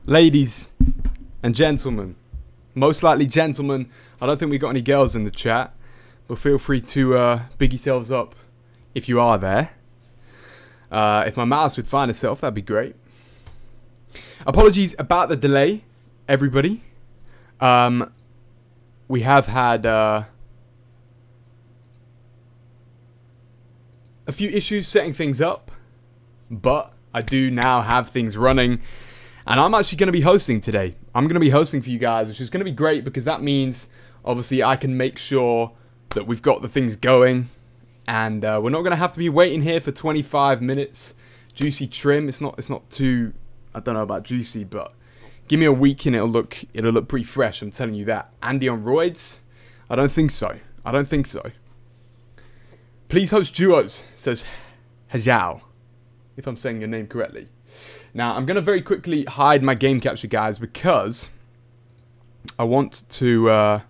Ladies and gentlemen, most likely gentlemen, I don't think we got any girls in the chat, but feel free to big yourselves up if you are there. If my mouse would find itself, that'd be great. Apologies about the delay, everybody. We have had a few issues setting things up, but I do now have things running. And I'm actually going to be hosting today. I'm going to be hosting for you guys, which is going to be great because that means, obviously, I can make sure that we've got the things going. And we're not going to have to be waiting here for 25 minutes. Juicy trim. It's not too, I don't know about juicy, but give me a week and it'll look pretty fresh. I'm telling you that. Andy on roids? I don't think so. I don't think so. Please host duos, says Hajao, if I'm saying your name correctly. Now, I'm going to very quickly hide my game capture, guys, because I want to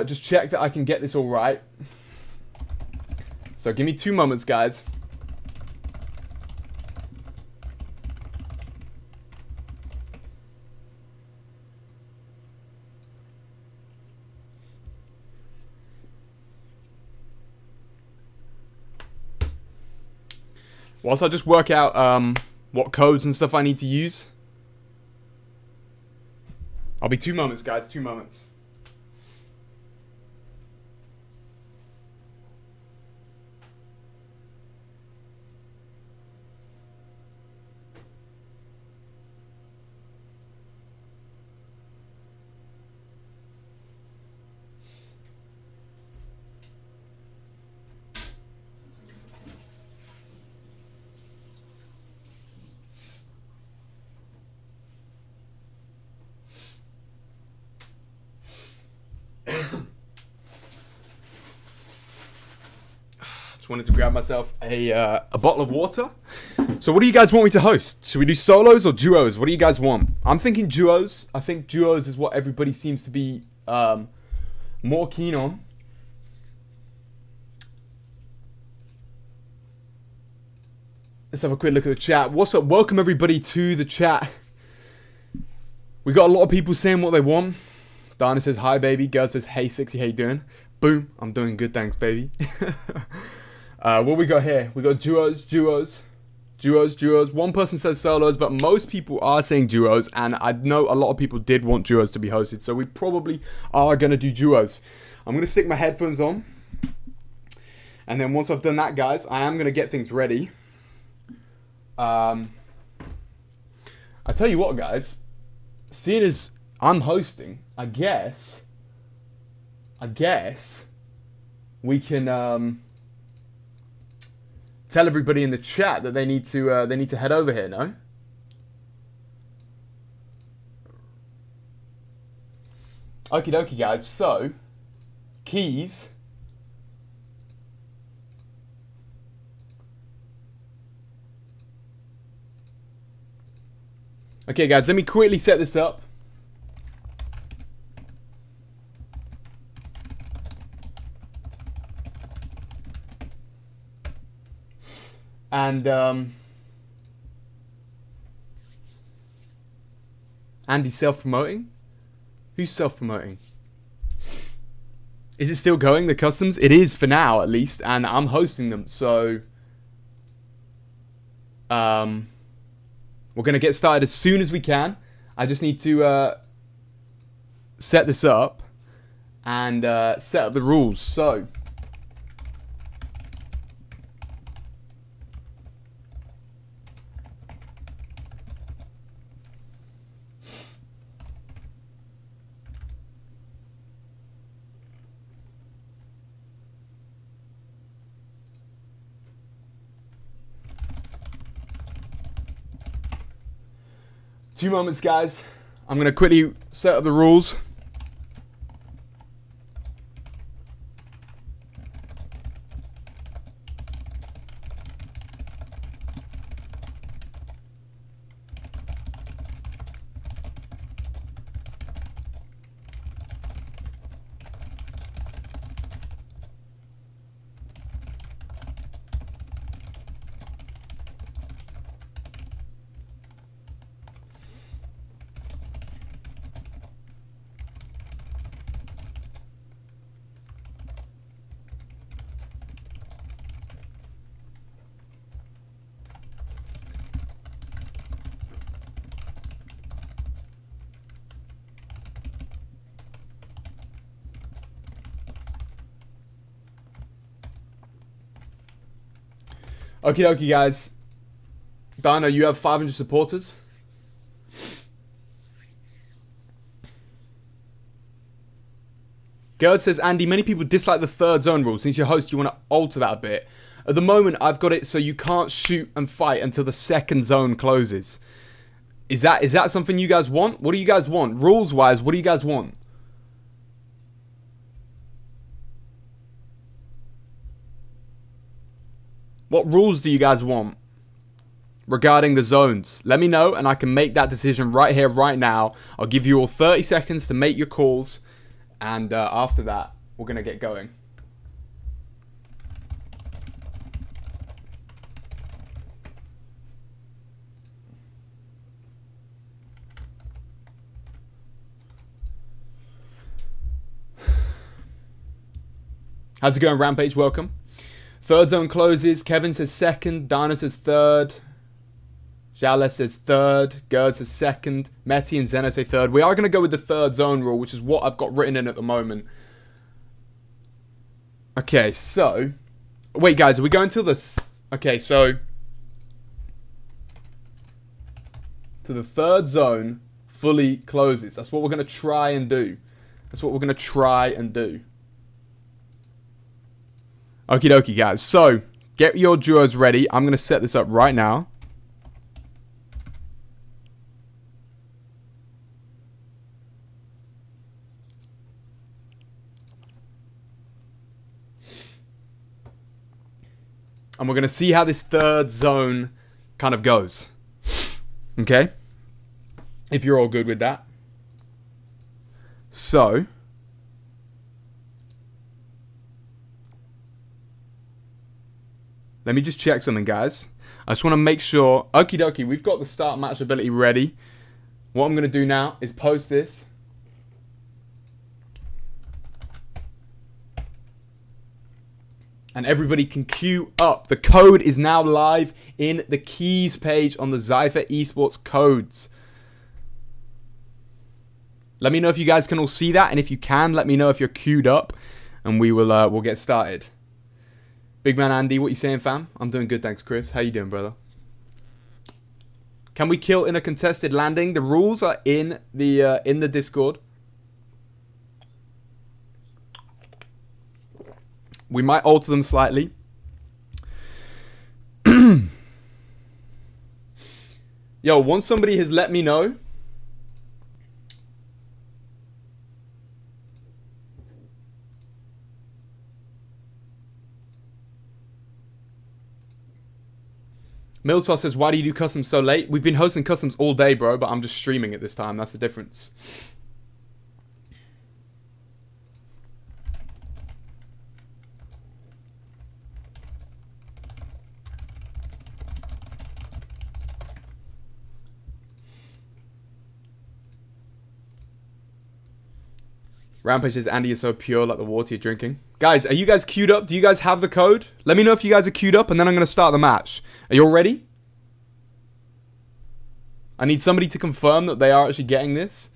just check that I can get this all right. So give me 2 moments, guys. Whilst I just work out what codes and stuff I need to use. I'll be 2 moments, guys. 2 moments. Wanted to grab myself a bottle of water. So what do you guys want me to host? Should we do solos or duos? What do you guys want? I'm thinking duos. I think duos is what everybody seems to be more keen on. Let's have a quick look at the chat. What's up? Welcome everybody to the chat. We got a lot of people saying what they want. Dana says hi baby. Girl says hey sexy, how you doing? Boom, I'm doing good, thanks baby. What we got here? We got duos. One person says solos, but most people are saying duos, and I know a lot of people did want duos to be hosted, so we probably are going to do duos. I'm going to stick my headphones on, and then once I've done that, guys, I am going to get things ready. I tell you what, guys, seeing as I'm hosting, I guess we can tell everybody in the chat that they need to head over here, no? Okie dokie, guys. So, keys. Okay, guys, let me quickly set this up. And Andy's self-promoting? Who's self-promoting? Is it still going, the customs? It is for now, at least, and I'm hosting them, so we're gonna get started as soon as we can. I just need to set this up and set up the rules. So 2 moments, guys. I'm going to quickly set up the rules. Okie dokie, guys. Dino, you have 500 supporters. Gerd says, Andy, many people dislike the third zone rule. Since you're host, you want to alter that a bit. At the moment, I've got it so you can't shoot and fight until the second zone closes. Is that something you guys want? What do you guys want? Rules-wise, what do you guys want? What rules do you guys want regarding the zones? Let me know and I can make that decision right here, right now. I'll give you all 30 seconds to make your calls. And after that, we're going to get going. How's it going, Rampage? Welcome. Third zone closes. Kevin says second. Dana says third. Jala says third. Gerd says second. Meti and Zeno say third. We are going to go with the third zone rule, which is what I've got written in at the moment. Okay, so... Wait, guys, are we going to this? Okay, so... To the third zone fully closes. That's what we're going to try and do. That's what we're going to try and do. Okie dokie, guys. So, get your duos ready. I'm going to set this up right now. And we're going to see how this third zone kind of goes. Okay? If you're all good with that. So... Let me just check something, guys. I just want to make sure... Okie dokie, we've got the start match ability ready. What I'm going to do now is post this. And everybody can queue up. The code is now live in the keys page on the Xypher Esports codes. Let me know if you guys can all see that. And if you can, let me know if you're queued up. And we will we'll get started. Big man Andy, what you saying, fam? I'm doing good, thanks, Chris. How you doing, brother? Can we kill in a contested landing? The rules are in the Discord. We might alter them slightly. Yo, once somebody has let me know. Miltos says, why do you do customs so late? We've been hosting customs all day, bro, but I'm just streaming at this time. That's the difference. Rampage says, Andy is so pure like the water you're drinking. Guys, are you guys queued up? Do you guys have the code? Let me know if you guys are queued up, and then I'm going to start the match. Are you all ready? I need somebody to confirm that they are actually getting this.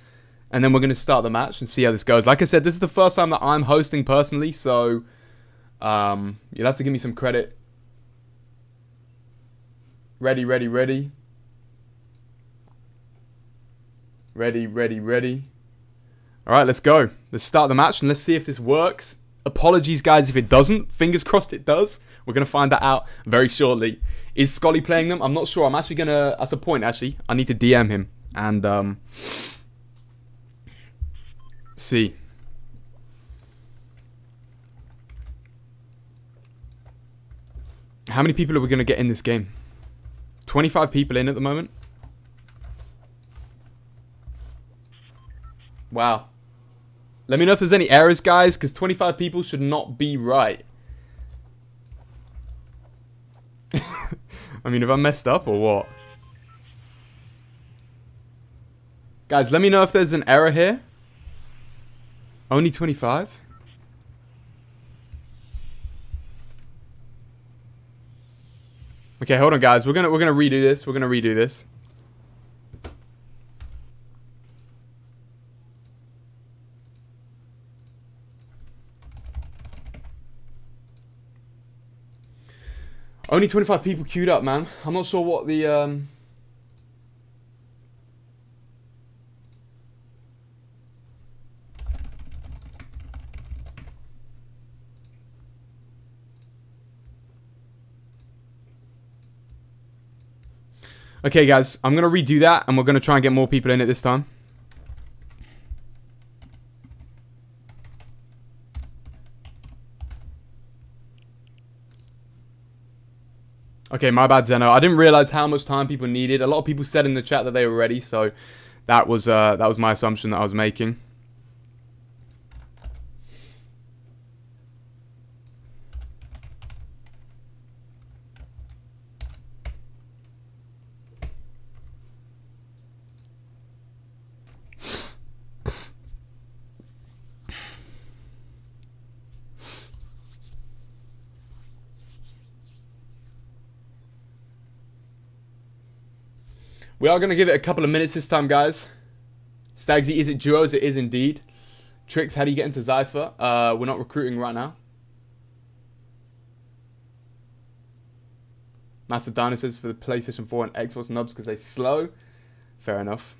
And then we're going to start the match and see how this goes. Like I said, this is the first time that I'm hosting personally, so you'll have to give me some credit. Ready, ready, ready. Ready, ready, ready. Alright, let's go. Let's start the match and let's see if this works. Apologies, guys, if it doesn't. Fingers crossed it does. We're going to find that out very shortly. Is Scully playing them? I'm not sure. I'm actually going to... That's a point, actually. I need to DM him. And, see. How many people are we going to get in this game? 25 people in at the moment. Wow. Let me know if there's any errors, guys, because 25 people should not be right. I mean, have I messed up or what? Guys, let me know if there's an error here. Only 25? Okay, hold on, guys. We're gonna redo this. We're gonna redo this. Only 25 people queued up, man. I'm not sure what the... Okay, guys, I'm going to redo that, and we're going to try and get more people in it this time. Okay, my bad, Zeno. I didn't realize how much time people needed. A lot of people said in the chat that they were ready, so that was my assumption that I was making. We are going to give it a couple of minutes this time, guys. Stagsy, is it duos? It is indeed. Tricks, how do you get into Xypher? We're not recruiting right now. Master Dinosaurs for the PlayStation 4 and Xbox nubs because they're slow. Fair enough.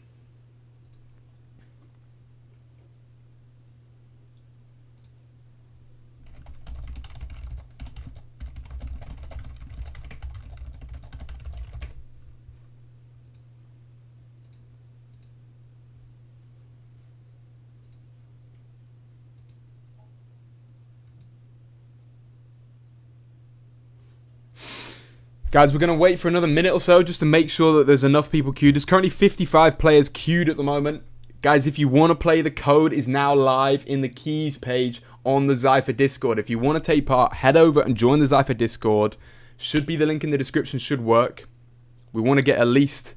Guys, we're going to wait for another minute or so just to make sure that there's enough people queued. There's currently 55 players queued at the moment. Guys, if you want to play, the code is now live in the keys page on the Xypher Discord. If you want to take part, head over and join the Xypher Discord. Should be the link in the description, should work. We want to get at least...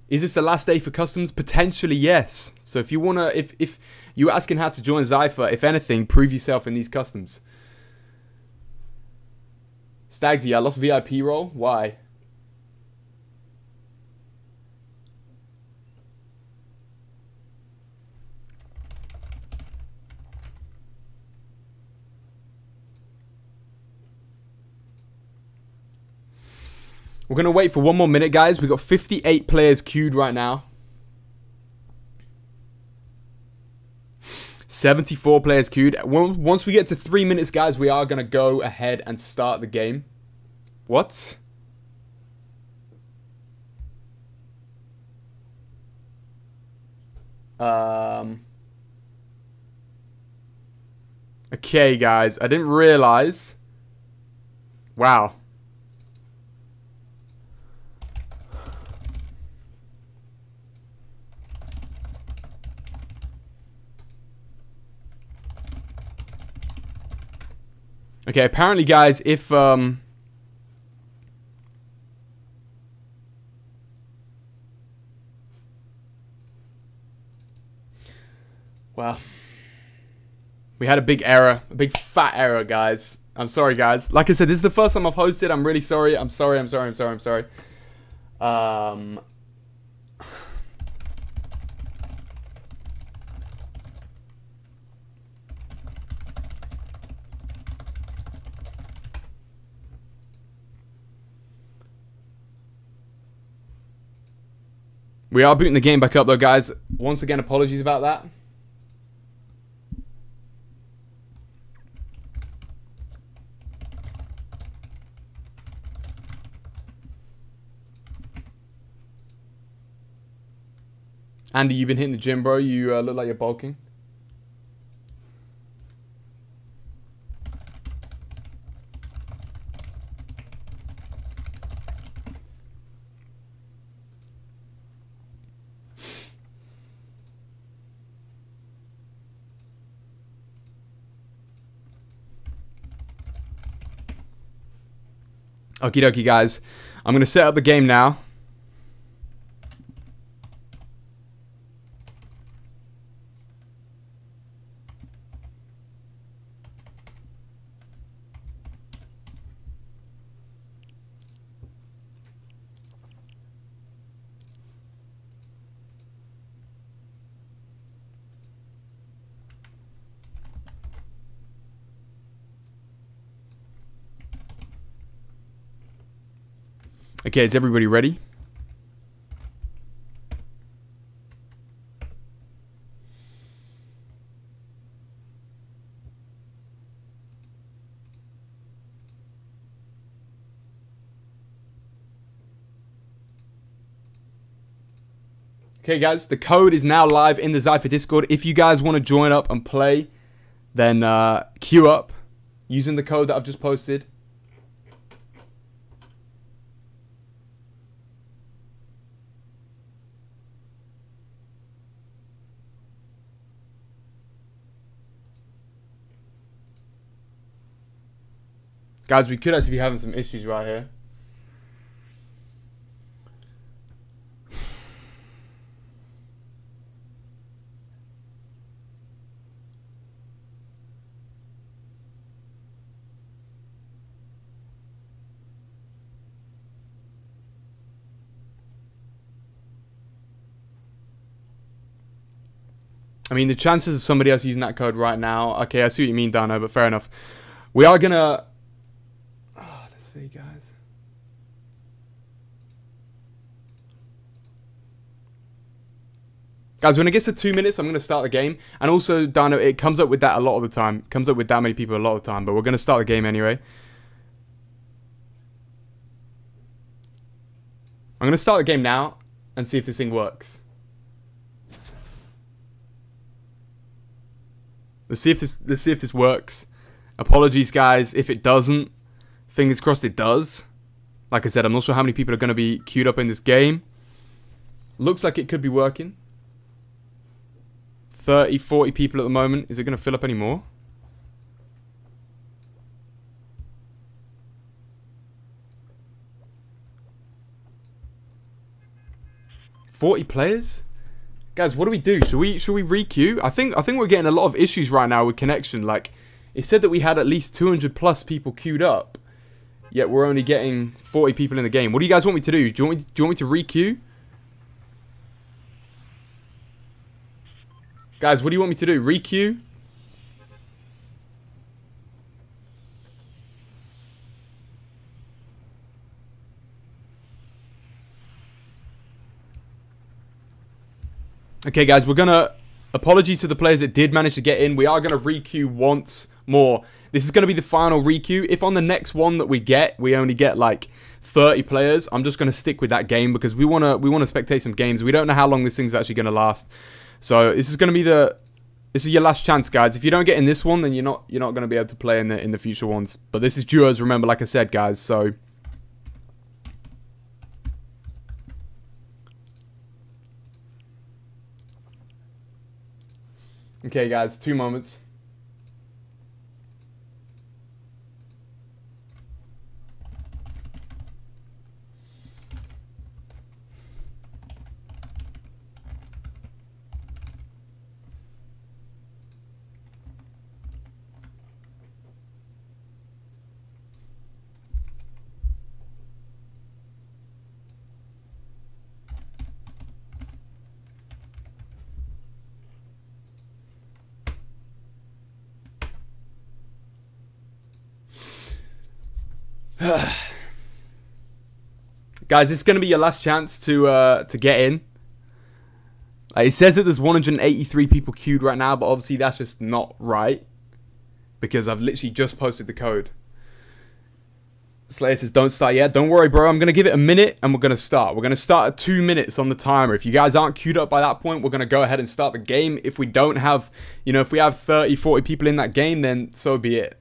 Is this the last day for customs? Potentially, yes. So if you want to... If you're asking how to join Xypher, if anything, prove yourself in these customs. Stagsy, I lost VIP role. Why? We're going to wait for one more minute, guys. We've got 58 players queued right now. 74 players queued. Once we get to 3 minutes, guys, we are going to go ahead and start the game. What? Okay, guys. I didn't realize. Wow. Okay, apparently, guys, if well, we had a big error, a big fat error, guys. I'm sorry, guys. Like I said, this is the first time I've hosted. I'm really sorry. I'm sorry. We are booting the game back up, though, guys. Once again, apologies about that. Andy, you've been hitting the gym, bro. You look like you're bulking. Okie dokie, guys. I'm going to set up the game now. Okay, is everybody ready? Okay, guys, the code is now live in the Xypher Discord. If you guys want to join up and play, then queue up using the code that I've just posted. Guys, we could actually be having some issues right here. I mean, the chances of somebody else using that code right now... Okay, I see what you mean, Dano, but fair enough. We are going to... Oh, let's see, guys. Guys, when it gets to 2 minutes, I'm going to start the game. And also, Dano, it comes up with that a lot of the time. It comes up with that many people a lot of the time. But we're going to start the game anyway. I'm going to start the game now and see if this thing works. Let's see if this works. Apologies, guys, if it doesn't. Fingers crossed it does. Like I said, I'm not sure how many people are going to be queued up in this game. Looks like it could be working. 30, 40 people at the moment. Is it going to fill up any more? $40 players? Guys, what do we do? Should we re-queue? I think we're getting a lot of issues right now with connection. Like, it said that we had at least 200 plus people queued up, yet we're only getting 40 people in the game. What do you guys want me to do? Do you want me to re-queue? Guys, what do you want me to do? Re-queue? Okay, guys, we're gonna... Apologies to the players that did manage to get in. We are gonna re-queue once more. This is gonna be the final re-queue. If on the next one that we only get like 30 players, I'm just gonna stick with that game because we wanna spectate some games. We don't know how long this thing's actually gonna last. So this is gonna be this is your last chance, guys. If you don't get in this one, then you're not gonna be able to play in the future ones. But this is duos, remember, like I said, guys. So. Okay, guys, 2 moments. Guys, this is going to be your last chance to get in. It says that there's 183 people queued right now, but obviously that's just not right. Because I've literally just posted the code. Slayer says, don't start yet. Don't worry, bro. I'm going to give it a minute and we're going to start. We're going to start at 2 minutes on the timer. If you guys aren't queued up by that point, we're going to go ahead and start the game. If we don't have, if we have 30, 40 people in that game, then so be it.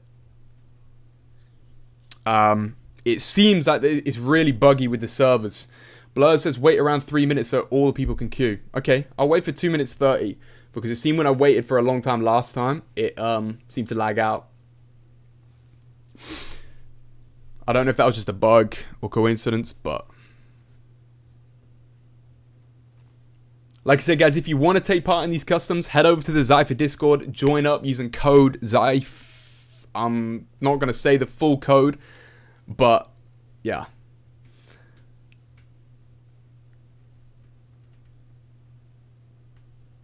It seems like it's really buggy with the servers. Blur says wait around 3 minutes so all the people can queue. Okay, I'll wait for 2 minutes 30 because it seemed when I waited for a long time last time, it seemed to lag out. I don't know if that was just a bug or coincidence, but like I said, guys, if you want to take part in these customs, head over to the Xypher Discord, join up using code Xypher. I'm not going to say the full code, but yeah.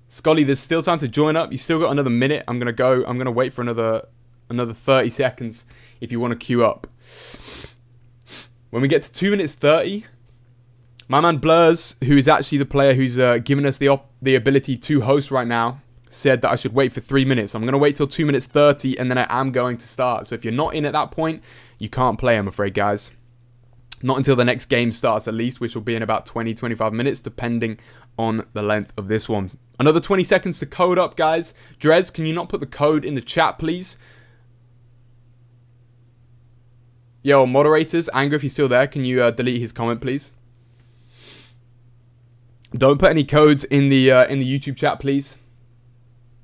Scully, there's still time to join up. You still got another minute. I'm gonna wait for another 30 seconds if you want to queue up. When we get to 2 minutes 30, my man Blurs, who is actually the player who's given us the ability to host right now, said that I should wait for 3 minutes. I'm going to wait till 2 minutes 30, and then I am going to start. So if you're not in at that point, you can't play, I'm afraid, guys. Not until the next game starts, at least, which will be in about 20-25 minutes, depending on the length of this one. Another 20 seconds to code up, guys. Drez, can you not put the code in the chat, please? Yo, moderators, Anger, if you're still there, can you delete his comment, please? Don't put any codes in the YouTube chat, please.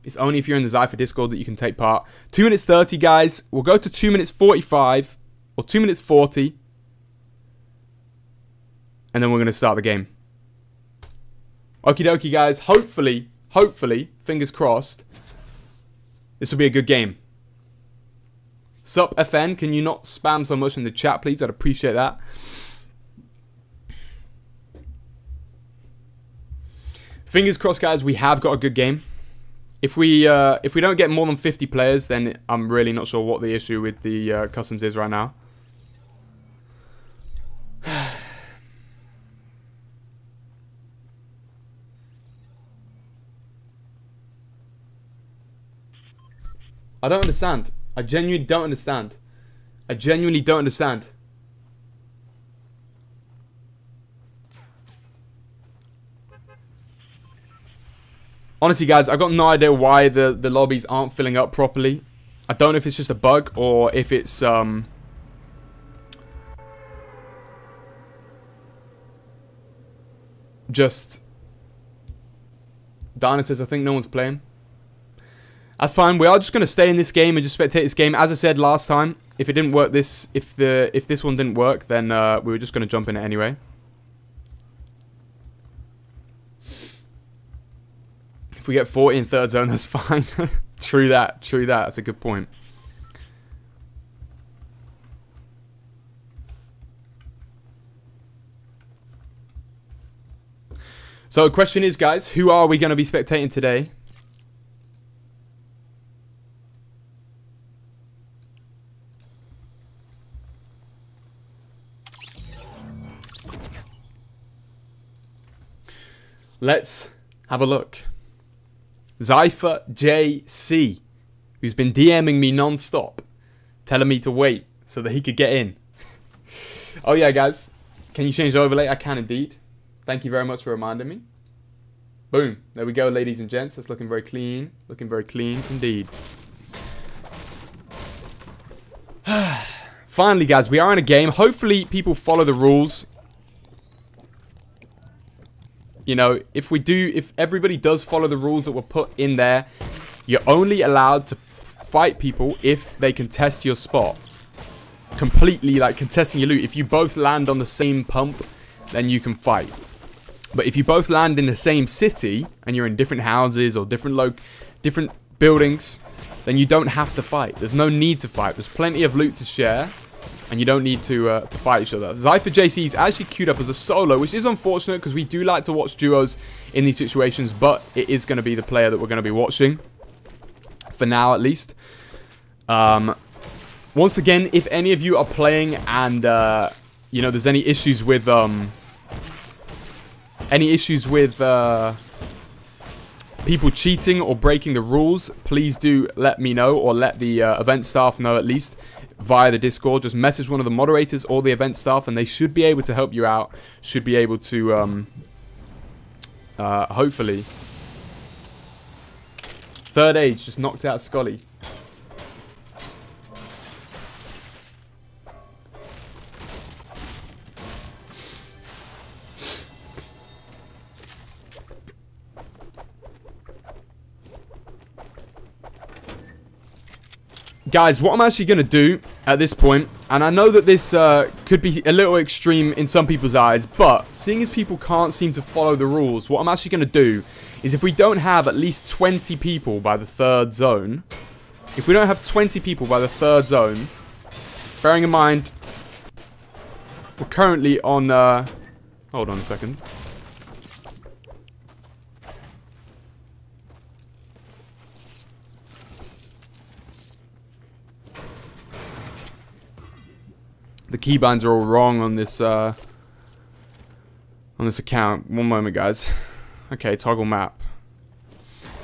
It's only if you're in the Xypher Discord that you can take part. 2 minutes 30, guys. We'll go to 2 minutes 45 or 2 minutes 40. And then we're going to start the game. Okie dokie, guys. Hopefully, fingers crossed, this will be a good game. Sup, FN? Can you not spam so much in the chat, please? I'd appreciate that. Fingers crossed, guys. We have got a good game. If we don't get more than 50 players, then I'm really not sure what the issue with the customs is right now. I don't understand. I genuinely don't understand. I genuinely don't understand. Honestly, guys, I've got no idea why the lobbies aren't filling up properly. I don't know if it's just a bug or if it's just Dana says I think no one's playing. That's fine. We are just going to stay in this game and just spectate this game. As I said last time, if it didn't work if this one didn't work, then we were just going to jump in it anyway. If we get 40 in third zone, that's fine. True that. True that. That's a good point. So the question is, guys, who are we going to be spectating today? Let's have a look. Xypher JC, who's been DMing me non-stop, telling me to wait so that he could get in. Oh yeah, guys, can you change the overlay? I can indeed. Thank you very much for reminding me. Boom, there we go, ladies and gents. That's looking very clean. Looking very clean indeed. Finally, guys, we are in a game. Hopefully people follow the rules. You know, if everybody does follow the rules that were put in there, you're only allowed to fight people if they contest your spot. Completely, like, contesting your loot. If you both land on the same pump, then you can fight. But if you both land in the same city, and you're in different houses or different buildings, then you don't have to fight. There's no need to fight. There's plenty of loot to share. And you don't need to fight each other. Xypher JC is actually queued up as a solo, which is unfortunate because we do like to watch duos in these situations. But it is going to be the player that we're going to be watching. For now, at least. Once again, if any of you are playing and, you know, there's any issues with... people cheating or breaking the rules, please do let me know, or let the event staff know at least, via the Discord. Just message one of the moderators or the event staff and they should be able to help you out. Should be able to, hopefully. Third Age just knocked out Scully. Guys, what I'm actually going to do at this point, and I know that this could be a little extreme in some people's eyes, but seeing as people can't seem to follow the rules, what I'm actually going to do is if we don't have at least 20 people by the third zone, bearing in mind, we're currently on, hold on a second. The keybinds are all wrong on this account. One moment, guys. Okay, toggle map.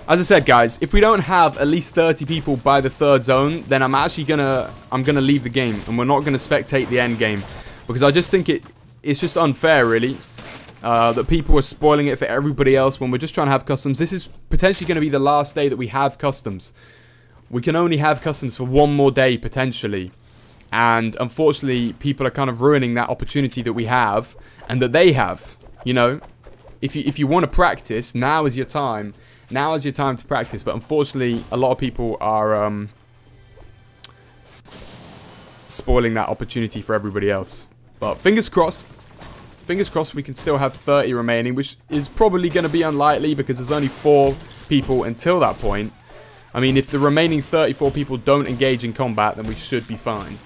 As I said, guys, if we don't have at least 30 people by the third zone, then I'm gonna leave the game, and we're not gonna spectate the end game, because I just think it's just unfair, really, that people are spoiling it for everybody else when we're just trying to have customs. This is potentially gonna be the last day that we have customs. We can only have customs for one more day potentially, and unfortunately, people are kind of ruining that opportunity that we have and that they have. You know, if you want to practice, now is your time. Now is your time to practice, but unfortunately, a lot of people are spoiling that opportunity for everybody else. But fingers crossed we can still have 30 remaining, which is probably going to be unlikely because there's only 4 people until that point. I mean, if the remaining 34 people don't engage in combat, then we should be fine.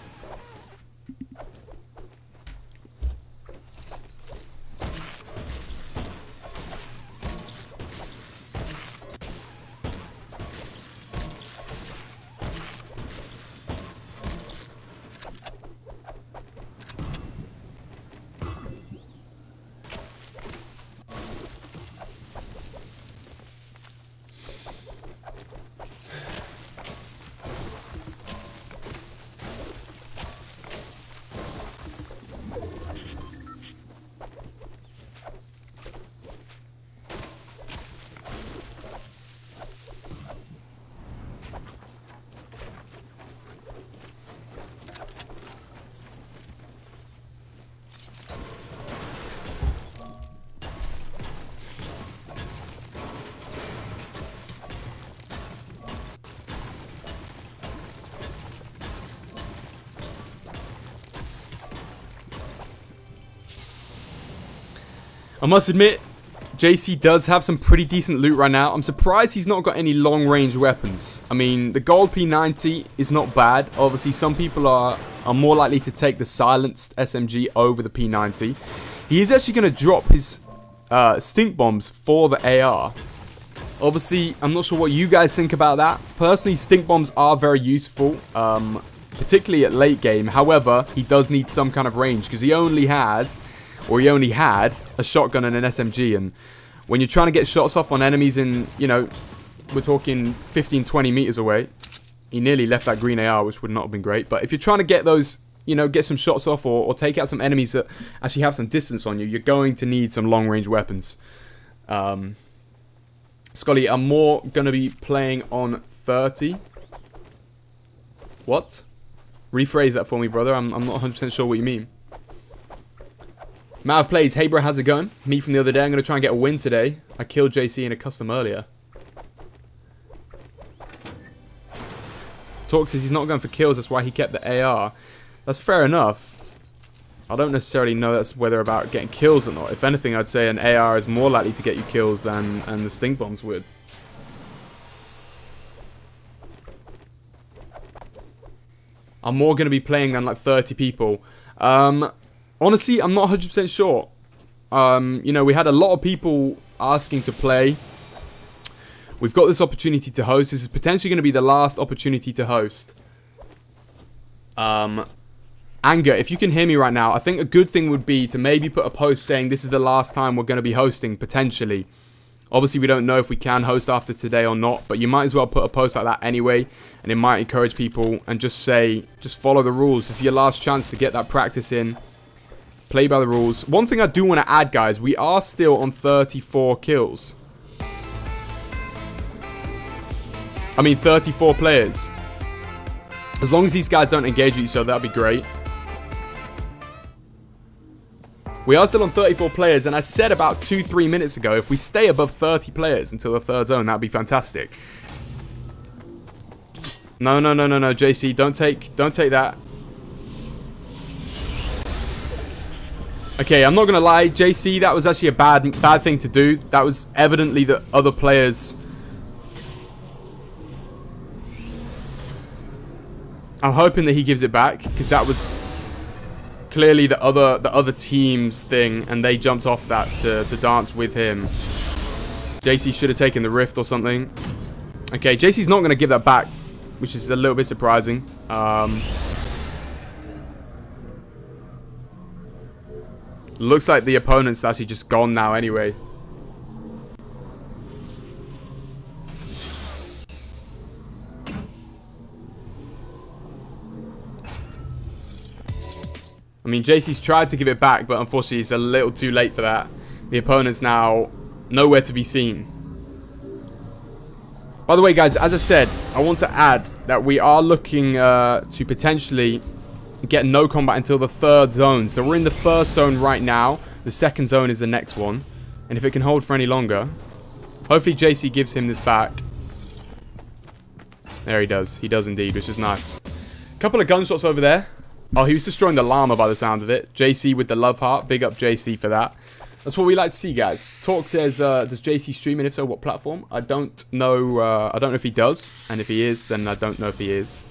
I must admit, JC does have some pretty decent loot right now. I'm surprised he's not got any long-range weapons. I mean, the gold P90 is not bad. Obviously, some people are more likely to take the silenced SMG over the P90. He is actually going to drop his stink bombs for the AR. Obviously, I'm not sure what you guys think about that. Personally, stink bombs are very useful, particularly at late game. However, he does need some kind of range because he only has... or he only had a shotgun and an SMG, and when you're trying to get shots off on enemies in, you know, we're talking 15-20 meters away. He nearly left that green AR, which would not have been great, but if you're trying to get those, you know, get some shots off or take out some enemies that actually have some distance on you, you're going to need some long-range weapons. Scully, I'm more going to be playing on 30. What? Rephrase that for me, brother. I'm not 100% sure what you mean. Mav plays, hey bro, how's it going? Me from the other day, I'm going to try and get a win today. I killed JC in a custom earlier. Talk says he's not going for kills, that's why he kept the AR. That's fair enough. I don't necessarily know that's whether about getting kills or not. If anything, I'd say an AR is more likely to get you kills than the stink bombs would. I'm more going to be playing than like 30 people. Honestly, I'm not 100% sure. You know, we had a lot of people asking to play. We've got this opportunity to host. This is potentially going to be the last opportunity to host. Anger, if you can hear me right now, I think a good thing would be to maybe put a post saying this is the last time we're going to be hosting, potentially. Obviously, we don't know if we can host after today or not, but you might as well put a post like that anyway, and it might encourage people and just say, just follow the rules. This is your last chance to get that practice in. Play by the rules. One thing I do want to add, guys, we are still on 34 kills. I mean, 34 players. As long as these guys don't engage with each other, that'd be great. We are still on 34 players, and I said about 2-3 minutes ago, if we stay above 30 players until the third zone, that'd be fantastic. No, JC, don't take that. Okay, I'm not gonna lie, JC, that was actually a bad thing to do. That was evidently that other players... I'm hoping that he gives it back, because that was clearly the other team's thing, and they jumped off that to dance with him. JC should have taken the rift or something. Okay, JC's not gonna give that back, which is a little bit surprising. Looks like the opponent's actually just gone now anyway. I mean, JC's tried to give it back, but unfortunately it's a little too late for that. The opponent's now nowhere to be seen. By the way, guys, as I said, I want to add that we are looking to potentially get no combat until the 3rd zone. So we're in the 1st zone right now. The 2nd zone is the next one. And if it can hold for any longer, hopefully JC gives him this back. There he does. He does indeed, which is nice. A couple of gunshots over there. Oh, he was destroying the llama by the sound of it. JC with the love heart. Big up JC for that. That's what we like to see, guys. Talk says, does JC stream, and if so, what platform? I don't know. I don't know if he does. And if he is, then I don't know if he is.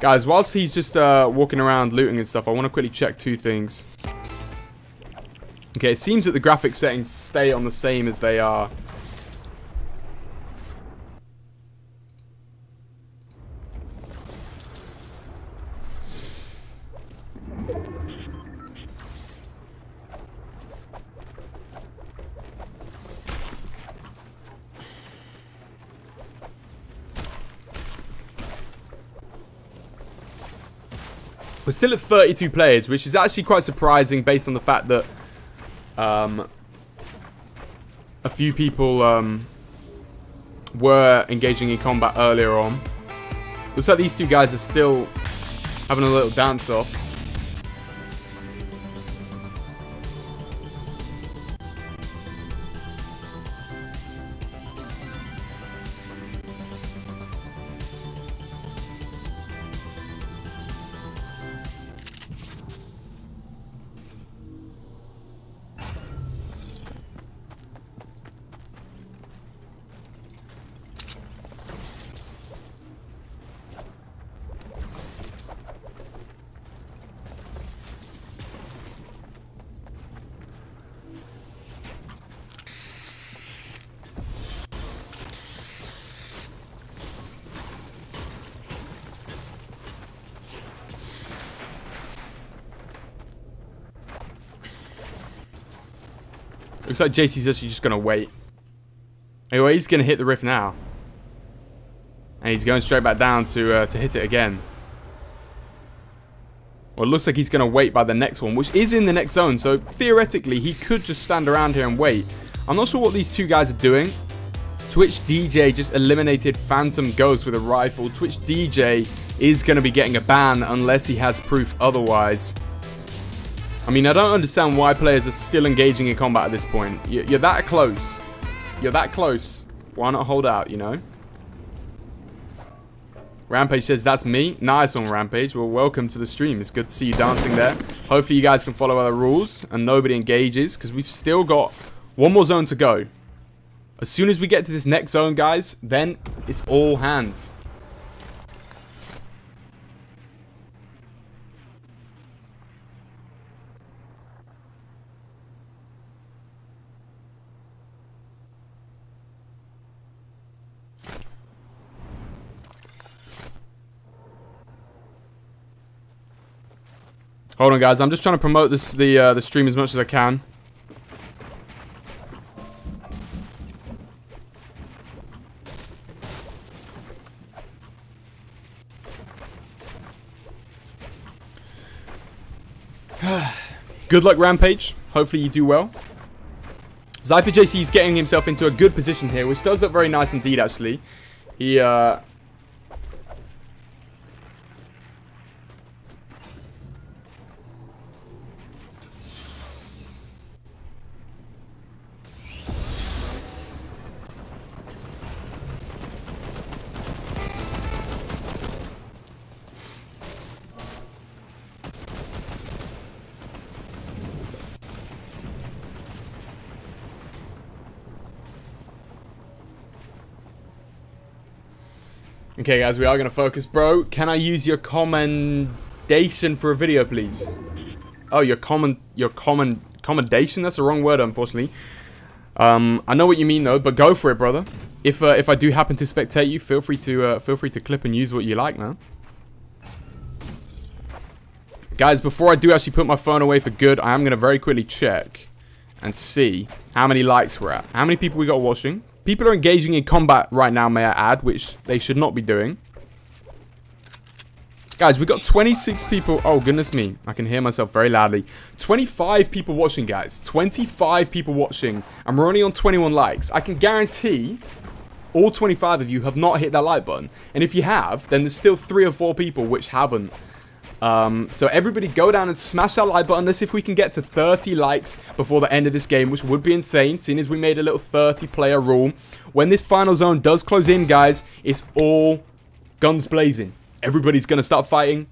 Guys, whilst he's just walking around looting and stuff, I want to quickly check 2 things. Okay, it seems that the graphics settings stay on the same as they are. We're still at 32 players, which is actually quite surprising based on the fact that a few people were engaging in combat earlier on. Looks like these 2 guys are still having a little dance off. Looks like JC's actually just going to wait. Anyway, he's going to hit the rift now. And he's going straight back down to hit it again. Well, it looks like he's going to wait by the next one, which is in the next zone. So, theoretically, he could just stand around here and wait. I'm not sure what these 2 guys are doing. Twitch DJ just eliminated Phantom Ghost with a rifle. Twitch DJ is going to be getting a ban unless he has proof otherwise. I mean, I don't understand why players are still engaging in combat at this point. You're that close. You're that close. Why not hold out, you know? Rampage says, that's me. Nice one, Rampage. Well, welcome to the stream. It's good to see you dancing there. Hopefully you guys can follow our rules and nobody engages, because we've still got 1 more zone to go. As soon as we get to this next zone, guys, then it's all hands. Hold on, guys. I'm just trying to promote the stream as much as I can. Good luck, Rampage. Hopefully you do well. Xypher JC is getting himself into a good position here, which does look very nice indeed, actually. He, Okay, guys, we are going to focus, bro. Can I use your commendation for a video, please? Oh, your commendation. That's the wrong word, unfortunately. I know what you mean though, but go for it, brother. If I do happen to spectate you, feel free to clip and use what you like, man. Guys, before I do actually put my phone away for good, I am going to very quickly check and see how many likes we're at. How many people we got watching. People are engaging in combat right now, may I add, which they should not be doing. Guys, we got 26 people. Oh, goodness me. I can hear myself very loudly. 25 people watching, guys. 25 people watching. And we're only on 21 likes. I can guarantee all 25 of you have not hit that like button. And if you have, then there's still 3 or 4 people which haven't. So everybody go down and smash that like button. Let's see if we can get to 30 likes before the end of this game, which would be insane, seeing as we made a little 30-player rule. When this final zone does close in, guys, it's all guns blazing. Everybody's going to start fighting.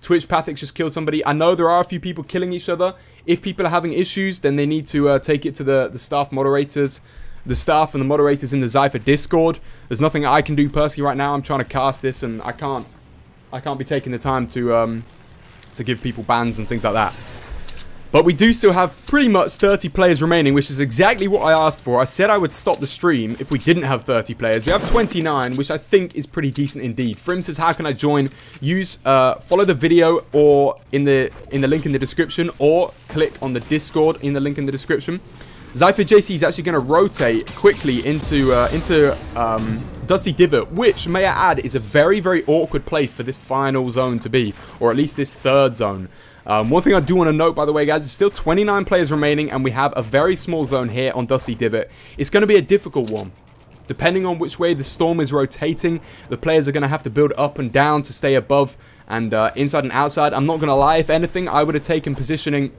Twitch Pathix just killed somebody. I know there are a few people killing each other. If people are having issues, then they need to take it to the staff moderators. The staff and the moderators in the Xypher Discord. There's nothing I can do personally right now. I'm trying to cast this and I can't be taking the time to give people bans and things like that. But we do still have pretty much 30 players remaining, which is exactly what I asked for. I said I would stop the stream if we didn't have 30 players. We have 29, which I think is pretty decent indeed. Frim says, how can I join? Use follow the video or in the link in the description, or click on the Discord in the link in the description. Xypher JC is actually going to rotate quickly into Dusty Divot, which, may I add, is a very, very awkward place for this final zone to be, or at least this third zone. One thing I do want to note, by the way, guys, is still 29 players remaining, and we have a very small zone here on Dusty Divot. It's going to be a difficult one. Depending on which way the storm is rotating, the players are going to have to build up and down to stay above and inside and outside. I'm not going to lie, if anything, I would have taken positioning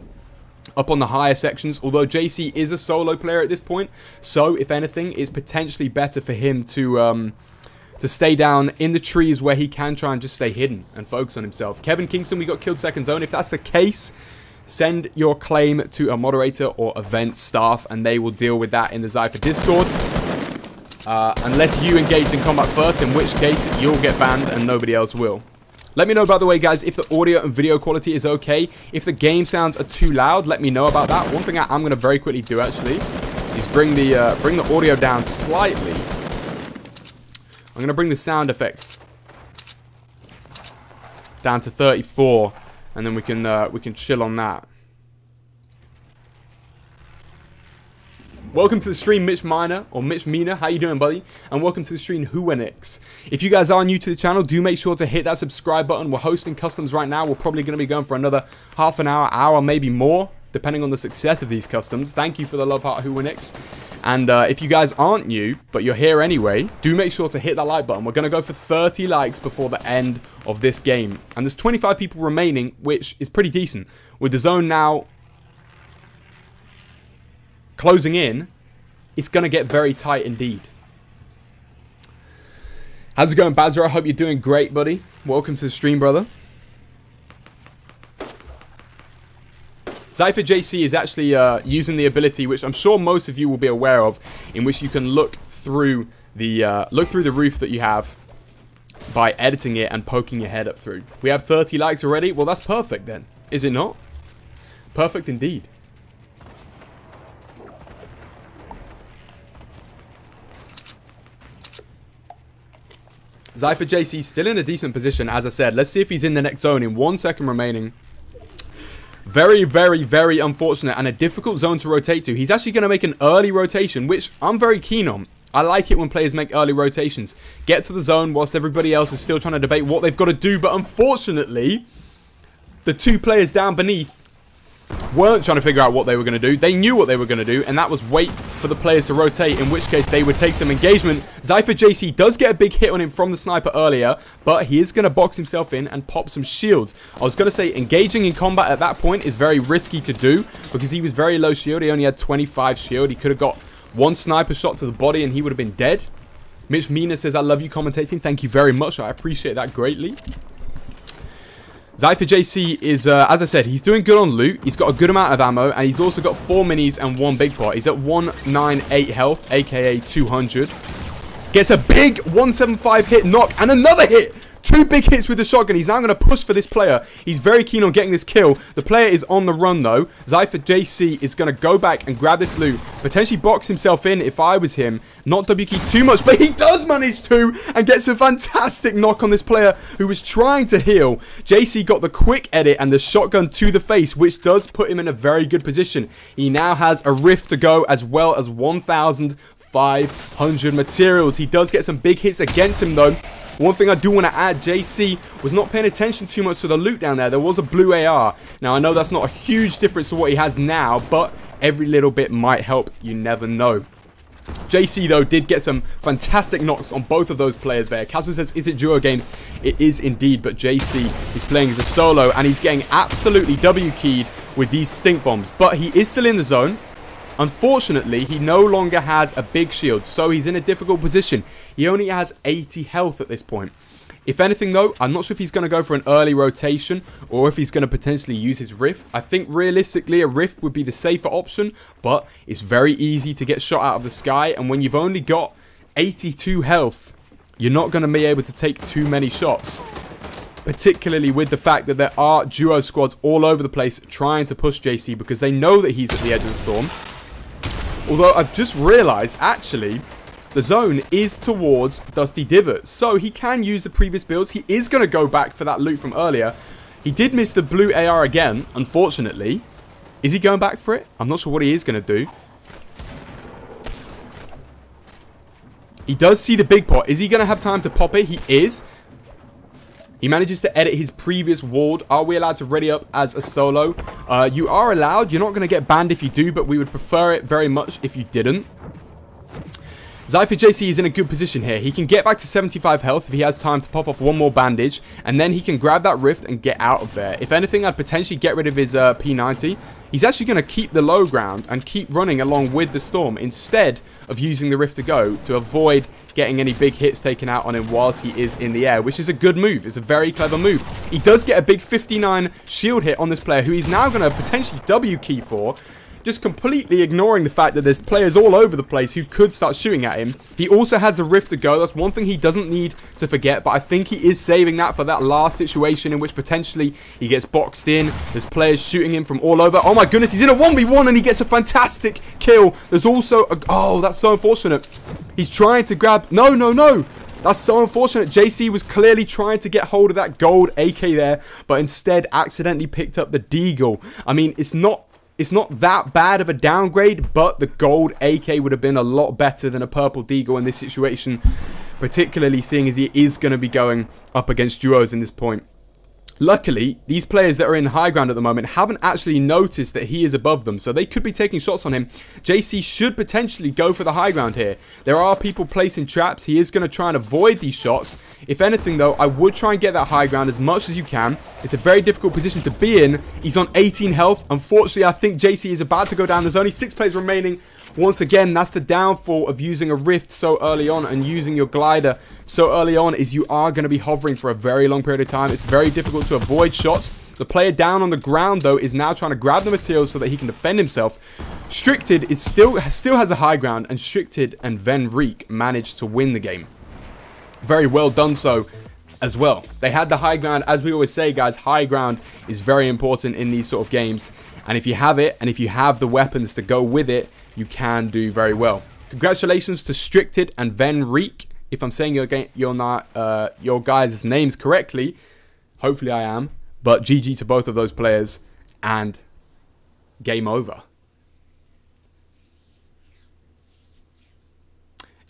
up on the higher sections, although JC is a solo player at this point, so if anything, it's potentially better for him to stay down in the trees where he can try and just stay hidden and focus on himself. Kevin Kingston, we got killed second zone. If that's the case, send your claim to a moderator or event staff and they will deal with that in the Xypher Discord. Unless you engage in combat first, in which case you'll get banned and nobody else will. Let me know, by the way, guys, if the audio and video quality is okay. If the game sounds are too loud, let me know about that. One thing I'm going to very quickly do, actually, is bring the audio down slightly. I'm going to bring the sound effects down to 34, and then we can chill on that. Welcome to the stream, Mitch Miner, or Mitch Mina. How you doing, buddy? And welcome to the stream, Huenix. If you guys are new to the channel, do make sure to hit that subscribe button. We're hosting customs right now. We're probably going to be going for another half an hour, maybe more, depending on the success of these customs. Thank you for the love heart, Huenix. And if you guys aren't new, but you're here anyway, do make sure to hit that like button. We're going to go for 30 likes before the end of this game. And there's 25 people remaining, which is pretty decent. With the zone now closing in, it's going to get very tight indeed. How's it going, Bazzer? I hope you're doing great, buddy. Welcome to the stream, brother. Xypher JC is actually using the ability, which I'm sure most of you will be aware of, in which you can look through the roof that you have by editing it and poking your head up through. We have 30 likes already. Well, that's perfect then, is it not? Perfect indeed. Xypher JC still in a decent position, as I said. Let's see if he's in the next zone in 1 second remaining. Very, very, very unfortunate and a difficult zone to rotate to. He's actually going to make an early rotation, which I'm very keen on. I like it when players make early rotations. Get to the zone whilst everybody else is still trying to debate what they've got to do. But unfortunately, the 2 players down beneath weren't trying to figure out what they were going to do. They knew what they were going to do, and that was wait for the players to rotate, in which case they would take some engagement. Xypher JC does get a big hit on him from the sniper earlier, but he is going to box himself in and pop some shields. I was going to say engaging in combat at that point is very risky to do because he was very low shield. He only had 25 shield. He could have got 1 sniper shot to the body and he would have been dead. Mitch Mina says, I love you commentating. Thank you very much. I appreciate that greatly. Xypher JC is, as I said, he's doing good on loot. He's got a good amount of ammo, and he's also got 4 minis and 1 big pot. He's at 198 health, aka 200. Gets a big 175 hit knock, and another hit! 2 big hits with the shotgun. He's now going to push for this player. He's very keen on getting this kill. The player is on the run, though. Xypher JC is going to go back and grab this loot. Potentially box himself in if I was him. Not W-key too much, but he does manage to. And gets a fantastic knock on this player who was trying to heal. JC got the quick edit and the shotgun to the face, which does put him in a very good position. He now has a rift to go as well as 1,500 materials. He does get some big hits against him, though. One thing I do want to add, JC was not paying attention too much to the loot down there. There was a blue AR. Now, I know that's not a huge difference to what he has now, but every little bit might help. You never know. JC, though, did get some fantastic knocks on both of those players there. Casper says, is it duo games? It is indeed, but JC is playing as a solo, and he's getting absolutely W-keyed with these stink bombs. But he is still in the zone. Unfortunately, he no longer has a big shield, so he's in a difficult position. He only has 80 health at this point. If anything, though, I'm not sure if he's going to go for an early rotation or if he's going to potentially use his rift. I think realistically a rift would be the safer option, but it's very easy to get shot out of the sky, and when you've only got 82 health, you're not going to be able to take too many shots. Particularly with the fact that there are duo squads all over the place trying to push JC because they know that he's at the edge of the storm. Although I've just realized, actually, the zone is towards Dusty Divot. So he can use the previous builds. He is going to go back for that loot from earlier. He did miss the blue AR again, unfortunately. Is he going back for it? I'm not sure what he is going to do. He does see the big pot. Is he going to have time to pop it? He is. He manages to edit his previous ward. Are we allowed to ready up as a solo? You are allowed. You're not going to get banned if you do, but we would prefer it very much if you didn't. Xypher JC is in a good position here. He can get back to 75 health if he has time to pop off one more bandage, and then he can grab that rift and get out of there. If anything, I'd potentially get rid of his P90. He's actually going to keep the low ground and keep running along with the storm instead of using the rift to go to avoid getting any big hits taken out on him whilst he is in the air, which is a good move. It's a very clever move. He does get a big 59 shield hit on this player who he's now going to potentially W-key for, just completely ignoring the fact that there's players all over the place who could start shooting at him. He also has the rift to go. That's one thing he doesn't need to forget, but I think he is saving that for that last situation in which potentially he gets boxed in. There's players shooting him from all over. Oh my goodness, he's in a 1v1 and he gets a fantastic kill. There's also a... Oh, that's so unfortunate. He's trying to grab... No, no, no. That's so unfortunate. JC was clearly trying to get hold of that gold AK there, but instead accidentally picked up the deagle. I mean, it's not that bad of a downgrade, but the gold AK would have been a lot better than a purple deagle in this situation, particularly seeing as he is going to be going up against duos in this point. Luckily, these players that are in high ground at the moment haven't actually noticed that he is above them, so they could be taking shots on him. JC should potentially go for the high ground here. There are people placing traps. He is going to try and avoid these shots. If anything, though, I would try and get that high ground as much as you can. It's a very difficult position to be in. He's on 18 health. Unfortunately, I think JC is about to go down. There's only 6 players remaining. Once again, that's the downfall of using a rift so early on and using your glider so early on, is you are going to be hovering for a very long period of time. It's very difficult to avoid shots. The player down on the ground, though, is now trying to grab the materials so that he can defend himself. Stricted is still has a high ground, and Stricted and Venreek managed to win the game. Very well done so as well. They had the high ground. As we always say, guys, high ground is very important in these sort of games. And if you have it, and if you have the weapons to go with it, you can do very well. Congratulations to Stricted and Venreek. If I'm saying your guys' names correctly, hopefully I am. But GG to both of those players, and game over.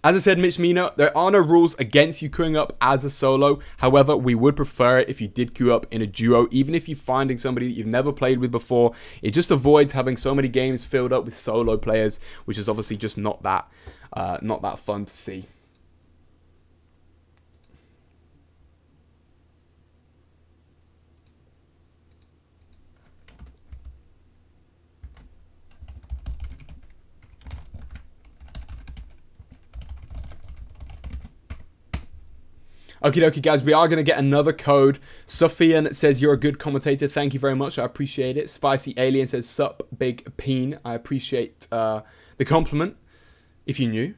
As I said, Mitch Mina, there are no rules against you queuing up as a solo. However, we would prefer it if you did queue up in a duo, even if you're finding somebody that you've never played with before. It just avoids having so many games filled up with solo players, which is obviously just not that fun to see. Okie dokie, guys, we are going to get another code. Sophian says, you're a good commentator. Thank you very much. I appreciate it. Spicy Alien says, sup, big peen. I appreciate the compliment, if you knew.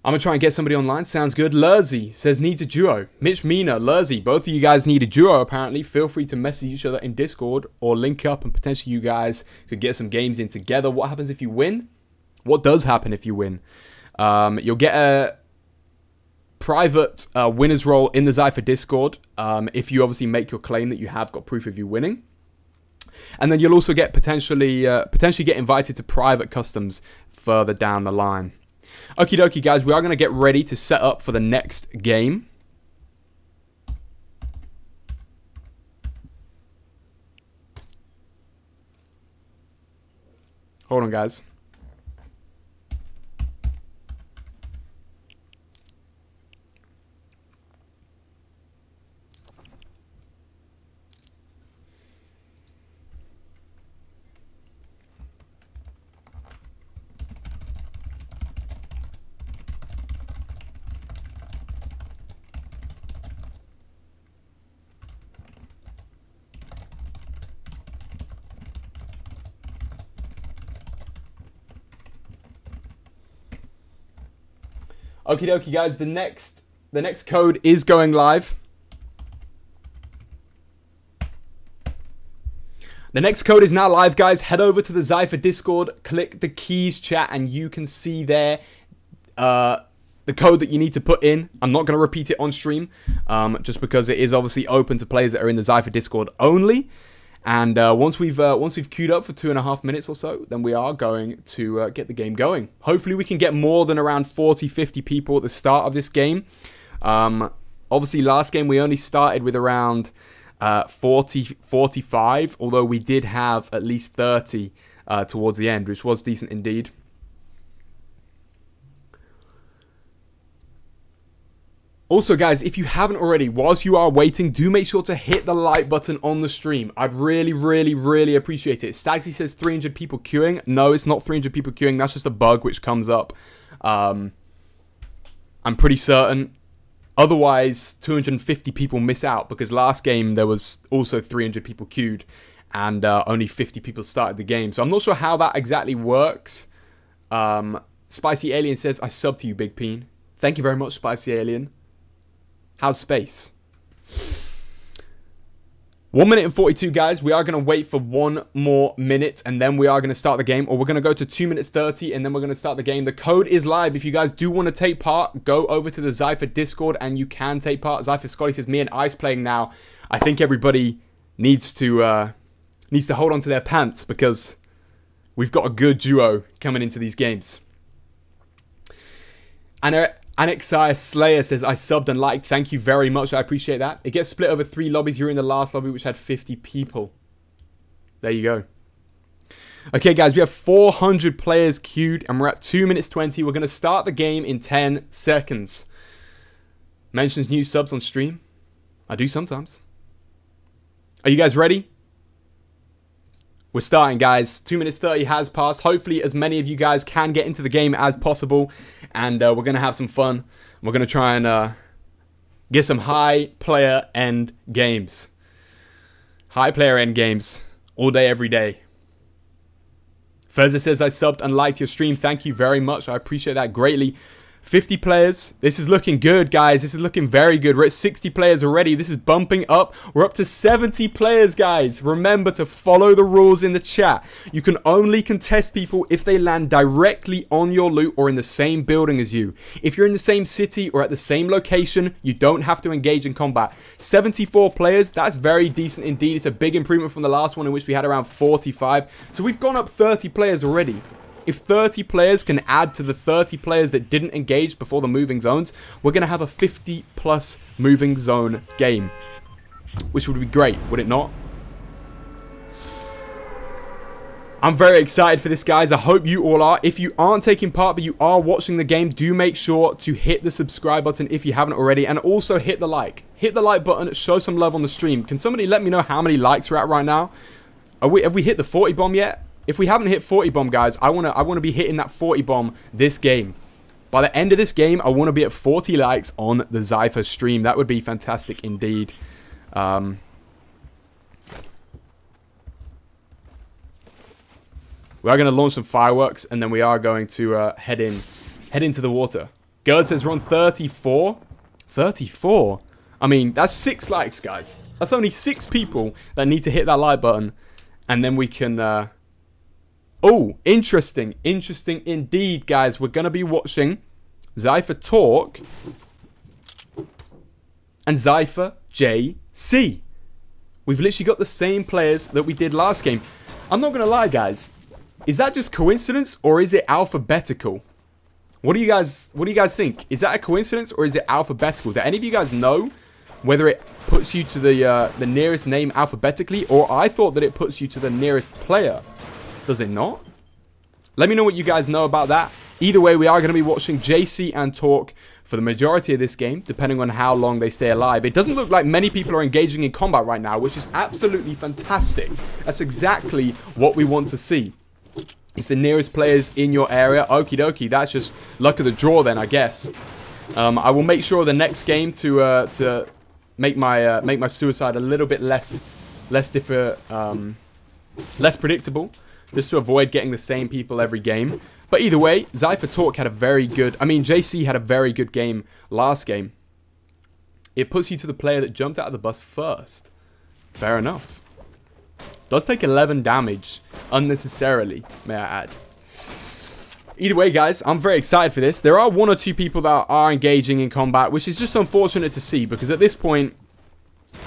I'm going to try and get somebody online. Sounds good. Lurzy says needs a duo. Mitch, Mina, Lurzy, both of you guys need a duo apparently. Feel free to message each other in Discord or link up and potentially you guys could get some games in together. What happens if you win? What does happen if you win? You'll get a private winner's role in the Xypher Discord if you obviously make your claim that you have got proof of you winning. And then you'll also get potentially get invited to private customs further down the line. Okie dokie, guys, we are going to get ready to set up for the next game. Hold on, guys. Okie dokie, guys, the next code is going live. The next code is now live, guys. Head over to the Xypher Discord, click the keys chat, and you can see there the code that you need to put in. I'm not going to repeat it on stream, just because it is obviously open to players that are in the Xypher Discord only. And once we've queued up for 2.5 minutes or so, then we are going to get the game going. Hopefully we can get more than around 40-50 people at the start of this game. Obviously last game we only started with around 40-45, although we did have at least 30 towards the end, which was decent indeed. Also, guys, if you haven't already, whilst you are waiting, do make sure to hit the like button on the stream. I'd really, really, really appreciate it. Stagsy says 300 people queuing. No, it's not 300 people queuing. That's just a bug which comes up. I'm pretty certain. Otherwise, 250 people miss out because last game there was also 300 people queued and only 50 people started the game. So I'm not sure how that exactly works. Spicy Alien says, I sub to you, Big Peen. Thank you very much, Spicy Alien. How's space? 1 minute and 42, guys. We are going to wait for 1 more minute and then we are going to start the game. Or we're going to go to 2 minutes 30 and then we're going to start the game. The code is live. If you guys do want to take part, go over to the Xypher Discord and you can take part. Xypher Scotty says, me and Ice playing now. I think everybody needs to hold on to their pants because we've got a good duo coming into these games. And Anexia Slayer says, I subbed and liked. Thank you very much. I appreciate that. It gets split over 3 lobbies. You're in the last lobby, which had 50 people. There you go. Okay, guys, we have 400 players queued, and we're at 2 minutes 20. We're going to start the game in 10 seconds. Mentions new subs on stream. I do sometimes. Are you guys ready? We're starting, guys. 2 minutes 30 has passed. Hopefully, as many of you guys can get into the game as possible. And we're going to have some fun. We're going to try and get some high player end games. High player end games. All day, every day. Fezza says, I subbed and liked your stream. Thank you very much. I appreciate that greatly. 50 players. This is looking good, guys. This is looking very good. We're at 60 players already. This is bumping up. We're up to 70 players, guys. Remember to follow the rules in the chat. You can only contest people if they land directly on your loot or in the same building as you. If you're in the same city or at the same location, you don't have to engage in combat. 74 players. That's very decent indeed. It's a big improvement from the last one in which we had around 45. So we've gone up 30 players already. If 30 players can add to the 30 players that didn't engage before the moving zones, we're going to have a 50+ moving zone game. Which would be great, would it not? I'm very excited for this, guys. I hope you all are. If you aren't taking part but you are watching the game, do make sure to hit the subscribe button if you haven't already. And also hit the like. Hit the like button. Show some love on the stream. Can somebody let me know how many likes we're at right now? Have we hit the 40 bomb yet? If we haven't hit 40 bomb, guys, I wanna be hitting that 40 bomb this game. By the end of this game, I want to be at 40 likes on the Xypher stream. That would be fantastic indeed. We are going to launch some fireworks, and then we are going to head into the water. Gerd says we're on 34. 34? I mean, that's 6 likes, guys. That's only 6 people that need to hit that like button. And then we can... Oh, interesting. Interesting indeed, guys. We're going to be watching Xypher talk and Xypher JC. We've literally got the same players that we did last game. I'm not going to lie, guys. Is that just coincidence or is it alphabetical? What do you guys think? Is that a coincidence or is it alphabetical? Do any of you guys know whether it puts you to the nearest name alphabetically, or I thought that it puts you to the nearest player? Does it not? Let me know what you guys know about that. Either way, we are going to be watching JC and Talk for the majority of this game, depending on how long they stay alive. It doesn't look like many people are engaging in combat right now, which is absolutely fantastic. That's exactly what we want to see. It's the nearest players in your area. Okie dokie, that's just luck of the draw then, I guess. I will make sure the next game to make my suicide a little bit less predictable, just to avoid getting the same people every game. But either way, Xypher Talk had a very good... I mean, JC had a very good game last game. It puts you to the player that jumped out of the bus first. Fair enough. Does take 11 damage unnecessarily, may I add. Either way, guys, I'm very excited for this. There are 1 or 2 people that are engaging in combat, which is just unfortunate to see, because at this point,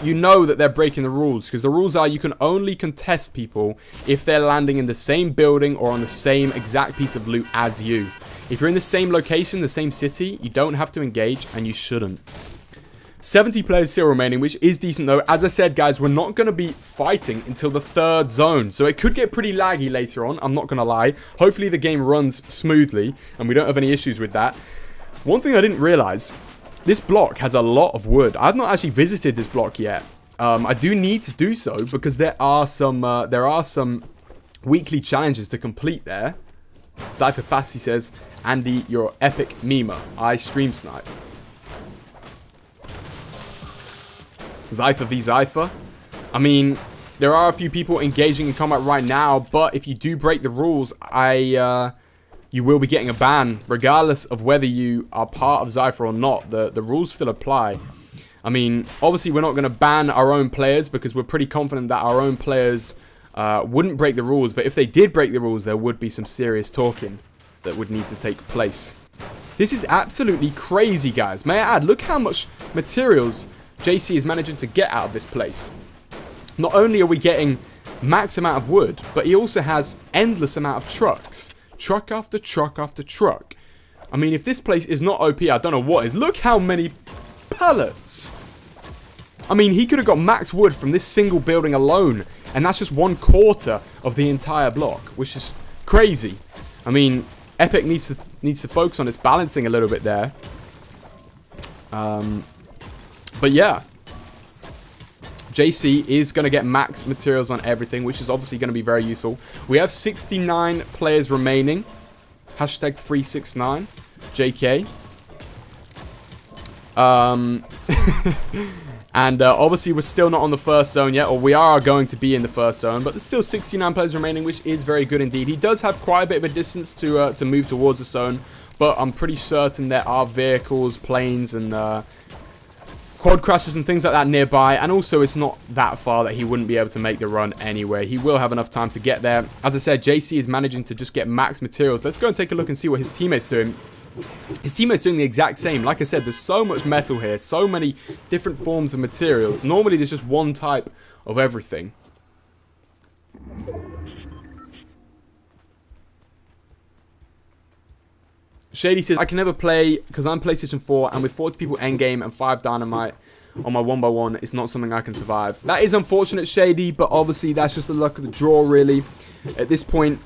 you know that they're breaking the rules, because the rules are you can only contest people if they're landing in the same building or on the same exact piece of loot as you. If you're in the same location, the same city, you don't have to engage, and you shouldn't. 70 players still remaining, which is decent though. As I said, guys, we're not going to be fighting until the 3rd zone, so it could get pretty laggy later on, I'm not going to lie. Hopefully the game runs smoothly, and we don't have any issues with that. One thing I didn't realize... This block has a lot of wood. I've not actually visited this block yet. I do need to do so because there are some weekly challenges to complete there. Xypher Fasty says, Andy, you're epic memer. I stream snipe. Xypher v Xypher. I mean, there are a few people engaging in combat right now, but if you do break the rules, you will be getting a ban, regardless of whether you are part of Xypher or not. The rules still apply. I mean, obviously we're not going to ban our own players because we're pretty confident that our own players wouldn't break the rules. But if they did break the rules, there would be some serious talking that would need to take place. This is absolutely crazy, guys. May I add, look how much materials JC is managing to get out of this place. Not only are we getting max amount of wood, but he also has endless amount of trucks. Truck after truck after truck. I mean, if this place is not OP, I don't know what is. Look how many pallets. I mean, he could have got max wood from this single building alone. And that's just 1/4 of the entire block, which is crazy. I mean, Epic needs to focus on its balancing a little bit there. But yeah. JC is going to get max materials on everything, which is obviously going to be very useful. We have 69 players remaining. Hashtag 369. JK. And obviously we're still not on the 1st zone yet, or we are going to be in the 1st zone, but there's still 69 players remaining, which is very good indeed. He does have quite a bit of a distance to move towards the zone, but I'm pretty certain there are vehicles, planes, and quad crashes and things like that nearby, and also it's not that far that he wouldn't be able to make the run anyway. He will have enough time to get there. As I said, JC is managing to just get max materials. Let's go and take a look and see what his teammates doing. His teammates doing the exact same. Like I said, there's so much metal here, so many different forms of materials. Normally there's just one type of everything. Shady says, I can never play because I'm PlayStation 4 and with 40 people endgame and 5 dynamite on my 1x1, it's not something I can survive. That is unfortunate, Shady, but obviously that's just the luck of the draw, really. At this point,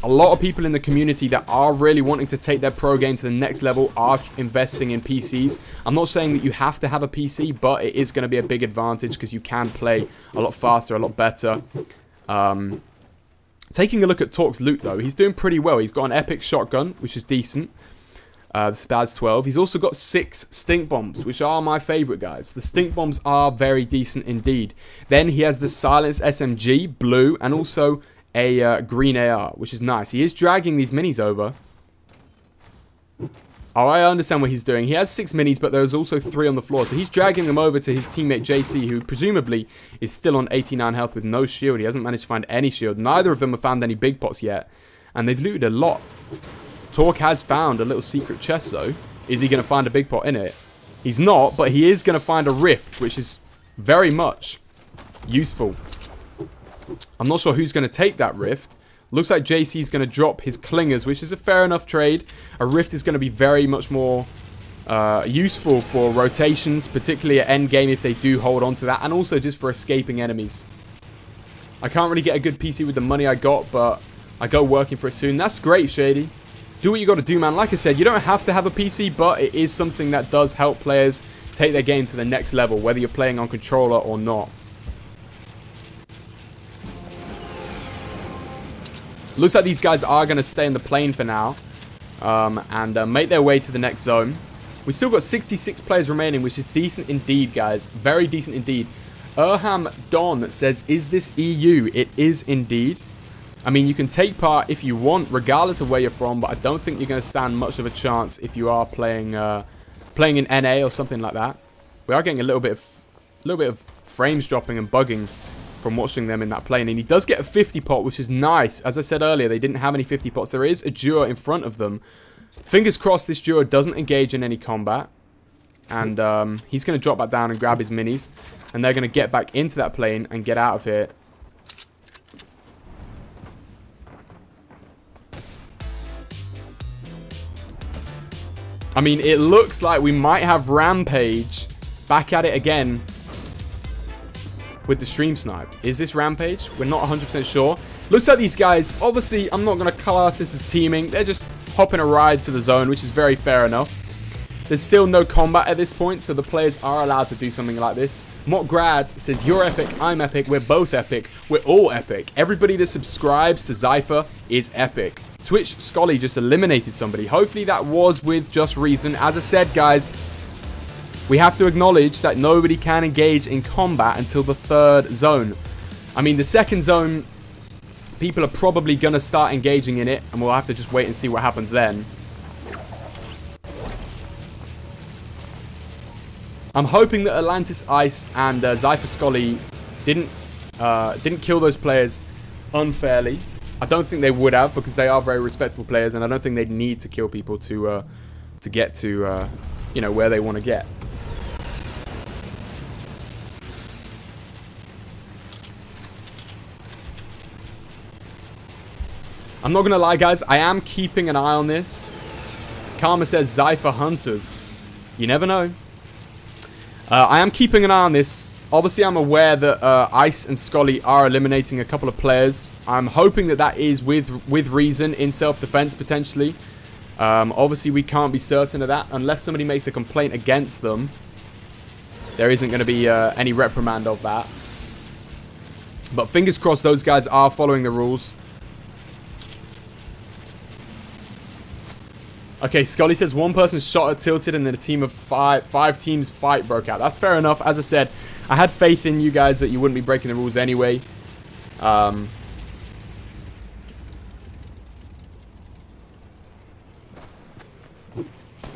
a lot of people in the community that are really wanting to take their pro game to the next level are investing in PCs. I'm not saying that you have to have a PC, but it is going to be a big advantage because you can play a lot faster, a lot better. Taking a look at Talk's loot, though, he's doing pretty well. He's got an epic shotgun, which is decent. The Spaz 12. He's also got 6 stink bombs, which are my favorite, guys. The stink bombs are very decent indeed. Then he has the silenced SMG, blue, and also a green AR, which is nice. He is dragging these minis over. Oh, I understand what he's doing. He has 6 minis, but there's also 3 on the floor. So he's dragging them over to his teammate JC, who presumably is still on 89 health with no shield. He hasn't managed to find any shield. Neither of them have found any big pots yet. And they've looted a lot. Torque has found a little secret chest, though. Is he going to find a big pot in it? He's not, but he is going to find a rift, which is very much useful. I'm not sure who's going to take that rift. Looks like JC's going to drop his clingers, which is a fair enough trade. A rift is going to be very much more useful for rotations, particularly at endgame if they do hold on to that, and also just for escaping enemies. I can't really get a good PC with the money I got, but I go working for it soon. That's great, Shady. Do what you got to do, man. Like I said, you don't have to have a PC, but it is something that does help players take their game to the next level, whether you're playing on controller or not. Looks like these guys are going to stay in the plane for now and make their way to the next zone. We've still got 66 players remaining, which is decent indeed, guys. Very decent indeed. Erham Don says, is this EU? It is indeed. I mean, you can take part if you want, regardless of where you're from, but I don't think you're going to stand much of a chance if you are playing in NA or something like that. We are getting a little bit of frames dropping and bugging from watching them in that plane, and he does get a 50 pot, which is nice. As I said earlier, they didn't have any 50 pots. There is a duo in front of them. Fingers crossed this duo doesn't engage in any combat, and he's going to drop back down and grab his minis, and they're going to get back into that plane and get out of here. I mean, it looks like we might have Rampage back at it again with the stream snipe. Is this Rampage? We're not 100% sure. Looks like these guys, obviously, I'm not going to class this as teaming. They're just hopping a ride to the zone, which is very fair enough. There's still no combat at this point, so the players are allowed to do something like this. Mockgrad says, you're epic, I'm epic, we're both epic, we're all epic. Everybody that subscribes to Xypher is epic. Twitch Scully just eliminated somebody. Hopefully that was with just reason. As I said, guys, we have to acknowledge that nobody can engage in combat until the 3rd zone. I mean, the 2nd zone, people are probably going to start engaging in it, and we'll have to just wait and see what happens then. I'm hoping that Atlantis Ice and Xypher Scully didn't kill those players unfairly. I don't think they would have, because they are very respectable players, and I don't think they'd need to kill people to get to you know, where they want to get. I'm not gonna lie, guys, I am keeping an eye on this. Karma says Xypher Hunters. You never know. I am keeping an eye on this. Obviously, I'm aware that Ice and Scully are eliminating a couple of players. I'm hoping that that is with reason, in self-defense, potentially. Obviously, we can't be certain of that. Unless somebody makes a complaint against them, there isn't going to be any reprimand of that. But fingers crossed those guys are following the rules. Okay, Scully says one person shot at Tilted and then a team of five teams fight broke out. That's fair enough. As I said, I had faith in you guys that you wouldn't be breaking the rules anyway.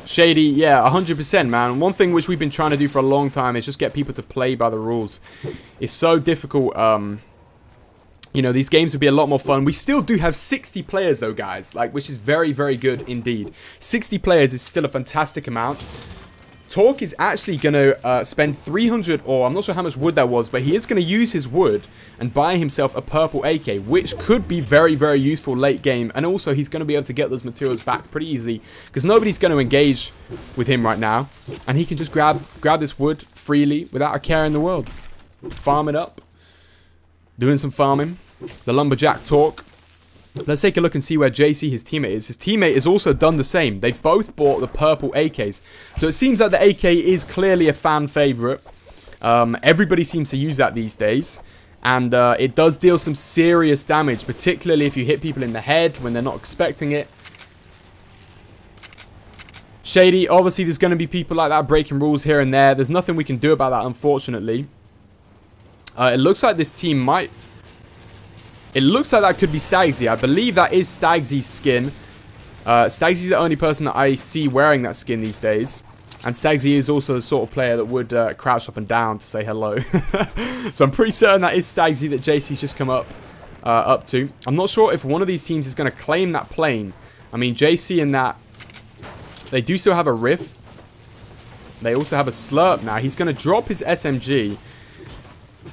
Shady, yeah, 100%, man. One thing which we've been trying to do for a long time is just get people to play by the rules. It's so difficult. You know, these games would be a lot more fun. We still do have 60 players, though, guys, like, which is very, very good indeed. 60 players is still a fantastic amount. Torque is actually going to spend 300, or I'm not sure how much wood that was, but he is going to use his wood and buy himself a purple AK, which could be very, very useful late game. And also, he's going to be able to get those materials back pretty easily, because nobody's going to engage with him right now. And he can just grab this wood freely without a care in the world. Farm it up. Doing some farming. The Lumberjack Torque. Let's take a look and see where JC, his teammate, is. His teammate has also done the same. They've both bought the purple AKs. So it seems like the AK is clearly a fan favorite. Everybody seems to use that these days. And it does deal some serious damage, particularly if you hit people in the head when they're not expecting it. Shady, obviously there's going to be people like that breaking rules here and there. There's nothing we can do about that, unfortunately. It looks like this team might... It looks like that could be Stagsy. I believe that is Stagsy's skin. Stagsy's the only person that I see wearing that skin these days. And Stagsy is also the sort of player that would crouch up and down to say hello. So I'm pretty certain that is Stagsy that JC's just come up to. I'm not sure if one of these teams is going to claim that plane. I mean, JC and that, they do still have a Rift. They also have a Slurp now. He's going to drop his SMG.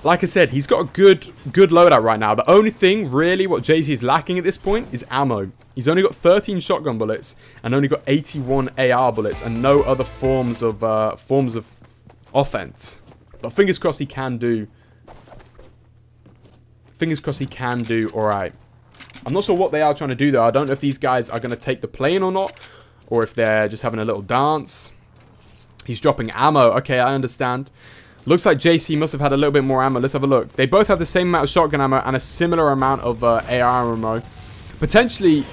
Like I said, he's got a good loadout right now. The only thing, really, what JC is lacking at this point is ammo. He's only got 13 shotgun bullets and only got 81 AR bullets and no other forms of offense. But fingers crossed he can do. Fingers crossed he can do alright. I'm not sure what they are trying to do though. I don't know if these guys are going to take the plane or not, or if they're just having a little dance. He's dropping ammo. Okay, I understand. Looks like JC must have had a little bit more ammo. Let's have a look. They both have the same amount of shotgun ammo and a similar amount of AR ammo. Potentially,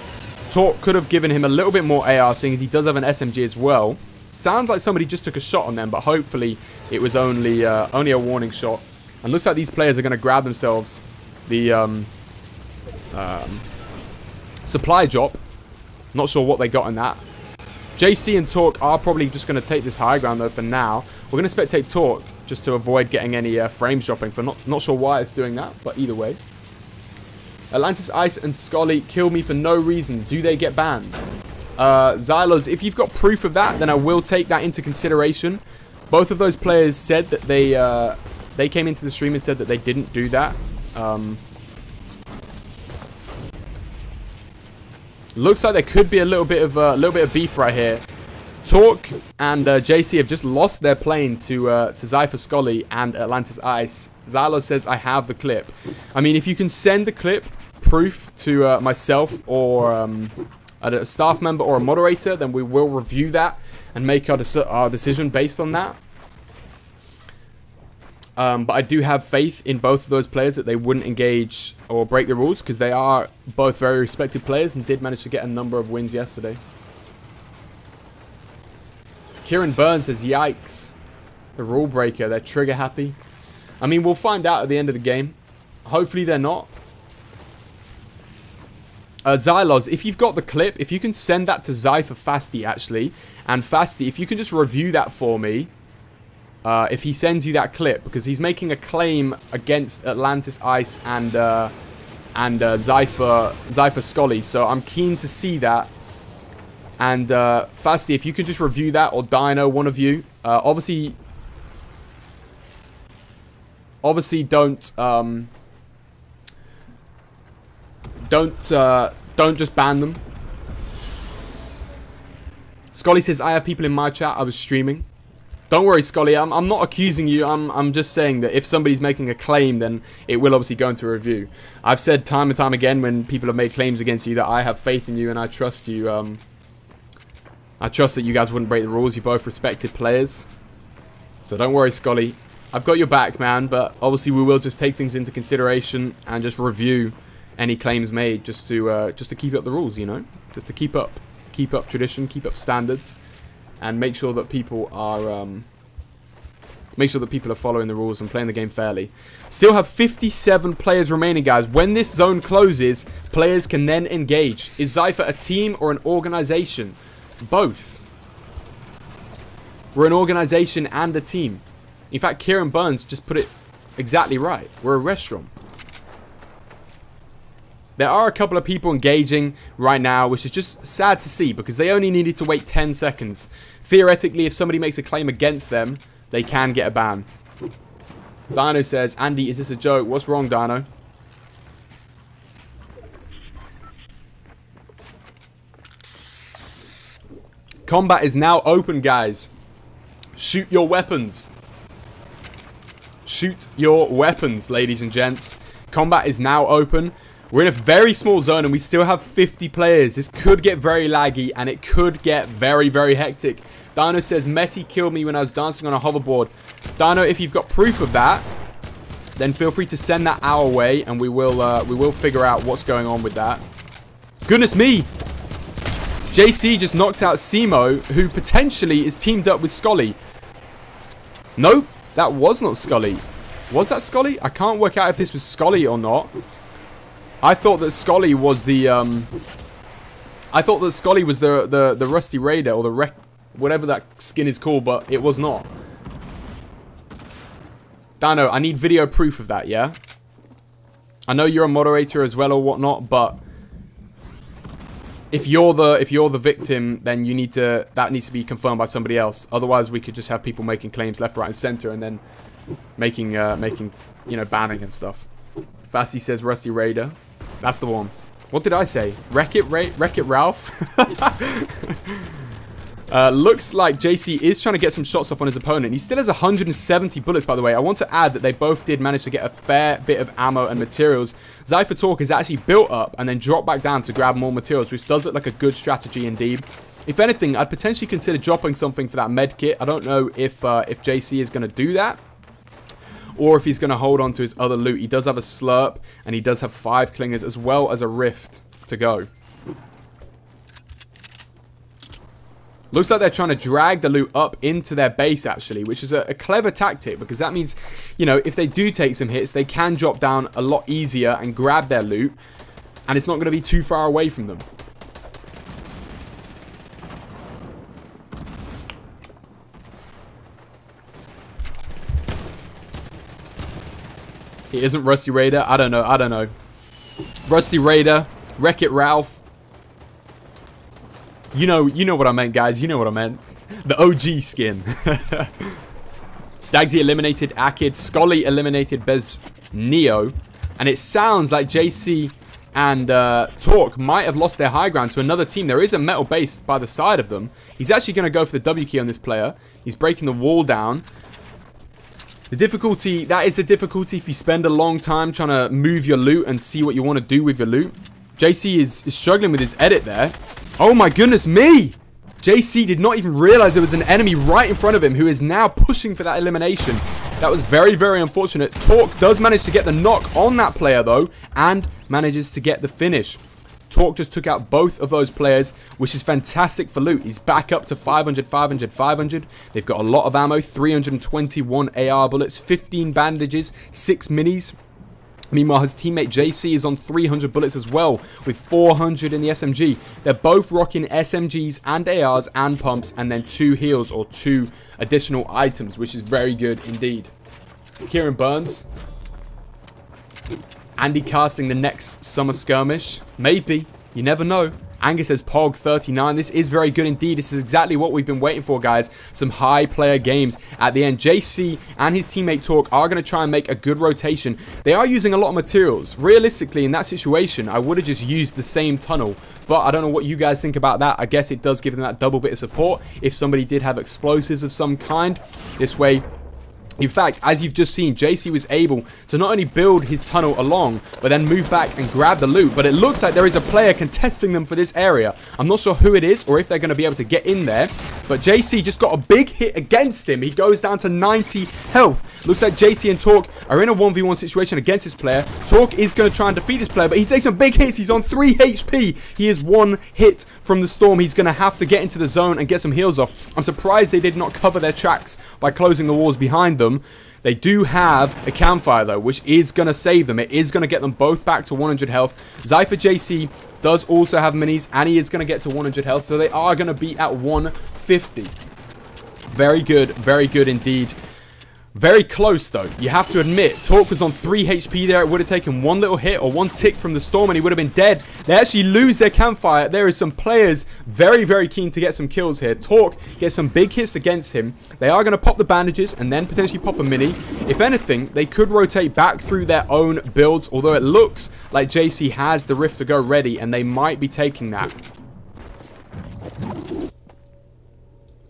Torque could have given him a little bit more AR, seeing as he does have an SMG as well. Sounds like somebody just took a shot on them, but hopefully it was only a warning shot. And looks like these players are going to grab themselves the supply drop. Not sure what they got in that. JC and Torque are probably just going to take this high ground though for now. We're going to spectate Torque just to avoid getting any frames dropping. For not sure why it's doing that, but either way. Atlantis Ice and Scully kill me for no reason. Do they get banned? Xylos, if you've got proof of that, then I will take that into consideration. Both of those players said that they came into the stream and said that they didn't do that. Looks like there could be a little bit of beef right here. Torque and JC have just lost their plane to Xypher Scully and Atlantis Ice. Xylos says, I have the clip. I mean, if you can send the clip proof to myself or a staff member or a moderator, then we will review that and make our decision based on that. But I do have faith in both of those players that they wouldn't engage or break the rules, because they are both very respected players and did manage to get a number of wins yesterday. Kieran Burns says, yikes. The rule breaker, they're trigger happy. I mean, we'll find out at the end of the game. Hopefully they're not. Xylos, if you've got the clip, if you can send that to Xypher Fasty, actually. And Fasty, if you can just review that for me. If he sends you that clip, because he's making a claim against Atlantis Ice and Xypher Scully. So I'm keen to see that. And Fasty, if you could just review that, or Dino, one of you. Obviously don't just ban them. Scully says, I have people in my chat. I was streaming. Don't worry, Scully. I'm not accusing you. I'm just saying that if somebody's making a claim, then it will obviously go into review. I've said time and time again when people have made claims against you that I have faith in you and I trust you. I trust that you guys wouldn't break the rules. You're both respected players. So don't worry, Scully. I've got your back, man. But obviously we will just take things into consideration and just review any claims made just to keep up the rules, you know? Just to keep up tradition, keep up standards. And make sure that people are following the rules and playing the game fairly. Still have 57 players remaining, guys. When this zone closes, players can then engage. Is Xypher a team or an organization? Both. We're an organization and a team. In fact, Kieran Burns just put it exactly right. We're a restaurant. There are a couple of people engaging right now, which is just sad to see because they only needed to wait 10 seconds. Theoretically, if somebody makes a claim against them, they can get a ban. Dino says, Andy, is this a joke? What's wrong, Dino? Combat is now open, guys. Shoot your weapons. Shoot your weapons, ladies and gents. Combat is now open. We're in a very small zone and we still have 50 players. This could get very laggy and it could get very, very hectic. Dino says, Meti killed me when I was dancing on a hoverboard. Dino, if you've got proof of that, then feel free to send that our way and we will figure out what's going on with that. Goodness me! JC just knocked out Simo, who potentially is teamed up with Scully. Nope, that was not Scully. Was that Scully? I can't work out if this was Scully or not. I thought that Scully was the I thought that Scully was the Rusty Raider, or the whatever that skin is called, but it was not. Dano, I need video proof of that, yeah? I know you're a moderator as well or whatnot, but if you're the victim, then you need to, that needs to be confirmed by somebody else. Otherwise, we could just have people making claims left, right, and center, and then making you know, banning and stuff. Fasty says Rusty Raider. That's the one. What did I say? Wreck-It Ralph? Looks like JC is trying to get some shots off on his opponent. He still has 170 bullets, by the way. I want to add that they both did manage to get a fair bit of ammo and materials. Xypher Talk is actually built up and then dropped back down to grab more materials, which does look like a good strategy indeed. If anything, I'd potentially consider dropping something for that med kit. I don't know if JC is going to do that, or if he's going to hold on to his other loot. He does have a slurp, and he does have 5 clingers, as well as a rift to go. Looks like they're trying to drag the loot up into their base, actually, which is a clever tactic, because that means, you know, if they do take some hits, they can drop down a lot easier and grab their loot, and it's not going to be too far away from them. He isn't Rusty Raider. I don't know. Rusty Raider, Wreck-It Ralph. You know what I meant, guys. You know what I meant. The OG skin. Stagsy eliminated Akid. Scully eliminated Bez Neo. And it sounds like JC and Talk might have lost their high ground to another team. There is a metal base by the side of them. He's actually going to go for the W key on this player. He's breaking the wall down. The difficulty, that is the difficulty if you spend a long time trying to move your loot and see what you want to do with your loot. JC is struggling with his edit there. Oh my goodness me! JC did not even realize there was an enemy right in front of him who is now pushing for that elimination. That was very, very unfortunate. Talk does manage to get the knock on that player though, and manages to get the finish. Talk just took out both of those players, which is fantastic for loot. He's back up to 500, 500, 500. They've got a lot of ammo, 321 AR bullets, 15 bandages, 6 minis. Meanwhile, his teammate JC is on 300 bullets as well, with 400 in the SMG. They're both rocking SMGs and ARs and pumps, and then 2 heals or 2 additional items, which is very good indeed. Kieran Burns. Andy casting the next summer skirmish. Maybe. You never know. Angus says Pog 39. This is very good indeed. This is exactly what we've been waiting for, guys. Some high player games at the end. JC and his teammate Talk are going to try and make a good rotation. They are using a lot of materials. Realistically, in that situation, I would have just used the same tunnel. But I don't know what you guys think about that. I guess it does give them that double bit of support if somebody did have explosives of some kind. This way, in fact, as you've just seen, JC was able to not only build his tunnel along, but then move back and grab the loot. But it looks like there is a player contesting them for this area. I'm not sure who it is or if they're going to be able to get in there. But JC just got a big hit against him. He goes down to 90 health. Looks like JC and Talk are in a 1v1 situation against this player. Talk is going to try and defeat this player, but he takes some big hits. He's on 3 HP. He is 1 hit from the storm. He's going to have to get into the zone and get some heals off. I'm surprised they did not cover their tracks by closing the walls behind them. They do have a campfire though, which is going to save them. It is going to get them both back to 100 health. Xypher JC does also have minis, and he is going to get to 100 health, so they are going to be at 150. Very good indeed. Very close though, you have to admit. Talk was on 3 HP there. It would have taken 1 little hit or 1 tick from the storm and he would have been dead. They actually lose their campfire. There is some players very keen to get some kills here. Talk gets some big hits against him. They are going to pop the bandages and then potentially pop a mini. If anything, they could rotate back through their own builds, although it looks like JC has the rift to go ready and they might be taking that.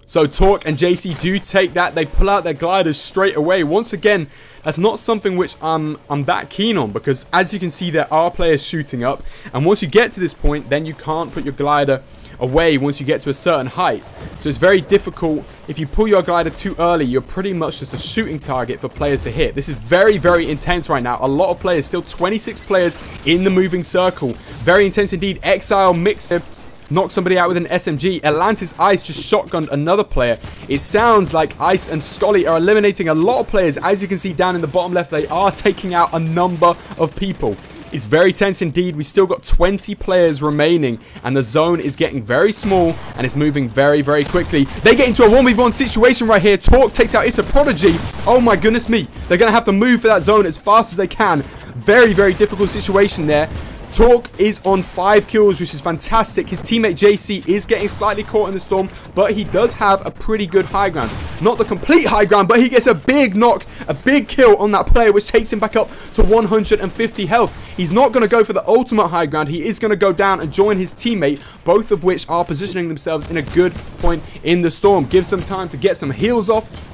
So Talk and JC do take that. They pull out their gliders straight away. Once again, that's not something which I'm that keen on, because as you can see, there are players shooting up. And once you get to this point, then you can't put your glider away once you get to a certain height. So it's very difficult. If you pull your glider too early, you're pretty much just a shooting target for players to hit. This is very intense right now. A lot of players, still 26 players in the moving circle. Very intense indeed. Exile Mixer knocked somebody out with an SMG. Atlantis Ice just shotgunned another player. It sounds like Ice and Scully are eliminating a lot of players. As you can see down in the bottom left, they are taking out a number of people. is very tense indeed. We still got 20 players remaining, and the zone is getting very small, and it's moving very, very quickly. They get into a 1v1 situation right here. Talk takes out It's a Prodigy. Oh my goodness me. They're going to have to move for that zone as fast as they can. Very, very difficult situation there. Talk is on 5 kills, which is fantastic. His teammate JC is getting slightly caught in the storm, but he does have a pretty good high ground. Not the complete high ground, but he gets a big knock, a big kill on that player, which takes him back up to 150 health. He's not going to go for the ultimate high ground. He is going to go down and join his teammate, both of which are positioning themselves in a good point in the storm. Gives them time to get some heals off.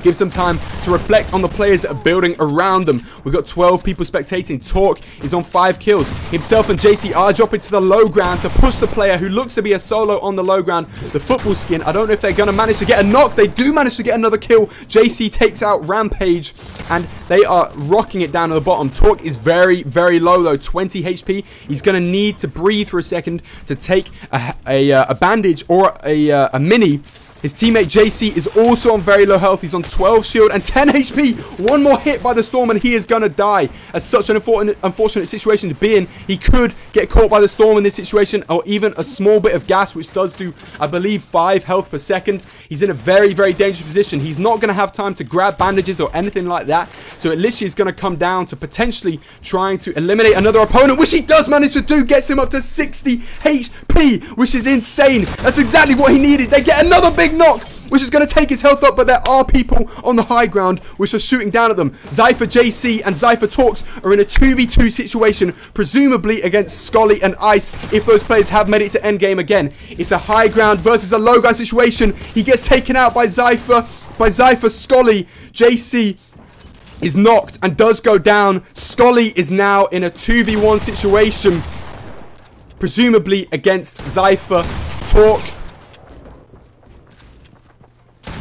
Gives them time to reflect on the players that are building around them. We've got 12 people spectating. Talk is on 5 kills. Himself and JC are dropping to the low ground to push the player who looks to be a solo on the low ground. The football skin. I don't know if they're going to manage to get a knock. They do manage to get another kill. JC takes out Rampage, and they are rocking it down to the bottom. Talk is very, very low though. 20 HP. He's going to need to breathe for a second to take a bandage or a mini. His teammate JC is also on very low health. He's on 12 shield and 10 HP. One more hit by the storm and he is going to die. As such an unfortunate situation to be in. He could get caught by the storm in this situation, or even a small bit of gas, which does do, I believe, 5 health per second. He's in a very, very dangerous position. He's not going to have time to grab bandages or anything like that. So it literally is going to come down to potentially trying to eliminate another opponent, which he does manage to do. Gets him up to 60 HP, which is insane. That's exactly what he needed. They get another big knock, which is going to take his health up, but there are people on the high ground which are shooting down at them. Xypher JC and Xypher Talks are in a 2v2 situation, presumably against Scully and Ice, if those players have made it to endgame again. It's a high ground versus a low ground situation. He gets taken out by Xypher. Scully. JC is knocked and does go down. Scully is now in a 2v1 situation, presumably against Xypher. Talk.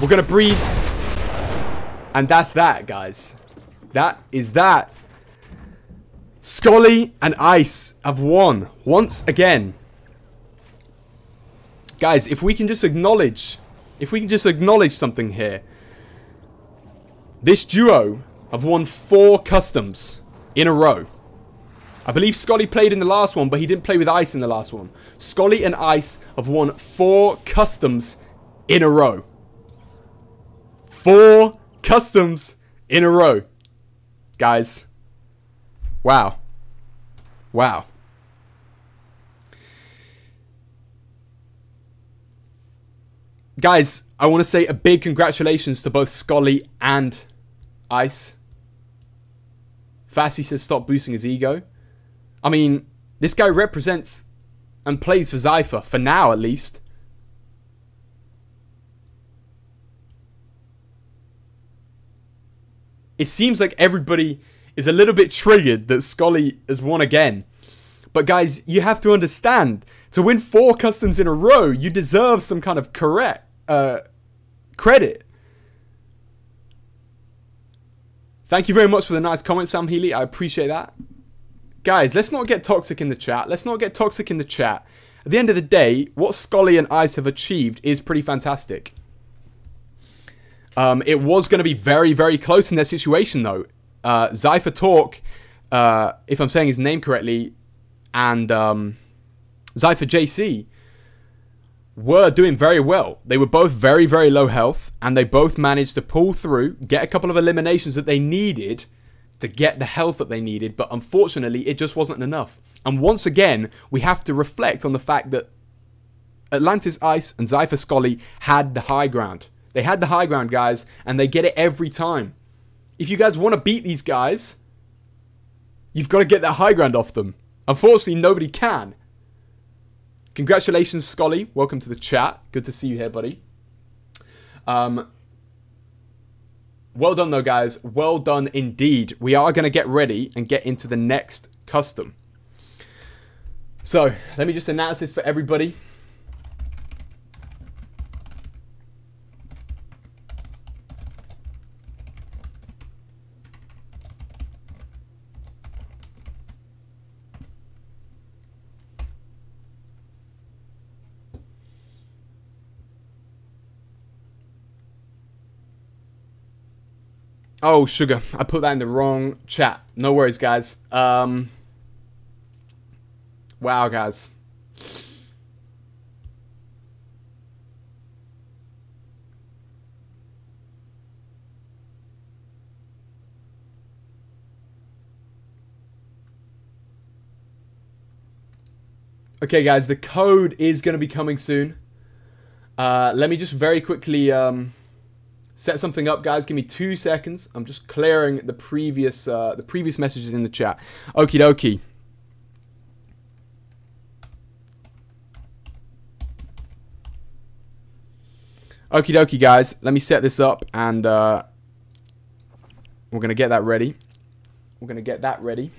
We're going to breathe. And that's that, guys. That is that. Scully and Ice have won once again. Guys, if we can just acknowledge something here. This duo have won 4 customs in a row. I believe Scully played in the last one, but he didn't play with Ice in the last one. Scully and Ice have won 4 customs in a row. 4 customs in a row. Guys. Wow. Wow. Guys, I want to say a big congratulations to both Scully and Ice. Fassy says stop boosting his ego. I mean, this guy represents and plays for Xypher, for now at least. It seems like everybody is a little bit triggered that Scully has won again. But guys, you have to understand, to win 4 customs in a row, you deserve some kind of credit. Thank you very much for the nice comment, Sam Healy. I appreciate that. Guys, let's not get toxic in the chat. Let's not get toxic in the chat. At the end of the day, what Scully and Ice have achieved is pretty fantastic. It was going to be very, very close in their situation, though. Xypher Talk, if I'm saying his name correctly, and Xypher JC were doing very well. They were both very, very low health, and they both managed to pull through, get a couple of eliminations that they needed to get the health that they needed, but unfortunately, it just wasn't enough. And once again, we have to reflect on the fact that Atlantis Ice and Xypher Scully had the high ground. They had the high ground, guys, and they get it every time. If you guys want to beat these guys, you've got to get that high ground off them. Unfortunately, nobody can. Congratulations, Scully. Welcome to the chat. Good to see you here, buddy. Well done, though, guys. Well done indeed. We are going to get ready and get into the next custom. So, let me just announce this for everybody. Oh, sugar. I put that in the wrong chat. No worries, guys. Wow, guys. Okay, guys, the code is going to be coming soon. Let me just very quickly set something up, guys. Give me 2 seconds. I'm just clearing the previous messages in the chat. Okie dokie. Okie dokie, guys. Let me set this up, and we're going to get that ready. We're going to get that ready.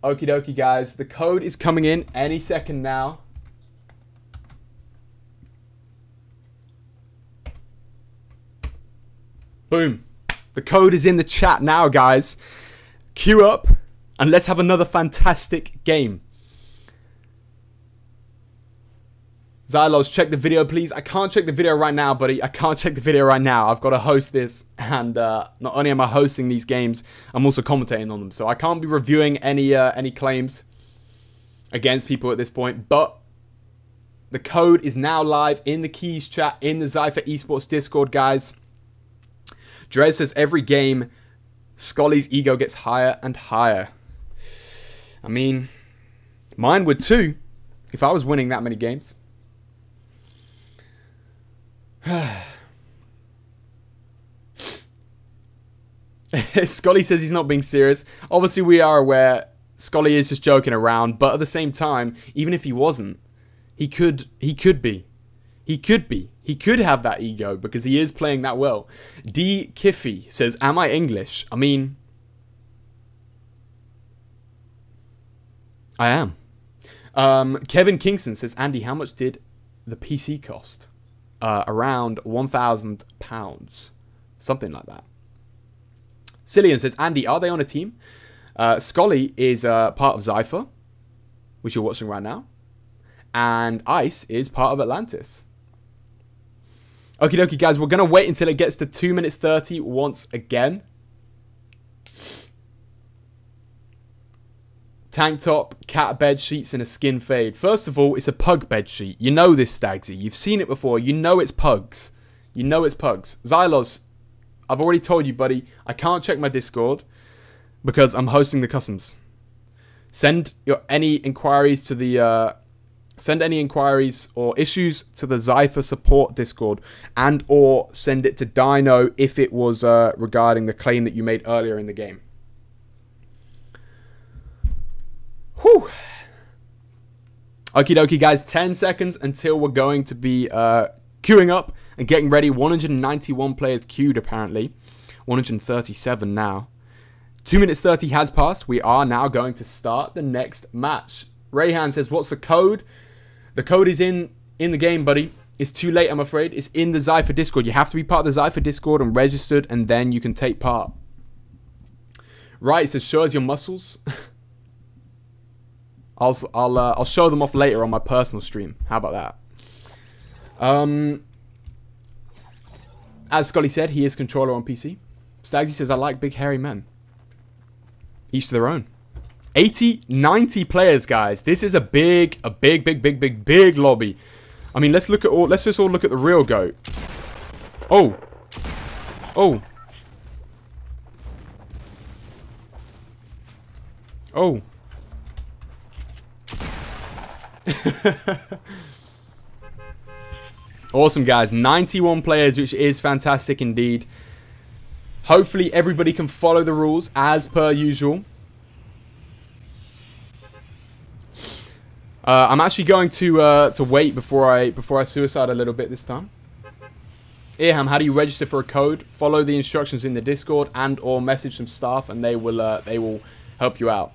Okie dokie, guys. The code is coming in any second now. Boom. The code is in the chat now, guys. Queue up and let's have another fantastic game. Xylos, check the video, please. I can't check the video right now, buddy. I can't check the video right now. I've got to host this, and not only am I hosting these games, I'm also commentating on them. So I can't be reviewing any claims against people at this point. But the code is now live in the keys chat in the Xypher Esports Discord, guys. Drez says every game, Scully's ego gets higher and higher. I mean, mine would too, if I was winning that many games. Scully says he's not being serious. Obviously, we are aware Scully is just joking around, but at the same time, even if he wasn't, he could be. He could have that ego because he is playing that well. D. Kiffy says, am I English? I mean, I am. Kevin Kingston says, Andy, how much did the PC cost? Around £1,000. Something like that. Cillian says, Andy, are they on a team? Scully is part of Xypher, which you're watching right now. And Ice is part of Atlantis. Okie dokie, guys. We're going to wait until it gets to 2 minutes 30 once again. Tank top, cat bed sheets, and a skin fade. First of all, it's a pug bed sheet. You know this, Stagsy. You've seen it before. You know it's pugs. You know it's pugs. Xylos, I've already told you, buddy. I can't check my Discord because I'm hosting the customs. Send any inquiries to the... Send any inquiries or issues to the Xypher support Discord, and or send it to Dino if it was regarding the claim that you made earlier in the game. Whew. Okie dokie, guys. 10 seconds until we're going to be queuing up and getting ready. 191 players queued, apparently. 137 now. 2 minutes 30 has passed. We are now going to start the next match. Rayhan says, what's the code? The code is in the game, buddy. It's too late, I'm afraid. It's in the Xypher Discord. You have to be part of the Xypher Discord and registered, and then you can take part. Right, it says, show us your muscles. I'll show them off later on my personal stream. How about that? As Scully said, he is controller on PC. Stagsy says, I like big hairy men. Each to their own. 80, 90 players, guys. This is a big lobby. I mean, let's just all look at the real GOAT. Oh. Oh. Oh. Awesome, guys. 91 players, which is fantastic indeed. Hopefully everybody can follow the rules as per usual. I'm actually going to wait before I suicide a little bit this time. Irham, how do you register for a code? Follow the instructions in the Discord and or message some staff, and they will help you out.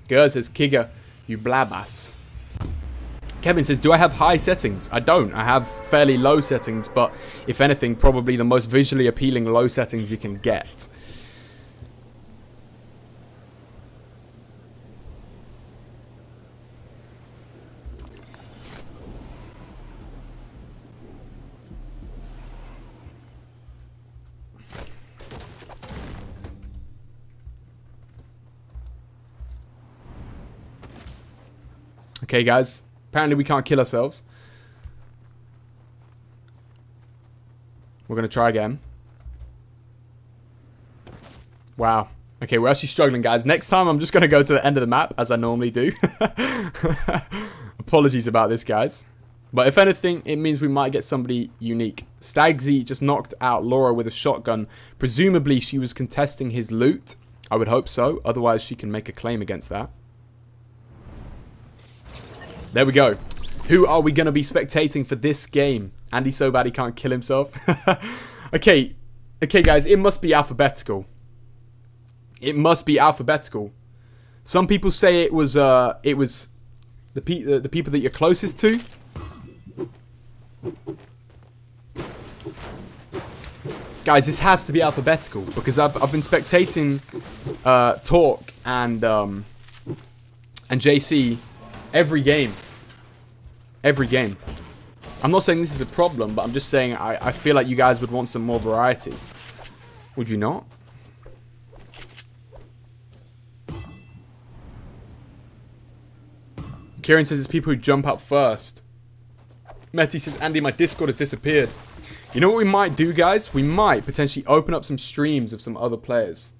Gerd says, Kiga, you blabass. Kevin says, do I have high settings? I don't. I have fairly low settings, but if anything, probably the most visually appealing low settings you can get. Okay, guys. Apparently we can't kill ourselves. We're going to try again. Wow. Okay, we're actually struggling, guys. Next time, I'm just going to go to the end of the map, as I normally do. Apologies about this, guys. But if anything, it means we might get somebody unique. Stagsy just knocked out Laura with a shotgun. Presumably, she was contesting his loot. I would hope so. Otherwise, she can make a claim against that. There we go. Who are we going to be spectating for this game? Andy so bad he can't kill himself. Okay, guys, it must be alphabetical. It must be alphabetical. Some people say it was the people that you're closest to. Guys, this has to be alphabetical because I've been spectating Talk and JC every game. Every game. I'm not saying this is a problem, but I'm just saying I feel like you guys would want some more variety. Would you not? Kieran says it's people who jump out first. Meti says, Andy, my Discord has disappeared. You know what we might do, guys? We might potentially open up some streams of some other players.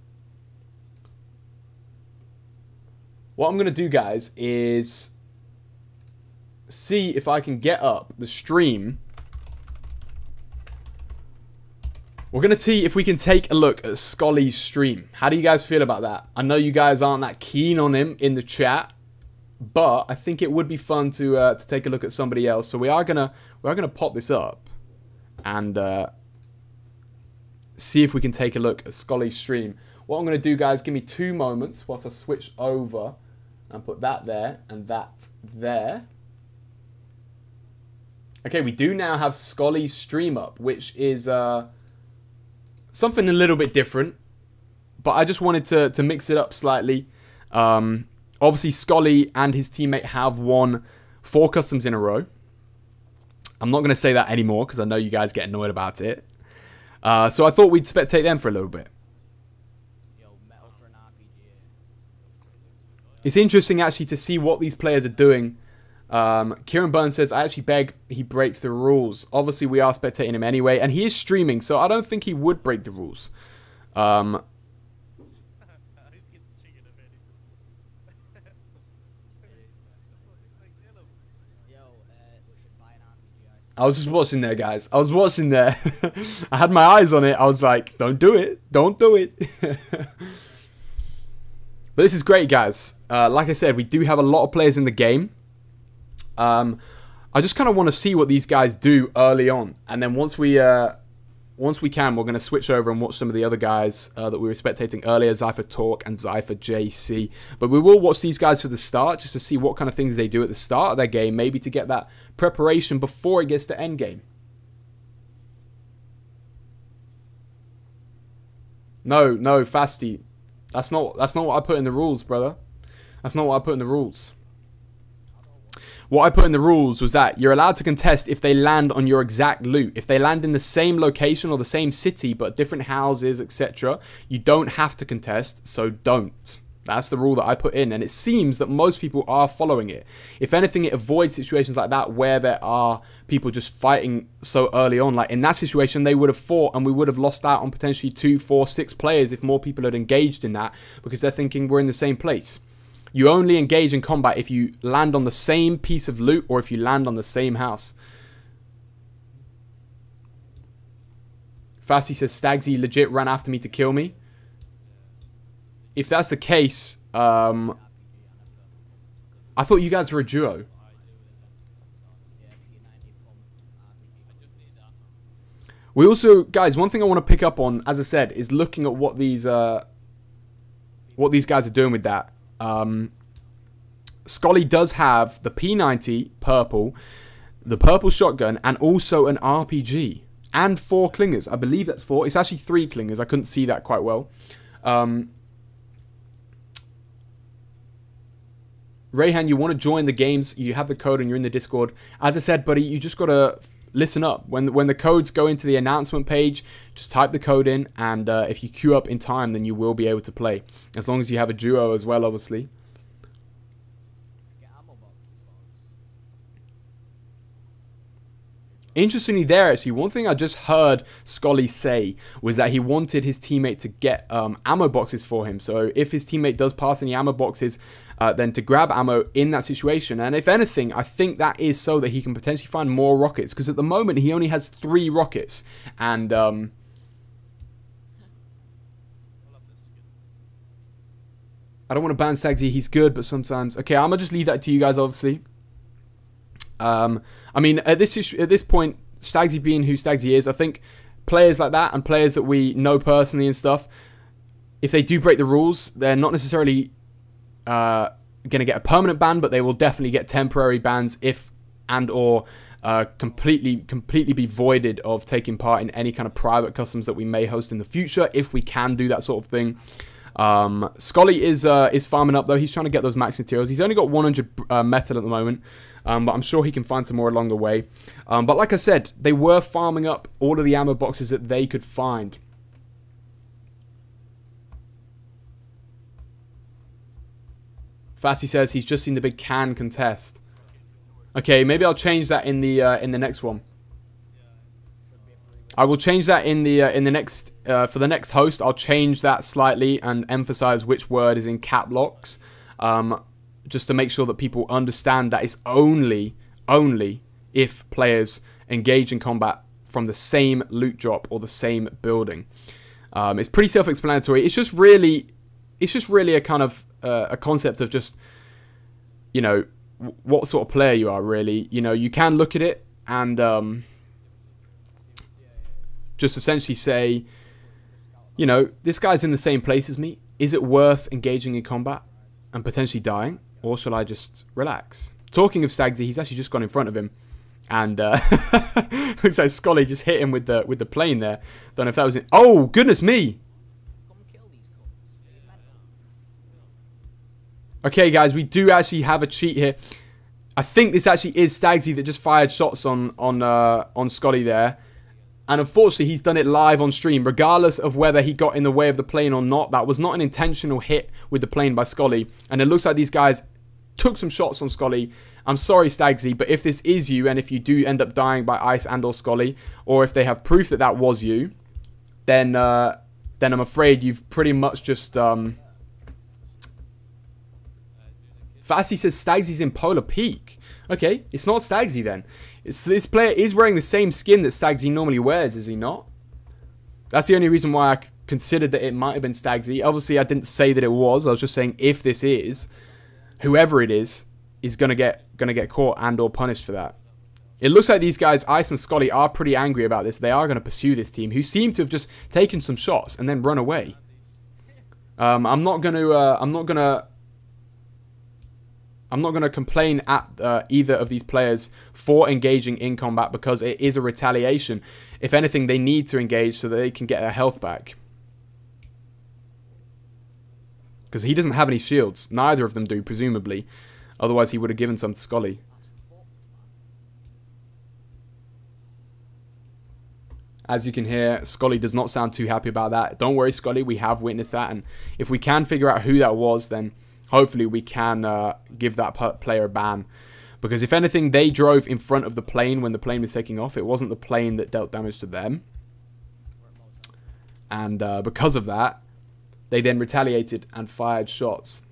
What I'm going to do, guys, is see if I can get up the stream. We're going to see if we can take a look at Scully's stream. How do you guys feel about that? I know you guys aren't that keen on him in the chat, but I think it would be fun to take a look at somebody else. So we are gonna pop this up and see if we can take a look at Scully's stream. What I'm gonna do, guys, give me 2 moments whilst I switch over and put that there and that there. Okay, we do now have Scully's stream up, which is something a little bit different, but I just wanted to mix it up slightly. Obviously, Scully and his teammate have won 4 customs in a row. I'm not going to say that anymore because I know you guys get annoyed about it. So I thought we'd spectate them for a little bit. It's interesting, actually, to see what these players are doing. Kieran Burns says, I actually beg he breaks the rules. Obviously, we are spectating him anyway, and he is streaming, so I don't think he would break the rules. I was just watching there, guys. I was watching there. I had my eyes on it. I was like, don't do it. Don't do it. But this is great, guys. Like I said, we do have a lot of players in the game. I just kind of want to see what these guys do early on. And then once we can, we're going to switch over and watch some of the other guys that we were spectating earlier, Xypher Talk and Xypher JC. But we will watch these guys for the start, just to see what kind of things they do at the start of their game, maybe to get that preparation before it gets to end game. No, Fasty. That's not what I put in the rules, brother. That's not what I put in the rules. What I put in the rules was that you're allowed to contest if they land on your exact loot. If they land in the same location or the same city, but different houses, etc., you don't have to contest, so don't. That's the rule that I put in, and it seems that most people are following it. If anything, it avoids situations like that where there are people just fighting so early on. Like in that situation, they would have fought, and we would have lost out on potentially 2, 4, 6 players if more people had engaged in that, because they're thinking we're in the same place. You only engage in combat if you land on the same piece of loot or if you land on the same house. Fasty says, Stagsy legit ran after me to kill me. If that's the case, I thought you guys were a duo. We also, guys, one thing I want to pick up on, as I said, is looking at what these guys are doing with that. Scully does have the P90 purple, the purple shotgun, and also an RPG. And 4 clingers. I believe that's 4. It's actually 3 clingers. I couldn't see that quite well. Rayhan, you want to join the games. You have the code and you're in the Discord. As I said, buddy, you just got to listen up. When the codes go into the announcement page, just type the code in. And if you queue up in time, then you will be able to play. As long as you have a duo as well, obviously. Interestingly there, actually, one thing I just heard Scully say was that he wanted his teammate to get ammo boxes for him. So if his teammate does pass any ammo boxes, then to grab ammo in that situation. And if anything, I think that is so that he can potentially find more rockets. Because at the moment, he only has 3 rockets. And I don't want to ban Stagsy. He's good, but sometimes... Okay, I'm going to just leave that to you guys, obviously. I mean, at this point, Stagsy being who Stagsy is, I think players like that and players that we know personally and stuff, if they do break the rules, they're not necessarily going to get a permanent ban, but they will definitely get temporary bans if and or completely be voided of taking part in any kind of private customs that we may host in the future, if we can do that sort of thing. Scully is farming up though. He's trying to get those max materials. He's only got 100 metal at the moment, but I'm sure he can find some more along the way. But like I said, they were farming up all of the ammo boxes that they could find. Fasty says he's just seen the big can contest. Okay, maybe I'll change that in the next one. I will change that in the next for the next host. I'll change that slightly and emphasize which word is in cap locks, just to make sure that people understand that it's only if players engage in combat from the same loot drop or the same building. It's pretty self-explanatory. It's just really a kind of a concept of just, you know, what sort of player you are. Really, you know, you can look at it and just essentially say, you know, this guy's in the same place as me. Is it worth engaging in combat and potentially dying, or shall I just relax? Talking of Stagsy, he's actually just gone in front of him, and looks like Scully just hit him with the plane there. Don't know if that was it. Oh goodness me! Okay, guys, we do actually have a cheat here. I think this actually is Stagsy that just fired shots on Scully there. And unfortunately, he's done it live on stream, regardless of whether he got in the way of the plane or not. That was not an intentional hit with the plane by Scully. And it looks like these guys took some shots on Scully. I'm sorry, Stagsy, but if this is you, and if you do end up dying by Ice and or Scully, or if they have proof that that was you, then I'm afraid you've pretty much just... Fasty says Stagsy's in Polar Peak. Okay, it's not Stagsy then. This player is wearing the same skin that Stagsy normally wears, is he not? That's the only reason why I considered that it might have been Stagsy. Obviously, I didn't say that it was. I was just saying if this is, whoever it is gonna get caught and or punished for that. It looks like these guys, Ice and Scully, are pretty angry about this. They are going to pursue this team, who seem to have just taken some shots and then run away. I'm not gonna complain at either of these players for engaging in combat, because it is a retaliation. If anything, they need to engage so that they can get their health back. Because he doesn't have any shields. Neither of them do, presumably. Otherwise, he would have given some to Scully. As you can hear, Scully does not sound too happy about that. Don't worry, Scully. We have witnessed that. And if we can figure out who that was, then... hopefully we can give that player a ban. Because if anything, they drove in front of the plane when the plane was taking off. It wasn't the plane that dealt damage to them. And because of that, they then retaliated and fired shots.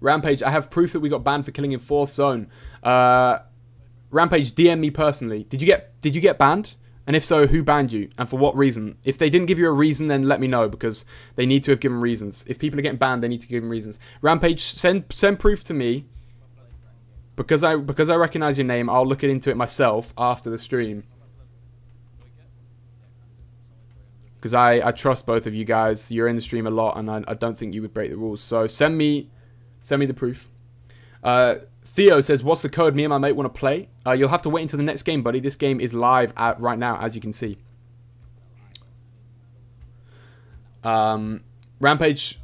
Rampage, I have proof that we got banned for killing in 4th zone. Rampage, DM me personally. Did you get banned? And if so, who banned you? And for what reason? If they didn't give you a reason, then let me know, because they need to have given reasons. If people are getting banned, they need to give them reasons. Rampage, send proof to me. Because I recognize your name, I'll look into it myself after the stream. Because I trust both of you guys. You're in the stream a lot, and I don't think you would break the rules. So send me the proof. Theo says, what's the code? Me and my mate want to play. You'll have to wait until the next game, buddy. This game is live right now, as you can see. Rampage,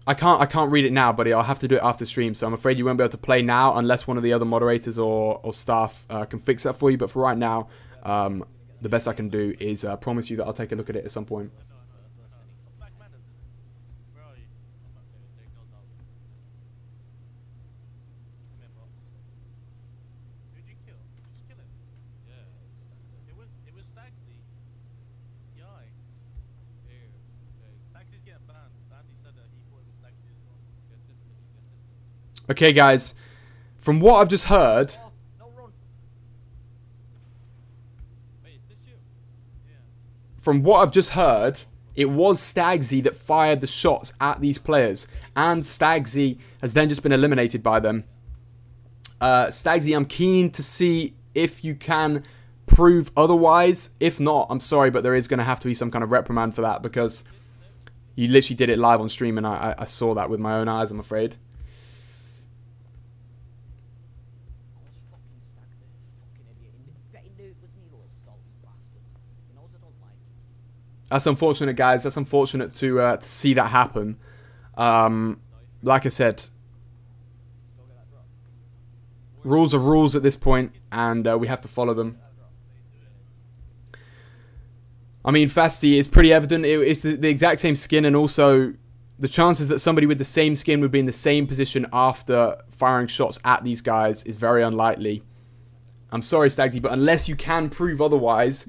I can't read it now, buddy. I'll have to do it after stream. So I'm afraid you won't be able to play now unless one of the other moderators or staff can fix that for you. But for right now, the best I can do is promise you that I'll take a look at it at some point. Okay, guys. From what I've just heard... From what I've just heard, it was Stagsy that fired the shots at these players. And Stagsy has then just been eliminated by them. Stagsy, I'm keen to see if you can prove otherwise. If not, I'm sorry, but there is going to have to be some kind of reprimand for that. Because you literally did it live on stream and I saw that with my own eyes, I'm afraid. That's unfortunate, guys. That's unfortunate to see that happen. Like I said, rules are rules at this point, and we have to follow them. I mean, Fasty is pretty evident. It's the exact same skin, and also the chances that somebody with the same skin would be in the same position after firing shots at these guys is very unlikely. I'm sorry, Stagsy, but unless you can prove otherwise,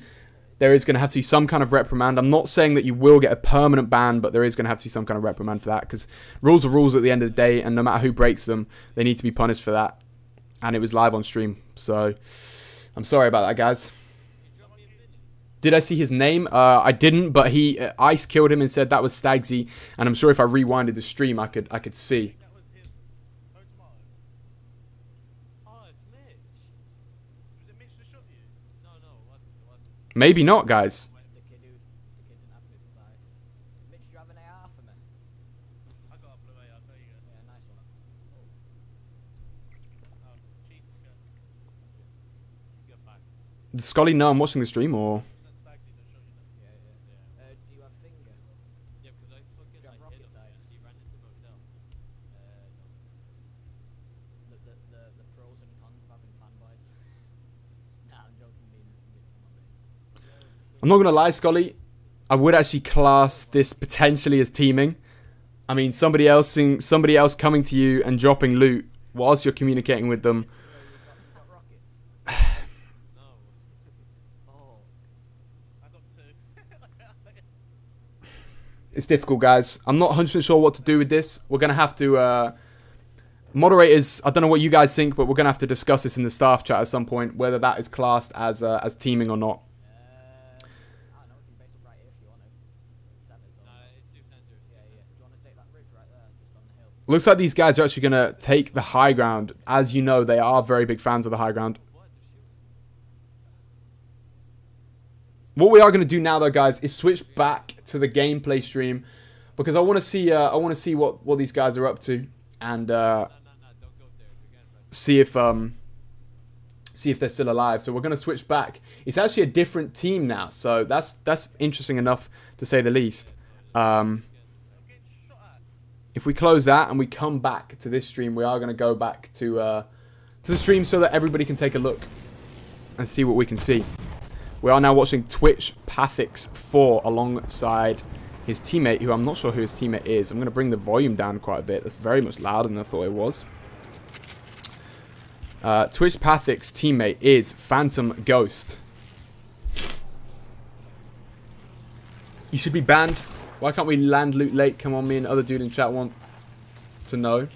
there is going to have to be some kind of reprimand. I'm not saying that you will get a permanent ban, but there is going to have to be some kind of reprimand for that, because rules are rules at the end of the day, and no matter who breaks them, they need to be punished for that. And it was live on stream, so I'm sorry about that, guys. Did I see his name? I didn't, but he Ice killed him and said that was Stagsy, and I'm sure if I rewinded the stream, I could see. Maybe not, guys. Does Scully know I'm watching the stream, or? I'm not going to lie, Scully. I would actually class this potentially as teaming. I mean, somebody else coming to you and dropping loot whilst you're communicating with them. It's difficult, guys. I'm not 100% sure what to do with this. We're going to have to... moderators, I don't know what you guys think, but we're going to have to discuss this in the staff chat at some point, whether that is classed as teaming or not. Looks like these guys are actually going to take the high ground. As you know, they are very big fans of the high ground. What we are going to do now, though, guys, is switch back to the gameplay stream, because I want to see what these guys are up to, and see if they're still alive. So we're going to switch back. It's actually a different team now, so that's interesting enough to say the least. If we close that and we come back to this stream, we are going to go back to the stream so that everybody can take a look and see what we can see. We are now watching Twitch Pathix 4 alongside his teammate, who I'm not sure who his teammate is. I'm going to bring the volume down quite a bit. That's very much louder than I thought it was. Twitch Pathix teammate is Phantom Ghost. You should be banned. Why can't we land loot late? Come on, me and other dude in chat want to know.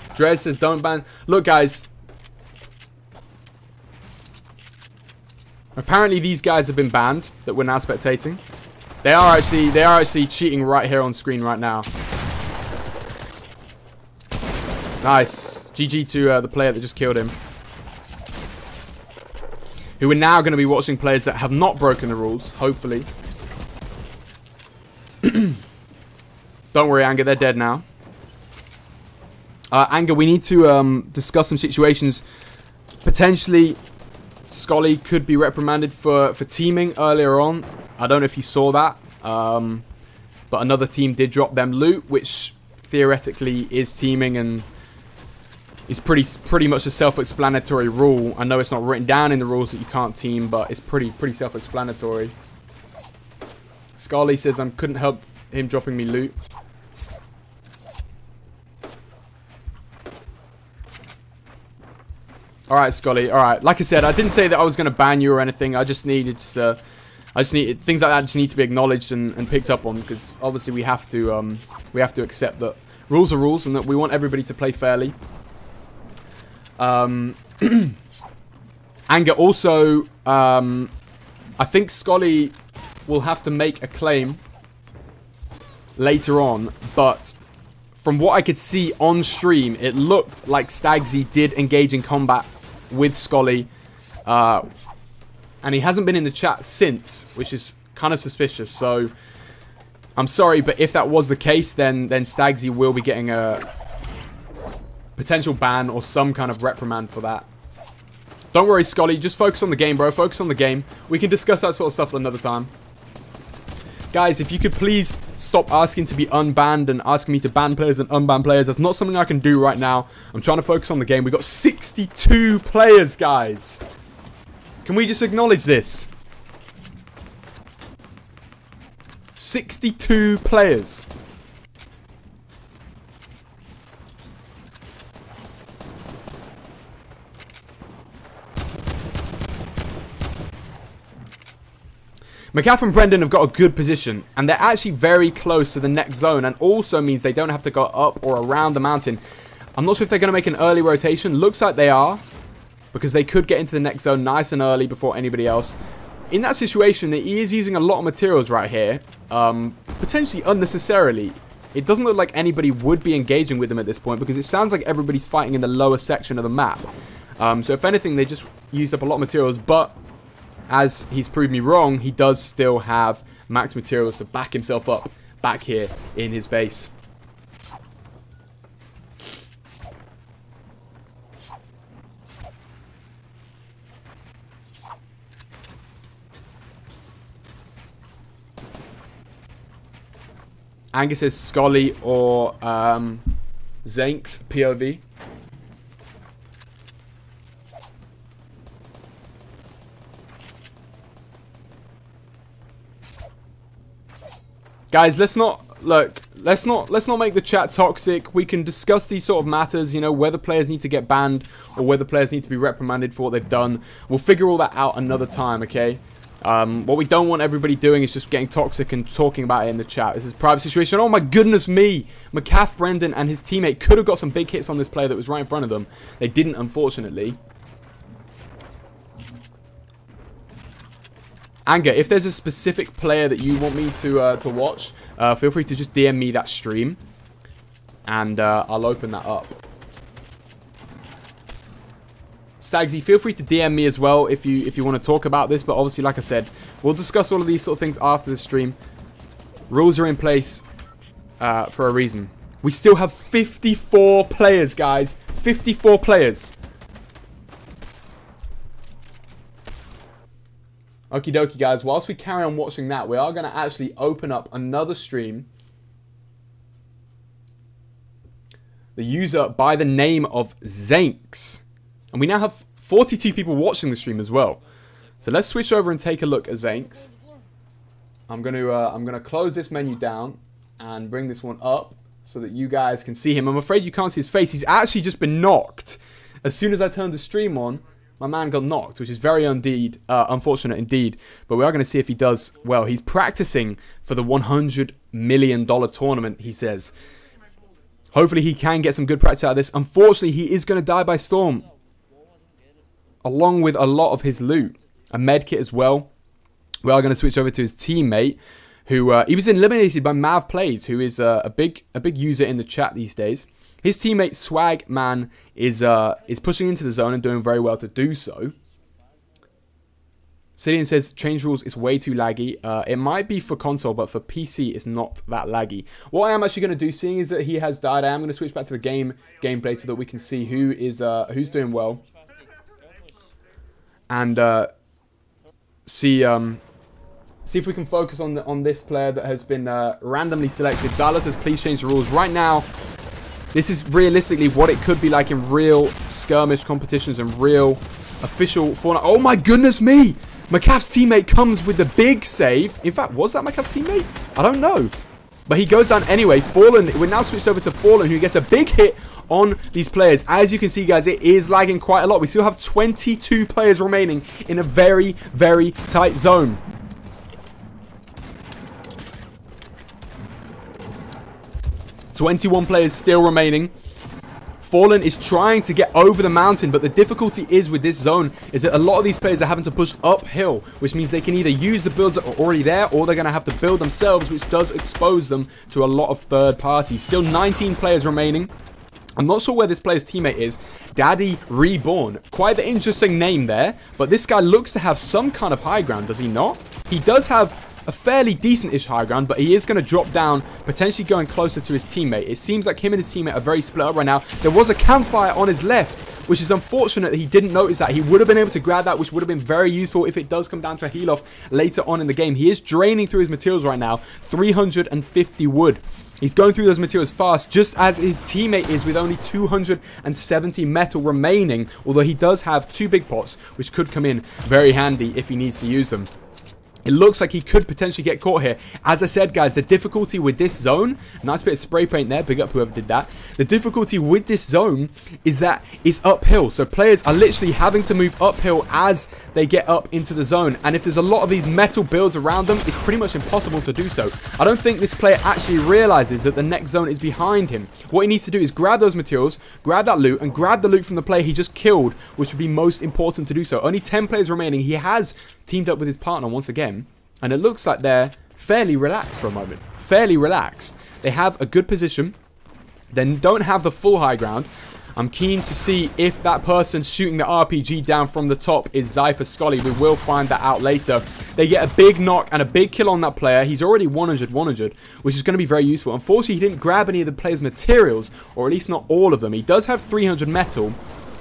Drez says don't ban. Look, guys. Apparently these guys have been banned that we're now spectating. They are actually cheating right here on screen right now. Nice. GG to the player that just killed him. Who we're now going to be watching players that have not broken the rules, hopefully. Don't worry, Anger, they're dead now. Anger, we need to discuss some situations. Potentially, Scully could be reprimanded for teaming earlier on. I don't know if you saw that. But another team did drop them loot, which theoretically is teaming and is pretty much a self-explanatory rule. I know it's not written down in the rules that you can't team, but it's pretty self-explanatory. Scully says I couldn't help him dropping me loot. All right, Scully. All right. Like I said, I didn't say that I was going to ban you or anything. I just needed to... things like that just need to be acknowledged and picked up on, because obviously we have to accept that rules are rules and that we want everybody to play fairly. Anger also, I think Scully will have to make a claim later on, but from what I could see on stream, it looked like Stagsy did engage in combat with Scully, and he hasn't been in the chat since, which is kind of suspicious. So I'm sorry, but if that was the case, then Stagsy will be getting a potential ban or some kind of reprimand for that. Don't worry, Scully. Just focus on the game, bro. Focus on the game. We can discuss that sort of stuff another time. Guys, if you could please stop asking to be unbanned and asking me to ban players and unban players. That's not something I can do right now. I'm trying to focus on the game. We've got 62 players, guys. Can we just acknowledge this? 62 players. McCaff and Brendan have got a good position, and they're actually very close to the next zone, and also means they don't have to go up or around the mountain. I'm not sure if they're going to make an early rotation. Looks like they are, because they could get into the next zone nice and early before anybody else. In that situation, he is using a lot of materials right here, potentially unnecessarily. It doesn't look like anybody would be engaging with them at this point, because it sounds like everybody's fighting in the lower section of the map. So if anything, they just used up a lot of materials, but as he's proved me wrong, he does still have max materials to back himself up back here in his base. Angus says Scully or Zank's POV. Guys, let's not make the chat toxic. We can discuss these sort of matters, you know, whether players need to get banned or whether players need to be reprimanded for what they've done. We'll figure all that out another time, okay? What we don't want everybody doing is just getting toxic and talking about it in the chat. This is a private situation. Oh my goodness me! McCaff, Brendan, and his teammate could have got some big hits on this player that was right in front of them. They didn't, unfortunately. Anger, if there's a specific player that you want me to watch, feel free to just DM me that stream, and I'll open that up. Stagsy, feel free to DM me as well if you want to talk about this, but obviously, like I said, we'll discuss all of these sort of things after the stream. Rules are in place for a reason. We still have 54 players, guys. 54 players. Okie dokie, guys. Whilst we carry on watching that, we are going to actually open up another stream. The user by the name of Zanks. And we now have 42 people watching the stream as well. So let's switch over and take a look at Zanks. I'm gonna close this menu down and bring this one up so that you guys can see him. I'm afraid you can't see his face. He's actually just been knocked. As soon as I turned the stream on, my man got knocked, which is very unfortunate indeed. But we are going to see if he does well. He's practicing for the $100 million tournament, he says. Hopefully he can get some good practice out of this. Unfortunately, he is going to die by storm, along with a lot of his loot. A med kit as well. We are going to switch over to his teammate, who he was eliminated by Mav Plays, who is a big user in the chat these days. His teammate Swag Man is pushing into the zone and doing very well to do so. Cillian says change rules is way too laggy. It might be for console, but for PC it's not that laggy. What I am actually going to do, seeing is that he has died, I am going to switch back to the gameplay so that we can see who is who's doing well, and see if we can focus on this player that has been randomly selected. Zala says please change the rules right now. This is realistically what it could be like in real skirmish competitions and real official Fortnite. Oh my goodness me! McCaff's teammate comes with the big save. In fact, was that McCaff's teammate? I don't know. But he goes down anyway. Fallen, we're now switched over to Fallen, who gets a big hit on these players. As you can see, guys, it is lagging quite a lot. We still have 22 players remaining in a very, very tight zone. "21 players still remaining. Fallen is trying to get over the mountain, but the difficulty is with this zone is that a lot of these players are having to push uphill, which means they can either use the builds that are already there, or they're going to have to build themselves, which does expose them to a lot of third parties. Still 19 players remaining. I'm not sure where this player's teammate is. Daddy Reborn. Quite the interesting name there, but this guy looks to have some kind of high ground, does he not? He does have a fairly decent-ish high ground, but he is going to drop down, potentially going closer to his teammate. It seems like him and his teammate are very split up right now. There was a campfire on his left, which is unfortunate that he didn't notice that. He would have been able to grab that, which would have been very useful if it does come down to a heal off later on in the game. He is draining through his materials right now. 350 wood. He's going through those materials fast, just as his teammate is, with only 270 metal remaining, although he does have 2 big pots, which could come in very handy if he needs to use them. It looks like he could potentially get caught here. As I said, guys, the difficulty with this zone, nice bit of spray paint there, big up whoever did that. The difficulty with this zone is that it's uphill. So players are literally having to move uphill as they get up into the zone. And if there's a lot of these metal builds around them, it's pretty much impossible to do so. I don't think this player actually realizes that the next zone is behind him. What he needs to do is grab those materials, grab that loot, and grab the loot from the player he just killed, which would be most important to do so. Only 10 players remaining. He has teamed up with his partner once again, and it looks like they're fairly relaxed for a moment. Fairly relaxed. They have a good position. They don't have the full high ground. I'm keen to see if that person shooting the RPG down from the top is Xypher Scully. We will find that out later. They get a big knock and a big kill on that player. He's already 100, which is going to be very useful. Unfortunately, he didn't grab any of the player's materials, or at least not all of them. He does have 300 metal,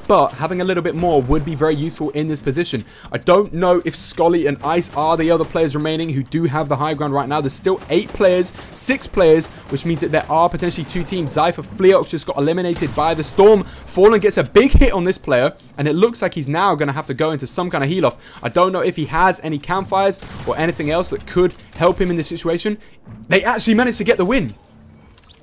but having a little bit more would be very useful in this position. I don't know if Scully and Ice are the other players remaining who do have the high ground right now. There's still 8 players, 6 players, which means that there are potentially 2 teams. Xypher Fleox just got eliminated by the Storm. Fallen gets a big hit on this player, and it looks like he's now going to have to go into some kind of heal off. I don't know if he has any campfires or anything else that could help him in this situation. They actually managed to get the win.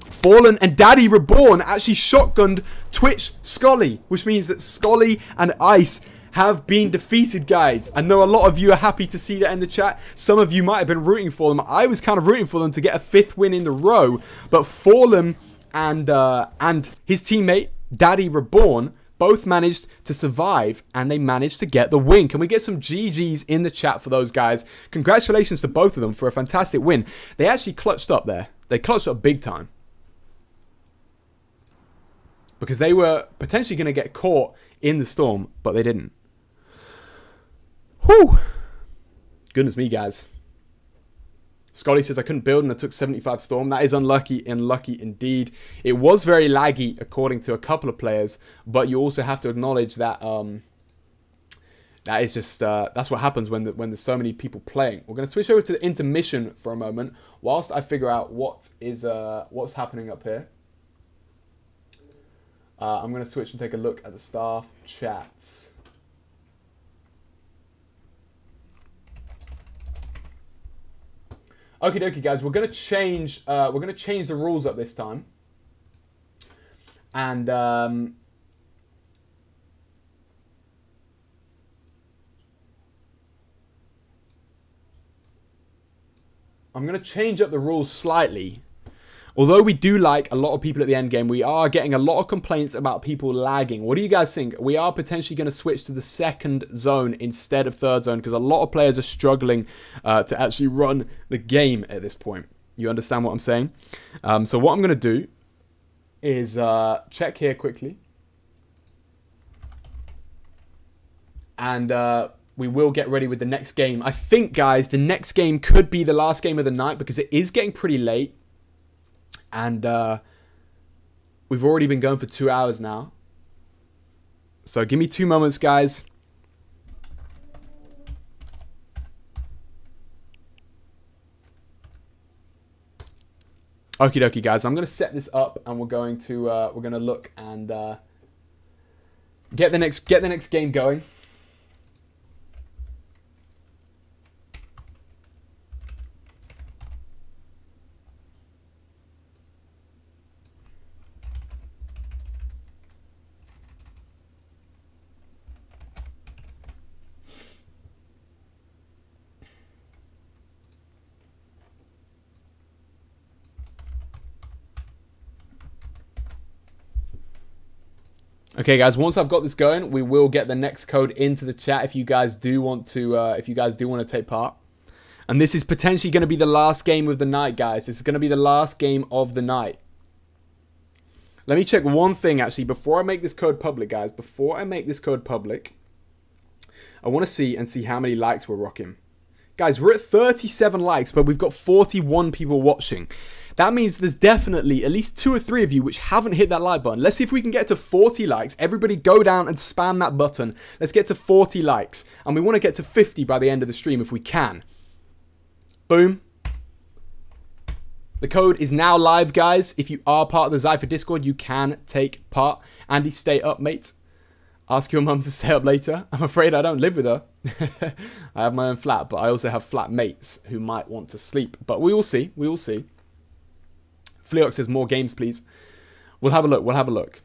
Fallen and Daddy Reborn actually shotgunned Twitch Scully, which means that Scully and Ice have been defeated, guys. I know a lot of you are happy to see that in the chat. Some of you might have been rooting for them. I was kind of rooting for them to get a 5th win in the row, but Fallen and his teammate Daddy Reborn both managed to survive, and they managed to get the win. Can we get some GGs in the chat for those guys? Congratulations to both of them for a fantastic win. They actually clutched up there. They clutched up big time, because they were potentially going to get caught in the storm, but they didn't. Whew. Goodness me, guys. Scotty says, I couldn't build and I took 75 storm. That is unlucky and lucky indeed. It was very laggy, according to a couple of players, but you also have to acknowledge that that is just that's what happens when there's so many people playing. We're going to switch over to the intermission for a moment whilst I figure out what's happening up here. I'm going to switch and take a look at the staff chats. Okie dokie, guys. We're going to change the rules up this time, and I'm going to change up the rules slightly. Although we do like a lot of people at the end game, we are getting a lot of complaints about people lagging. What do you guys think? We are potentially going to switch to the 2nd zone instead of 3rd zone, because a lot of players are struggling to actually run the game at this point. You understand what I'm saying? So what I'm going to do is check here quickly. And we will get ready with the next game. I think, guys, the next game could be the last game of the night, because it is getting pretty late. And we've already been going for 2 hours now. So give me 2 moments, guys. Okie dokie, guys. I'm going to set this up, and we're going to look and get the next game going. Okay, guys. Once I've got this going, we will get the next code into the chat if you guys do want to take part. And this is potentially going to be the last game of the night, guys. This is going to be the last game of the night. Let me check one thing, actually, before I make this code public, guys. Before I make this code public, I want to see how many likes we're rocking. Guys, we're at 37 likes, but we've got 41 people watching. That means there's definitely at least 2 or 3 of you which haven't hit that like button. Let's see if we can get to 40 likes. Everybody go down and spam that button. Let's get to 40 likes. And we want to get to 50 by the end of the stream if we can. Boom. The code is now live, guys. If you are part of the Xypher Discord, you can take part. Andy, stay up, mate. Ask your mum to stay up later. I'm afraid I don't live with her. I have my own flat, but I also have flat mates who might want to sleep. But we will see. We will see. Fleox says more games, please. We'll have a look. We'll have a look.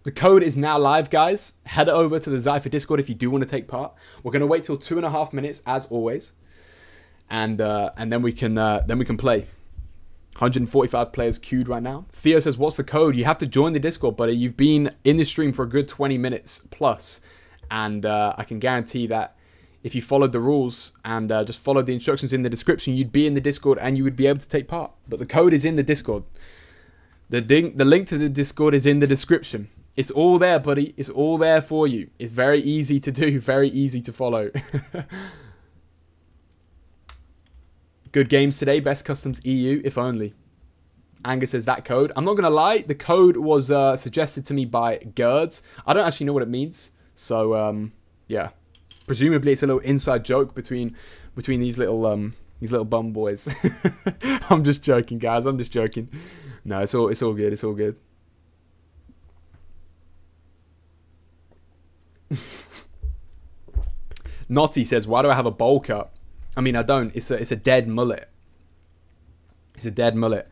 The code is now live, guys. Head over to the Xypher Discord if you do want to take part. We're going to wait till 2.5 minutes, as always, and then we can play. 145 players queued right now. Theo says, "What's the code?" You have to join the Discord, buddy. You've been in the stream for a good 20 minutes plus, and I can guarantee that if you followed the rules and just followed the instructions in the description, you'd be in the Discord and you would be able to take part. But the code is in the Discord. The link to the Discord is in the description. It's all there, buddy. It's all there for you. It's very easy to do, very easy to follow. Good games today. Best Customs EU, if only. Angus says that code. I'm not going to lie. The code was suggested to me by Gerds. I don't actually know what it means. So, yeah. Presumably, it's a little inside joke between these little bum boys. I'm just joking, guys. I'm just joking. No, it's all good. It's all good. Notty says, "Why do I have a bowl cut?" I mean, I don't. It's a dead mullet. It's a dead mullet.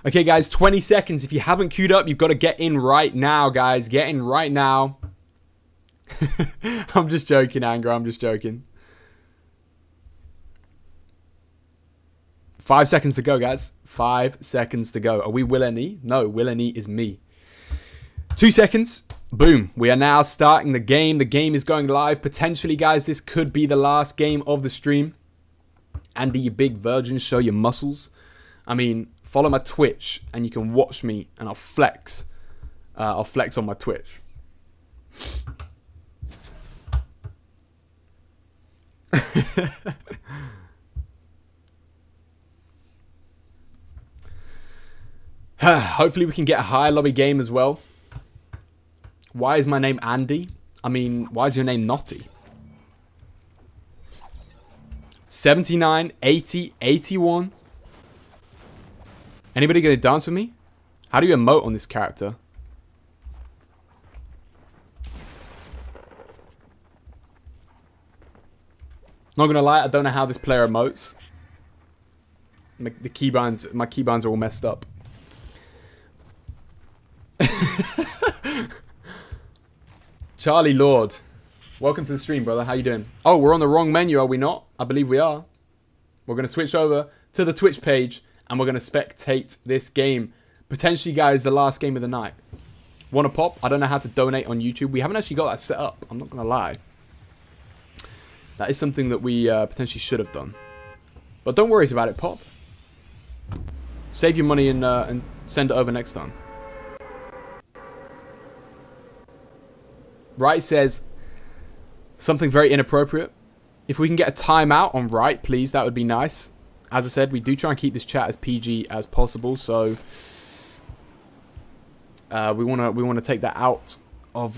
Okay, guys, 20 seconds. If you haven't queued up, you've got to get in right now, guys. Get in right now. I'm just joking, Anger. I'm just joking. 5 seconds to go, guys. 5 seconds to go. Are we Willany? No, Willany is me. 2 seconds. Boom. We are now starting the game. The game is going live. Potentially, guys, this could be the last game of the stream. Andy, you big virgin, show your muscles. I mean, follow my Twitch and you can watch me and I'll flex. I'll flex on my Twitch. Hopefully we can get a higher lobby game as well. Why is my name Andy? I mean, why is your name Notty? 79, 80, 81. Anybody gonna dance with me? How do you emote on this character? Not gonna lie, I don't know how this player emotes. My keybinds are all messed up. Charlie Lord, welcome to the stream, brother. How you doing? Oh, we're on the wrong menu, are we not? I believe we are. We're gonna switch over to the Twitch page and we're gonna spectate this game. Potentially, guys, the last game of the night. Wanna pop? I don't know how to donate on YouTube. We haven't actually got that set up. I'm not gonna lie. That is something that we potentially should have done. But don't worry about it, Pop. Save your money and send it over next time. Right says something very inappropriate. If we can get a timeout on Right, please, that would be nice. As I said, we do try and keep this chat as PG as possible, so we wanna take that out of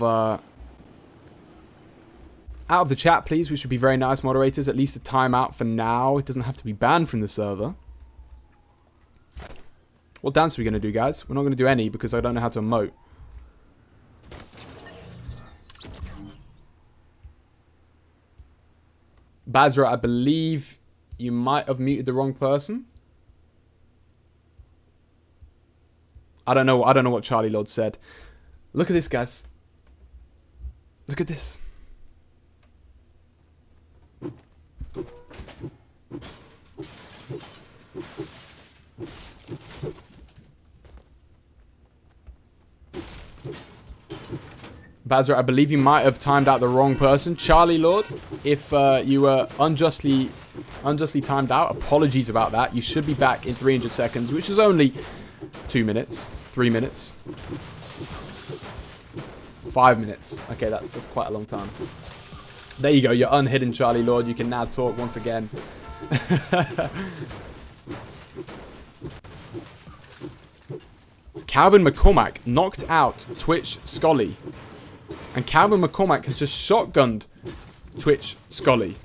the chat, please. We should be very nice, moderators. At least a timeout for now. It doesn't have to be banned from the server. What dance are we gonna do, guys? We're not gonna do any because I don't know how to emote. Bazra, I believe you might have muted the wrong person. I don't know what Charlie Lord said. Look at this, guys. Look at this. Bazra, I believe you might have timed out the wrong person. Charlie Lord, if you were unjustly timed out, apologies about that. You should be back in 300 seconds, which is only 2 minutes, 3 minutes, 5 minutes. Okay, that's quite a long time. There you go. You're unhidden, Charlie Lord. You can now talk once again. Calvin McCormack knocked out Twitch Scully. And Calvin McCormack has just shotgunned Twitch Scully.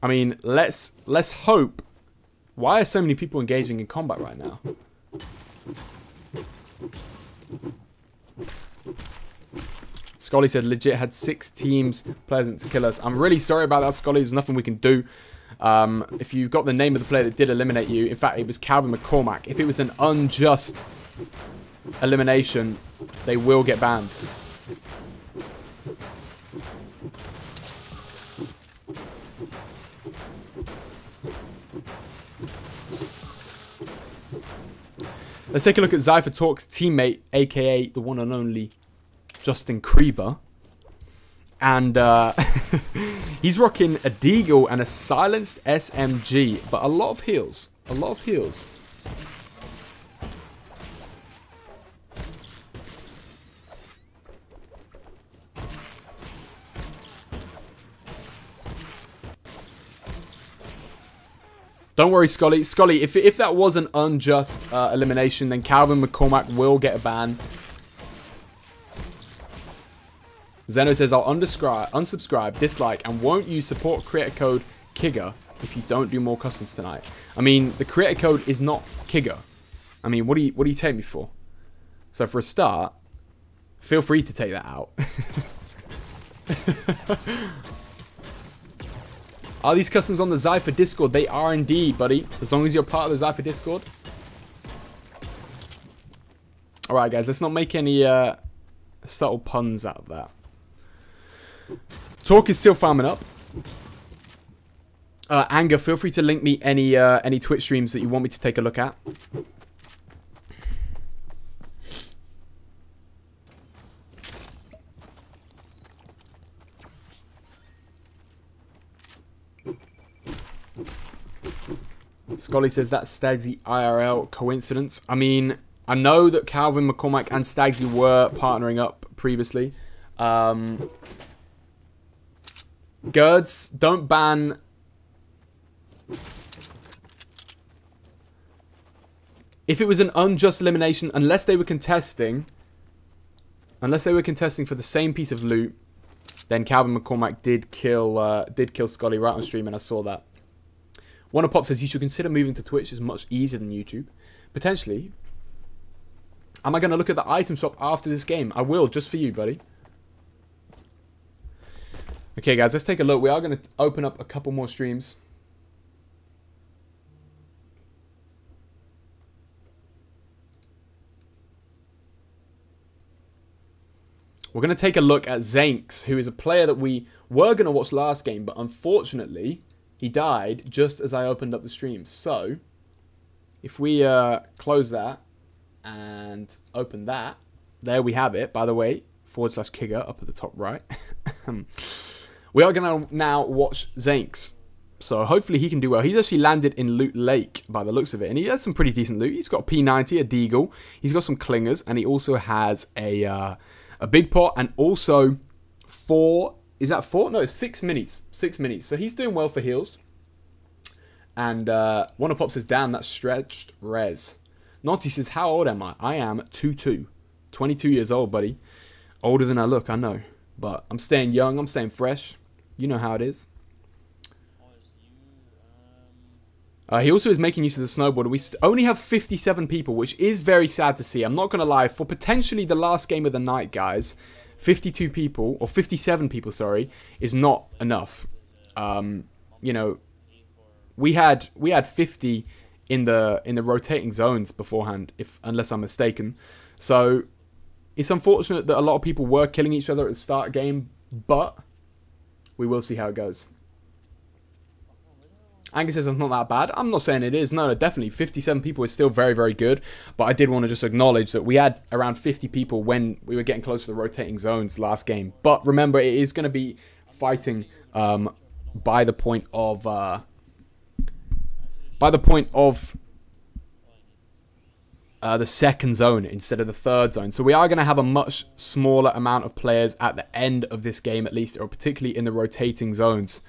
I mean, let's hope. Why are so many people engaging in combat right now? Scully said legit had 6 teams present to kill us. I'm really sorry about that, Scully. There's nothing we can do. If you've got the name of the player that did eliminate you, in fact, it was Calvin McCormack. If it was an unjust elimination, they will get banned. Let's take a look at Xypher Talk's teammate, aka the one and only Justin Krieber. And he's rocking a Deagle and a silenced SMG, but a lot of heals. A lot of heals. Don't worry, Scully. Scully, if that was an unjust elimination, then Calvin McCormack will get a ban. Zeno says, I'll unsubscribe, dislike, and won't use support creator code KIGGER if you don't do more customs tonight. I mean, the creator code is not KIGGER. I mean, what do you take me for? So for a start, feel free to take that out. Are these customs on the Xypher Discord? They are indeed, buddy. As long as you're part of the Xypher Discord. Alright, guys. Let's not make any subtle puns out of that. Talk is still farming up. Anger, feel free to link me any Twitch streams that you want me to take a look at. Scully says that's Stagsy IRL coincidence. I mean, I know that Calvin McCormack and Stagsy were partnering up previously. Girds, don't ban. If it was an unjust elimination, unless they were contesting for the same piece of loot, then Calvin McCormack did kill Scully right on stream, and I saw that. Pop says you should consider moving to Twitch. It's much easier than YouTube. Potentially. Am I going to look at the item shop after this game? I will, just for you, buddy. Okay, guys, let's take a look. We are going to open up a couple more streams. We're going to take a look at Zanks, who is a player that we were going to watch last game, but unfortunately, he died just as I opened up the stream. So, if we close that and open that, there we have it, by the way, /Kigger up at the top right. We are going to now watch Zanks. So, hopefully he can do well. He's actually landed in Loot Lake by the looks of it, and he has some pretty decent loot. He's got a P90, a Deagle, he's got some Clingers, and he also has a Big Pot, and also 4... Is that 4? No, 6 minis. 6 minis. So he's doing well for heals. And Pop says, damn, that's stretched res. Naughty says, how old am I? I am 22. 22 years old, buddy. Older than I look, I know. But I'm staying young. I'm staying fresh. You know how it is. He also is making use of the snowboarder. We only have 57 people, which is very sad to see. I'm not going to lie. For potentially the last game of the night, guys, 52 people, or 57 people, sorry, is not enough. You know, we had 50 in the rotating zones beforehand, unless I'm mistaken. So it's unfortunate that a lot of people were killing each other at the start game, but we will see how it goes. Angus says it's not that bad. I'm not saying it is. No, definitely. 57 people is still very, very good. But I did want to just acknowledge that we had around 50 people when we were getting close to the rotating zones last game. But remember, it is going to be fighting by the point of the second zone instead of the third zone. So we are going to have a much smaller amount of players at the end of this game, at least, or particularly in the rotating zones.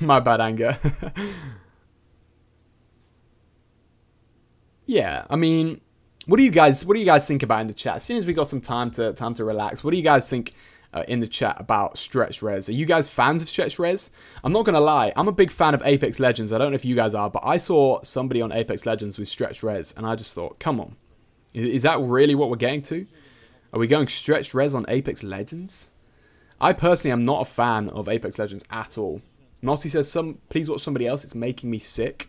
My bad, anger. Yeah, I mean, what do you guys think about in the chat? As soon as we got some time to relax, what do you guys think in the chat about stretch res? Are you guys fans of stretch res? I'm not gonna lie, I'm a big fan of Apex Legends. I don't know if you guys are, but I saw somebody on Apex Legends with stretch res, and I just thought, come on, is that really what we're getting to? Are we going stretch res on Apex Legends? I personally am not a fan of Apex Legends at all. Nossi says, please watch somebody else. It's making me sick.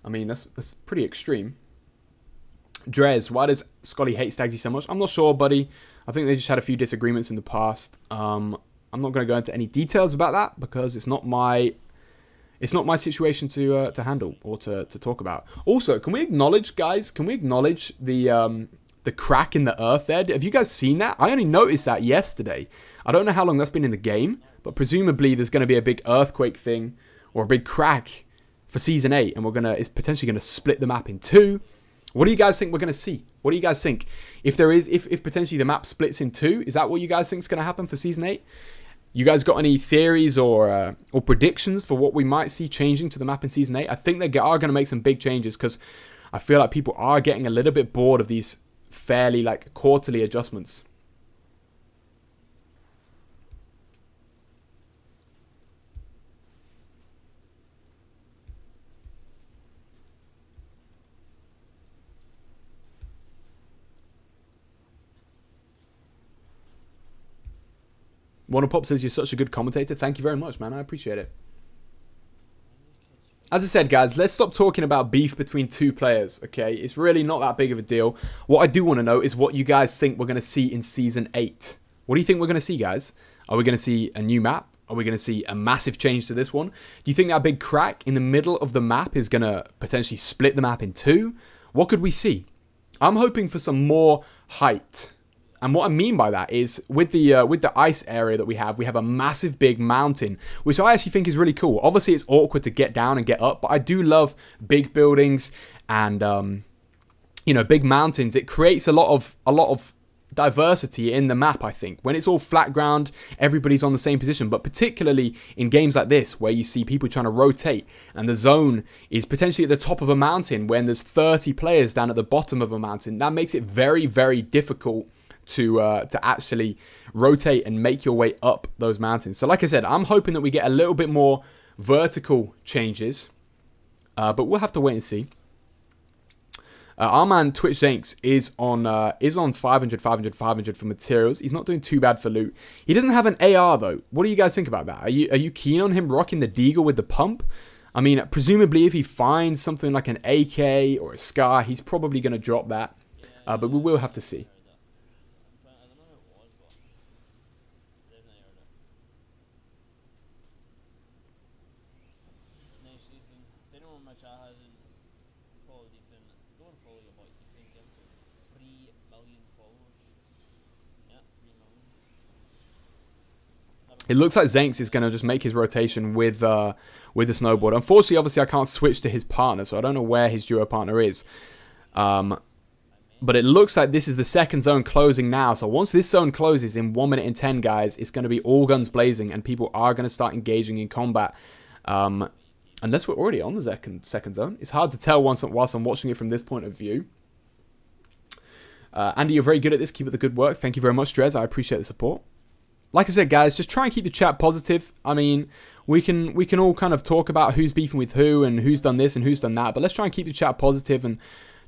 I mean, that's pretty extreme. Drez, why does Scotty hate Stagsy so much? I'm not sure, buddy. I think they just had a few disagreements in the past. I'm not going to go into any details about that because it's not my situation to handle or to talk about. Also, can we acknowledge, guys? Can we acknowledge the crack in the earth there? Have you guys seen that? I only noticed that yesterday. I don't know how long that's been in the game, but presumably there's going to be a big earthquake thing or a big crack for Season 8, and it's potentially going to split the map in two. What do you guys think we're going to see? What do you guys think? If potentially the map splits in two, is that what you guys think is going to happen for Season 8? You guys got any theories or predictions for what we might see changing to the map in Season 8? I think they are going to make some big changes because I feel like people are getting a little bit bored of these fairly like quarterly adjustments. Pop says, you're such a good commentator. Thank you very much, man. I appreciate it. As I said, guys, let's stop talking about beef between two players, okay? It's really not that big of a deal. What I do want to know is what you guys think we're going to see in Season 8. What do you think we're going to see, guys? Are we going to see a new map? Are we going to see a massive change to this one? Do you think that big crack in the middle of the map is going to potentially split the map in two? What could we see? I'm hoping for some more height. And what I mean by that is with the ice area that we have a massive big mountain, which I actually think is really cool. Obviously, it's awkward to get down and get up, but I do love big buildings and you know, big mountains. It creates a lot of diversity in the map, I think. When it's all flat ground, everybody's on the same position, but particularly in games like this where you see people trying to rotate and the zone is potentially at the top of a mountain when there's 30 players down at the bottom of a mountain, that makes it very, very difficult to actually rotate and make your way up those mountains. So like I said, I'm hoping that we get a little bit more vertical changes, but we'll have to wait and see. Our man Twitch Zanks is on 500 for materials. He's not doing too bad for loot. He doesn't have an AR though. What do you guys think about that? Are you keen on him rocking the Deagle with the pump? I mean, presumably if he finds something like an AK or a Scar, he's probably going to drop that. But we will have to see. It looks like Zanks is going to just make his rotation with the snowboard. Unfortunately, obviously, I can't switch to his partner, so I don't know where his duo partner is. But it looks like this is the second zone closing now. So once this zone closes in 1 minute and 10, guys, it's going to be all guns blazing, and people are going to start engaging in combat. Unless we're already on the second zone. It's hard to tell whilst I'm watching it from this point of view. Andy, you're very good at this. Keep up the good work. Thank you very much, Drez. I appreciate the support. Like I said, guys, just try and keep the chat positive. I mean, we can all kind of talk about who's beefing with who and who's done this and who's done that, but let's try and keep the chat positive and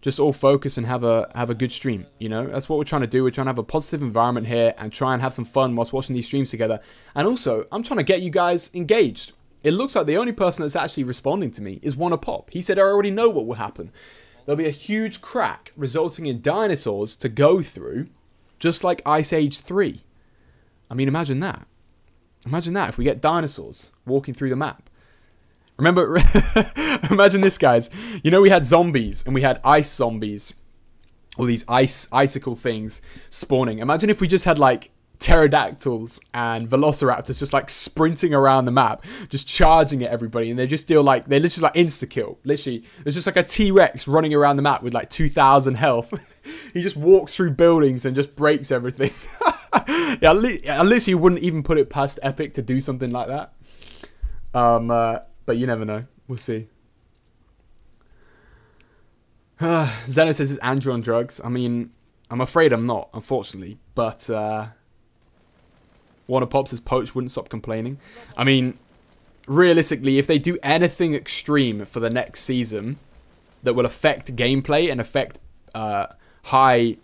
just all focus and have a good stream. You know, that's what we're trying to do. We're trying to have a positive environment here and try and have some fun whilst watching these streams together. And also, I'm trying to get you guys engaged. It looks like the only person that's actually responding to me is Wanna-Pop. He said, I already know what will happen. There'll be a huge crack resulting in dinosaurs to go through, just like Ice Age 3. I mean, imagine that. Imagine that if we get dinosaurs walking through the map. Remember, imagine this, guys. You know, we had zombies and we had ice zombies. All these icicle things spawning. Imagine if we just had, like, pterodactyls and velociraptors just, like, sprinting around the map, just charging at everybody. And they just deal, like, they literally, like, insta-kill. Literally, there's just, like, a T-Rex running around the map with, like, 2,000 health. He just walks through buildings and just breaks everything. Yeah, I literally wouldn't even put it past Epic to do something like that. But you never know. We'll see. Zeno says, is Andrew on drugs? I mean, I'm afraid I'm not, unfortunately. But Wanna-Pop says Poach wouldn't stop complaining. I mean, realistically, if they do anything extreme for the next season that will affect gameplay and affect high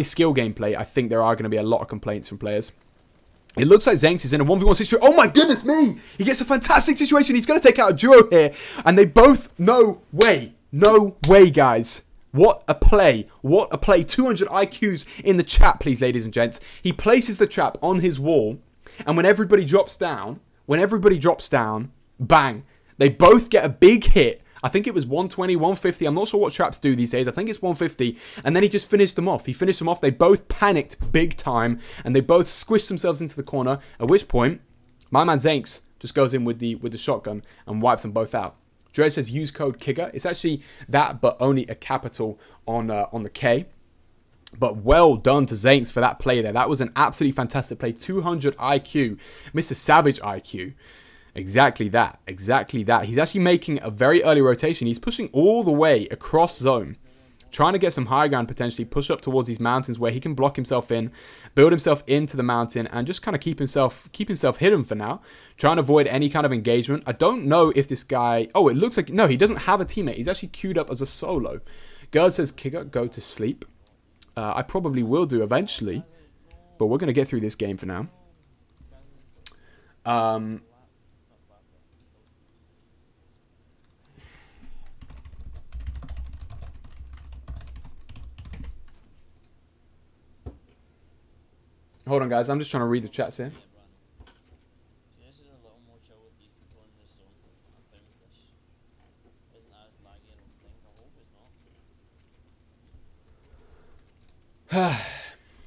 skill gameplay, I think there are going to be a lot of complaints from players. It looks like Zenx is in a 1v1 situation. Oh my goodness me! He gets a fantastic situation. He's going to take out a duo here. And they both... No way. No way, guys. What a play. What a play. 200 IQs in the chat, please, ladies and gents. He places the trap on his wall. And when everybody drops down, bang. They both get a big hit. I think it was 120, 150. I'm not sure what traps do these days. I think it's 150. And then he just finished them off. He finished them off. They both panicked big time. And they both squished themselves into the corner. At which point, my man Zenx just goes in with the shotgun and wipes them both out. Dre says use code KIGGER. It's actually that, but only a capital on the K. But well done to Zenx for that play there. That was an absolutely fantastic play. 200 IQ. Mr. Savage IQ. Exactly that. Exactly that. He's actually making a very early rotation. He's pushing all the way across zone. Trying to get some high ground potentially. Push up towards these mountains where he can block himself in. Build himself into the mountain. And just kind of keep himself hidden for now. Trying to avoid any kind of engagement. I don't know if this guy... Oh, it looks like... No, he doesn't have a teammate. He's actually queued up as a solo. Gerd says, Kigger, go to sleep. I probably will do eventually. But we're going to get through this game for now. Hold on, guys. I'm just trying to read the chats here.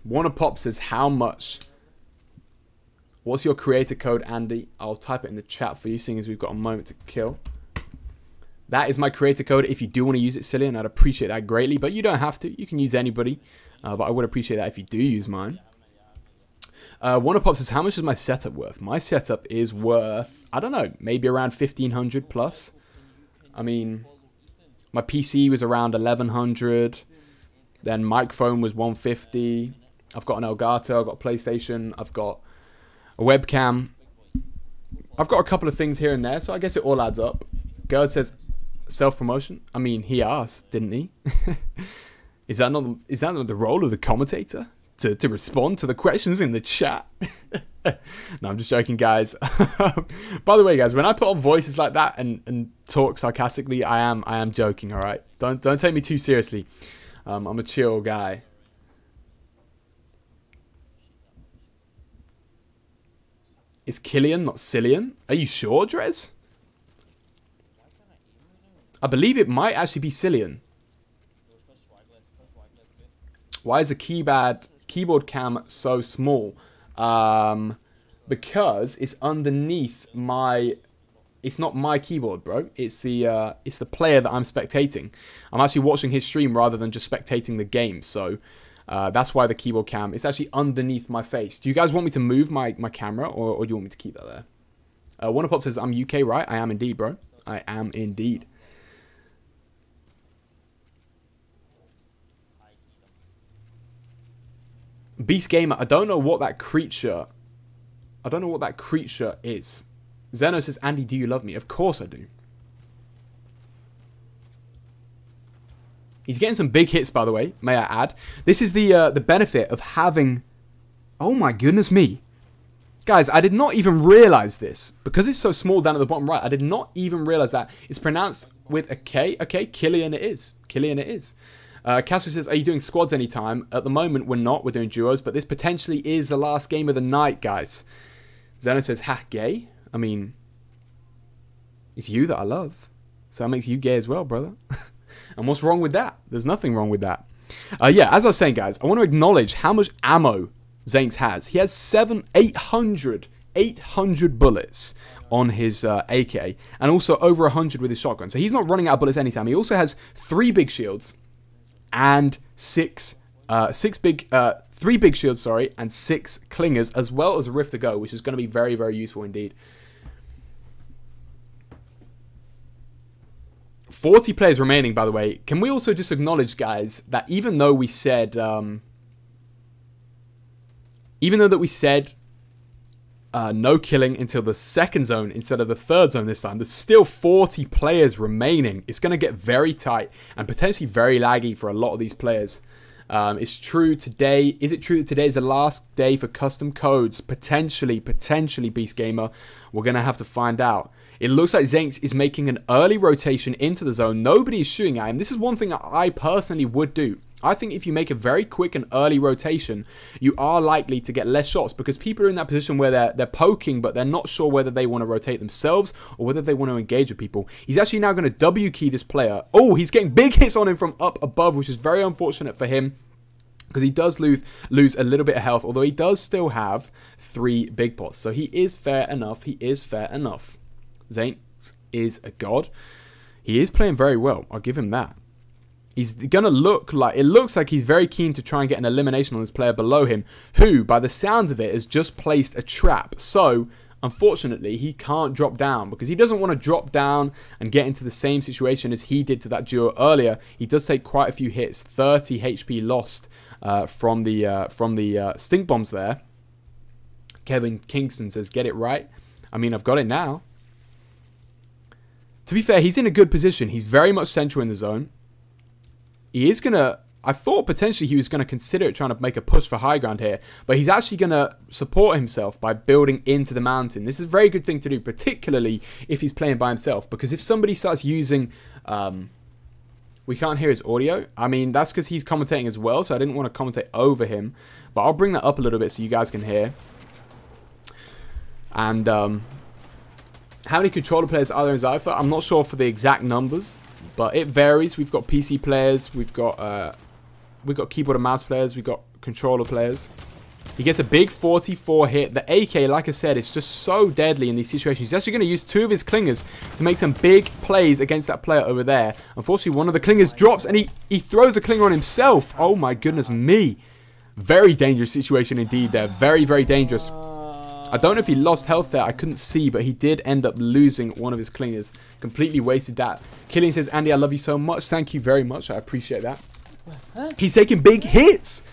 Wanna-Pop says, how much? What's your creator code, Andy? I'll type it in the chat for you, seeing as we've got a moment to kill. That is my creator code. If you do want to use it, Cillian, I'd appreciate that greatly. But you don't have to. You can use anybody. But I would appreciate that if you do use mine. Wanna-Pop says, how much is my setup worth? My setup is worth, I don't know, maybe around 1,500 plus. I mean, my PC was around 1,100. Then microphone was 150. I've got an Elgato, I've got a PlayStation, I've got a webcam. I've got a couple of things here and there, so I guess it all adds up. Gerd says, self-promotion? I mean, he asked, didn't he? Is that not the role of the commentator? To respond to the questions in the chat. No, I'm just joking, guys. By the way, guys, when I put on voices like that and talk sarcastically, I am joking, all right? Don't take me too seriously. I'm a chill guy. It's Killian, not Cillian. Are you sure, Drez? I believe it might actually be Cillian. Why is the keyboard cam so small? Because it's underneath my... It's not my keyboard, bro. It's the player that I'm spectating. I'm actually watching his stream rather than just spectating the game. So that's why the keyboard cam is actually underneath my face. Do you guys want me to move my camera or do you want me to keep that there? Wanna-Pop says, I'm UK, right? I am indeed, bro. I am indeed. Beast Gamer, I don't know what that creature is. Zeno says, Andy, do you love me? Of course I do. He's getting some big hits, by the way, may I add. This is the benefit of having... Oh my goodness me. Guys, I did not even realize this. Because it's so small down at the bottom right, I did not even realize that it's pronounced with a K. Okay, Killian it is. Killian it is. Casper says, are you doing squads anytime? At the moment, we're not. We're doing duos. But this potentially is the last game of the night, guys. Zeno says, ha, gay? I mean, it's you that I love. So that makes you gay as well, brother. And what's wrong with that? There's nothing wrong with that. Yeah, as I was saying, guys, I want to acknowledge how much ammo Zanx has. He has 800 bullets on his AK, and also over 100 with his shotgun. So he's not running out of bullets anytime. He also has 3 big shields and 3 big shields, sorry, and 6 clingers, as well as a rift to go, which is going to be very, very useful indeed. 40 players remaining, by the way. Can we also just acknowledge, guys, that even though we said, no killing until the second zone instead of the third zone this time, there's still 40 players remaining. It's going to get very tight and potentially very laggy for a lot of these players. It's true today. Is it true that today is the last day for custom codes? Potentially, Beast Gamer. We're going to have to find out. It looks like Zanx is making an early rotation into the zone. Nobody is shooting at him. This is one thing I personally would do. I think if you make a very quick and early rotation, you are likely to get less shots because people are in that position where they're poking, but they're not sure whether they want to rotate themselves or whether they want to engage with people. He's actually now going to W key this player. Oh, he's getting big hits on him from up above, which is very unfortunate for him because he does lose a little bit of health, although he does still have 3 big pots. So he is fair enough. He is fair enough. Zanx is a god. He is playing very well. I'll give him that. He's going to look like... It looks like he's very keen to try and get an elimination on this player below him, who, by the sounds of it, has just placed a trap. So, unfortunately, he can't drop down because he doesn't want to drop down and get into the same situation as he did to that duo earlier. He does take quite a few hits, 30 HP lost from the stink bombs there. Kevin Kingston says, get it right. I mean, I've got it now. To be fair, he's in a good position. He's very much central in the zone. He is going to... I thought potentially he was going to consider trying to make a push for high ground here. But he's actually going to support himself by building into the mountain. This is a very good thing to do, particularly if he's playing by himself. Because if somebody starts using... we can't hear his audio. I mean, that's because he's commentating as well. So I didn't want to commentate over him. But I'll bring that up a little bit so you guys can hear. And... how many controller players are there in Xypher? I'm not sure for the exact numbers, but it varies. We've got PC players, we've got keyboard and mouse players, we've got controller players. He gets a big 44 hit. The AK, like I said, is just so deadly in these situations. He's actually going to use 2 of his clingers to make some big plays against that player over there. Unfortunately, one of the clingers drops and he throws a clinger on himself. Oh my goodness me. Very dangerous situation indeed there. Very, very dangerous. I don't know if he lost health there. I couldn't see, but he did end up losing one of his clingers. Completely wasted that. Killian says, Andy, I love you so much. Thank you very much. I appreciate that. He's taking big hits.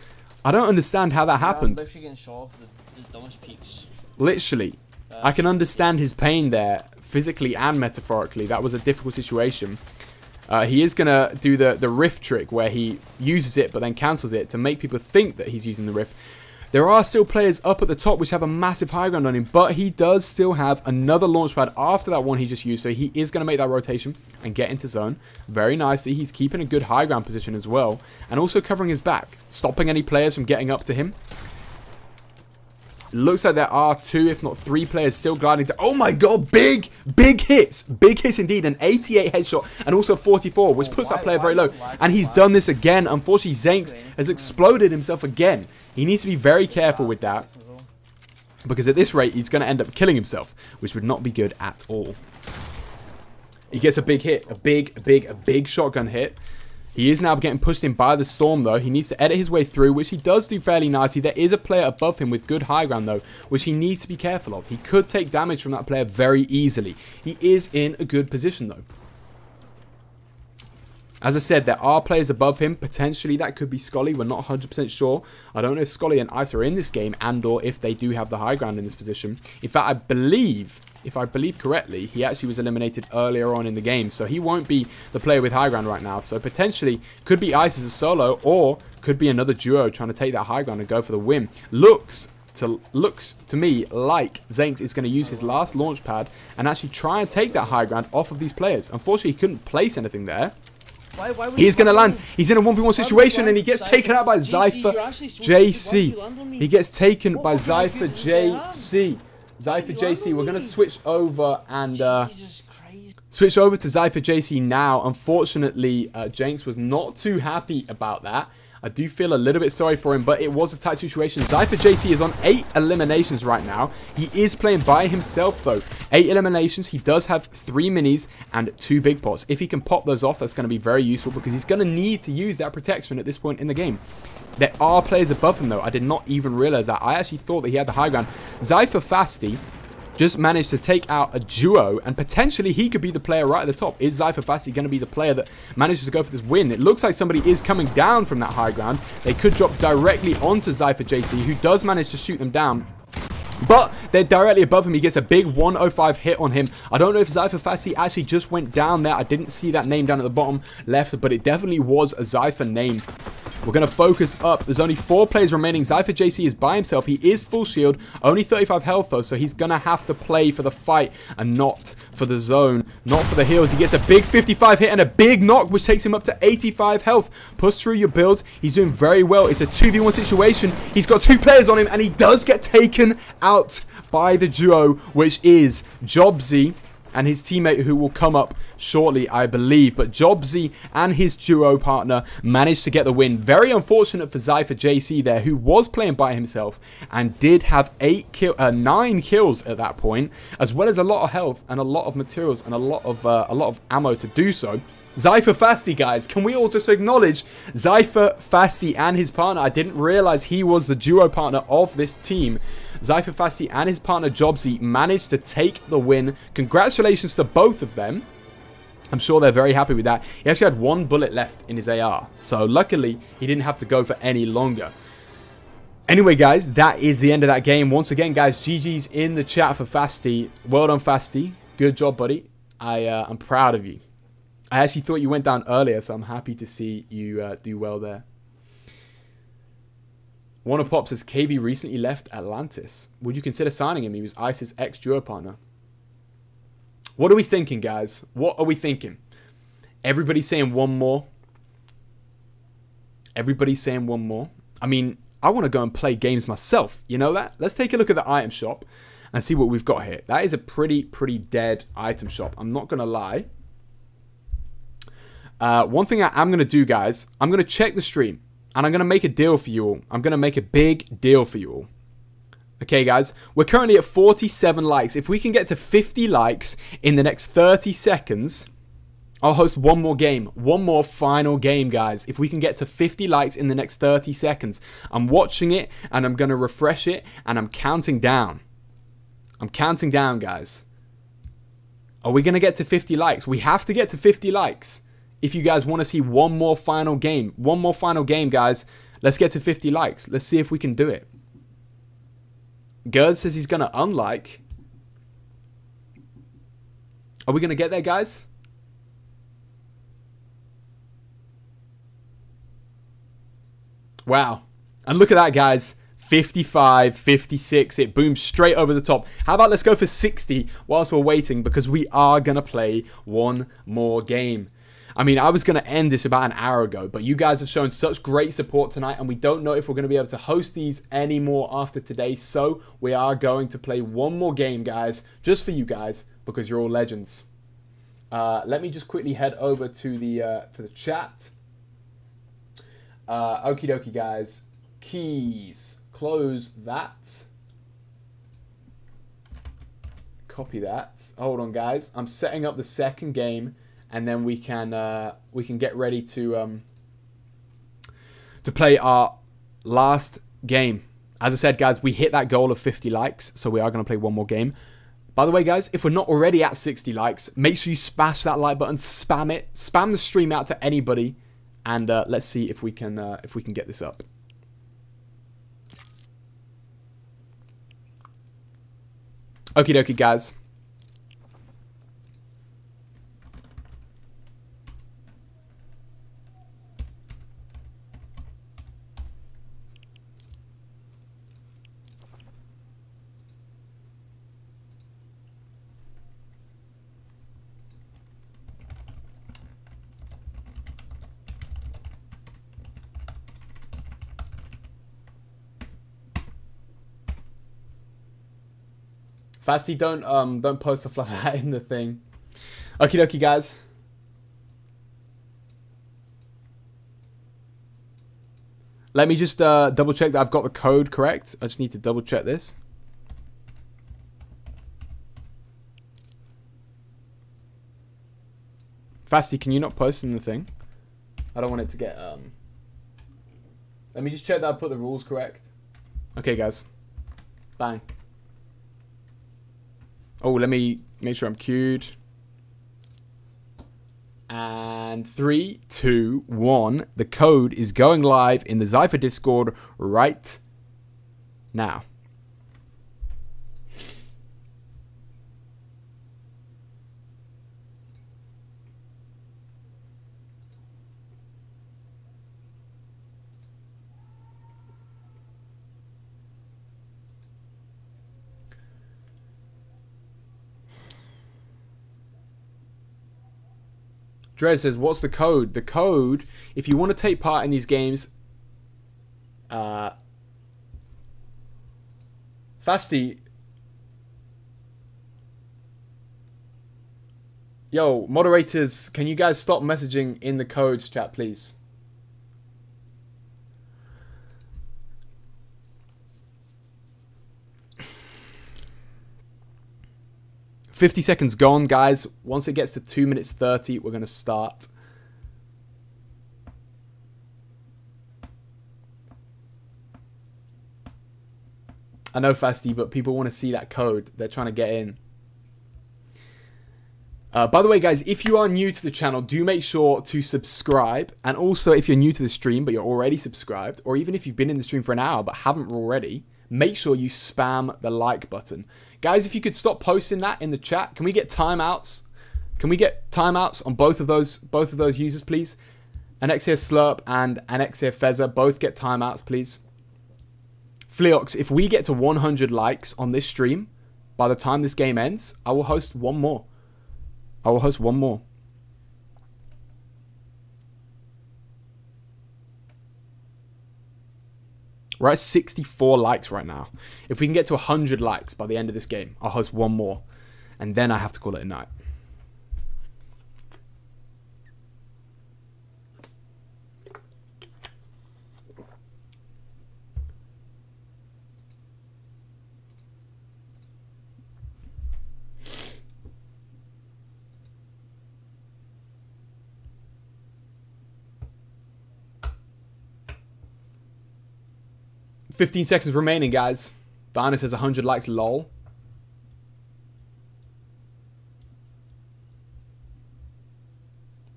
I don't understand how that happened. I'm literally getting shot off the dumbest peaks. Literally. I can understand his pain there, physically and metaphorically. That was a difficult situation. He is going to do the rift trick where he uses it but then cancels it to make people think that he's using the rift. There are still players up at the top which have a massive high ground on him, but he does still have another launch pad after that one he just used, so he is going to make that rotation and get into zone very nicely. He's keeping a good high ground position as well, and also covering his back, stopping any players from getting up to him. Looks like there are 2, if not 3 players still gliding to... Oh my god, big hits. Big hits indeed. An 88 headshot and also 44, which puts that player very low. And he's done this again. Unfortunately, Zanx has exploded himself again. He needs to be very careful with that, because at this rate, he's going to end up killing himself, which would not be good at all. He gets a big hit. A big shotgun hit. He is now getting pushed in by the storm, though. He needs to edit his way through, which he does do fairly nicely. There is a player above him with good high ground, though, which he needs to be careful of. He could take damage from that player very easily. He is in a good position, though. As I said, there are players above him. Potentially, that could be Scully. We're not 100% sure. I don't know if Scully and Ice are in this game and or if they do have the high ground in this position. In fact, I believe if I believe correctly, he actually was eliminated earlier on in the game. So he won't be the player with high ground right now. So potentially could be Ice as a solo, or could be another duo trying to take that high ground and go for the win. Looks to me like Zanx is going to use his last launch pad and actually try and take that high ground off of these players. Unfortunately, he couldn't place anything there. He's going to land. He's in a 1v1 situation and he gets taken out by Xypher JC. He gets taken by Xypher JC. Xypher JC, we're going to switch over and switch over to Xypher JC now. Unfortunately, Jenks was not too happy about that. I do feel a little bit sorry for him, but it was a tight situation. Xypher JC is on 8 eliminations right now. He is playing by himself, though. 8 eliminations. He does have 3 minis and 2 big pots. If he can pop those off, that's going to be very useful because he's going to need to use that protection at this point in the game. There are players above him, though. I did not even realize that. I actually thought that he had the high ground. Xypher Fasty just managed to take out a duo, and potentially he could be the player right at the top. Is Xypher Fasty going to be the player that manages to go for this win? It looks like somebody is coming down from that high ground. They could drop directly onto Xypher JC, who does manage to shoot them down. But they're directly above him. He gets a big 105 hit on him. I don't know if Xypher Fasty actually just went down there. I didn't see that name down at the bottom left, but it definitely was a Xypher name. We're going to focus up. There's only 4 players remaining. Xypher JC is by himself. He is full shield. Only 35 health, though, so he's going to have to play for the fight and not for the zone. Not for the heals. He gets a big 55 hit and a big knock, which takes him up to 85 health. Push through your builds. He's doing very well. It's a 2v1 situation. He's got 2 players on him, and he does get taken out by the duo, which is Jobsy and his teammate, who will come up shortly, I believe. But Jobsy and his duo partner managed to get the win. Very unfortunate for Xypher JC there, who was playing by himself and did have 9 kills at that point, as well as a lot of health and a lot of materials and a lot of ammo to do so. Xypher Fasty, guys, can we all just acknowledge Xypher Fasty and his partner? I didn't realize he was the duo partner of this team. Xypher Fasty and his partner Jobsy managed to take the win. Congratulations to both of them. I'm sure they're very happy with that. He actually had 1 bullet left in his AR, so luckily he didn't have to go for any longer. Anyway, guys, that is the end of that game. Once again, guys, GG's in the chat for Fasty. Well done, Fasty. Good job, buddy. I'm proud of you. I actually thought you went down earlier, so I'm happy to see you do well there. One of Pop says, KV recently left Atlantis. Would you consider signing him? He was Ice's ex-duo partner. What are we thinking, guys? What are we thinking? Everybody's saying 1 more. Everybody's saying 1 more. I mean, I want to go and play games myself. You know that? Let's take a look at the item shop and see what we've got here. That is a pretty dead item shop. I'm not going to lie. One thing I am going to do, guys, I'm going to check the stream. And I'm going to make a deal for you all. I'm going to make a big deal for you all. Okay, guys. We're currently at 47 likes. If we can get to 50 likes in the next 30 seconds, I'll host 1 more game. 1 more final game, guys. If we can get to 50 likes in the next 30 seconds. I'm watching it, and I'm going to refresh it, and I'm counting down. I'm counting down, guys. Are we going to get to 50 likes? We have to get to 50 likes. If you guys want to see 1 more final game. 1 more final game, guys. Let's get to 50 likes. Let's see if we can do it. Gerd says he's going to unlike. Are we going to get there, guys? Wow. And look at that, guys. 55, 56. It booms straight over the top. How about let's go for 60 whilst we're waiting, because we are going to play 1 more game. I mean, I was going to end this about an hour ago, but you guys have shown such great support tonight, and we don't know if we're going to be able to host these anymore after today. So we are going to play 1 more game, guys, just for you guys, because you're all legends. Let me just quickly head over to the chat. Okie dokie, guys. Keys. Close that. Copy that. Hold on, guys. I'm setting up the second game. And then we can get ready to play our last game. As I said, guys, we hit that goal of 50 likes, so we are going to play 1 more game. By the way, guys, if we're not already at 60 likes, make sure you smash that like button, spam it, spam the stream out to anybody, and let's see if we can get this up. Okie dokie, guys. Fasty, don't post stuff like that in the thing. Okie dokie, guys. Let me just double check that I've got the code correct. I just need to double check this. Fasty, can you not post in the thing? I don't want it to get Let me just check that I put the rules correct. Okay, guys. Bang. Oh, let me make sure I'm queued. And 3, 2, 1. The code is going live in the Xypher Discord right now. Dread says, what's the code? The code, if you want to take part in these games... Fasty. Yo, moderators, can you guys stop messaging in the codes chat, please? $50 seconds gone, guys. Once it gets to 2 minutes 30, we're going to start. I know, Fasty, but people want to see that code. They're trying to get in. By the way, guys, if you are new to the channel, do make sure to subscribe. And also, if you're new to the stream, but you're already subscribed, or even if you've been in the stream for an hour but haven't already, make sure you spam the like button. Guys, if you could stop posting that in the chat, can we get timeouts? Can we get timeouts on both of those users, please? Anexia Slurp and Anexia Fezzer both get timeouts, please. Fleox, if we get to 100 likes on this stream, by the time this game ends, I will host one more. I will host one more. We're at 64 likes right now. If we can get to 100 likes by the end of this game, I'll host one more. And then I have to call it a night. $15 seconds remaining, guys. Diana says 100 likes, lol.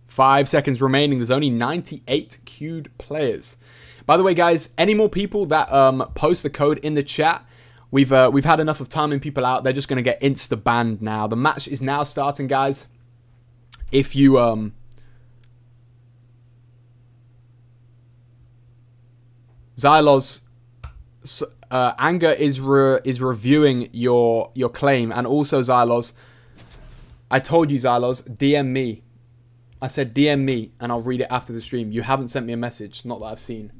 Five seconds remaining. There's only 98 queued players. By the way, guys, any more people that post the code in the chat, we've had enough of timing people out. They're just going to get insta-banned now. The match is now starting, guys. If you... Xylos... Anger is reviewing your claim, and also Xylos, I told you, Xylos, DM me. I said DM me and I'll read it after the stream. You haven't sent me a message, not that I've seen.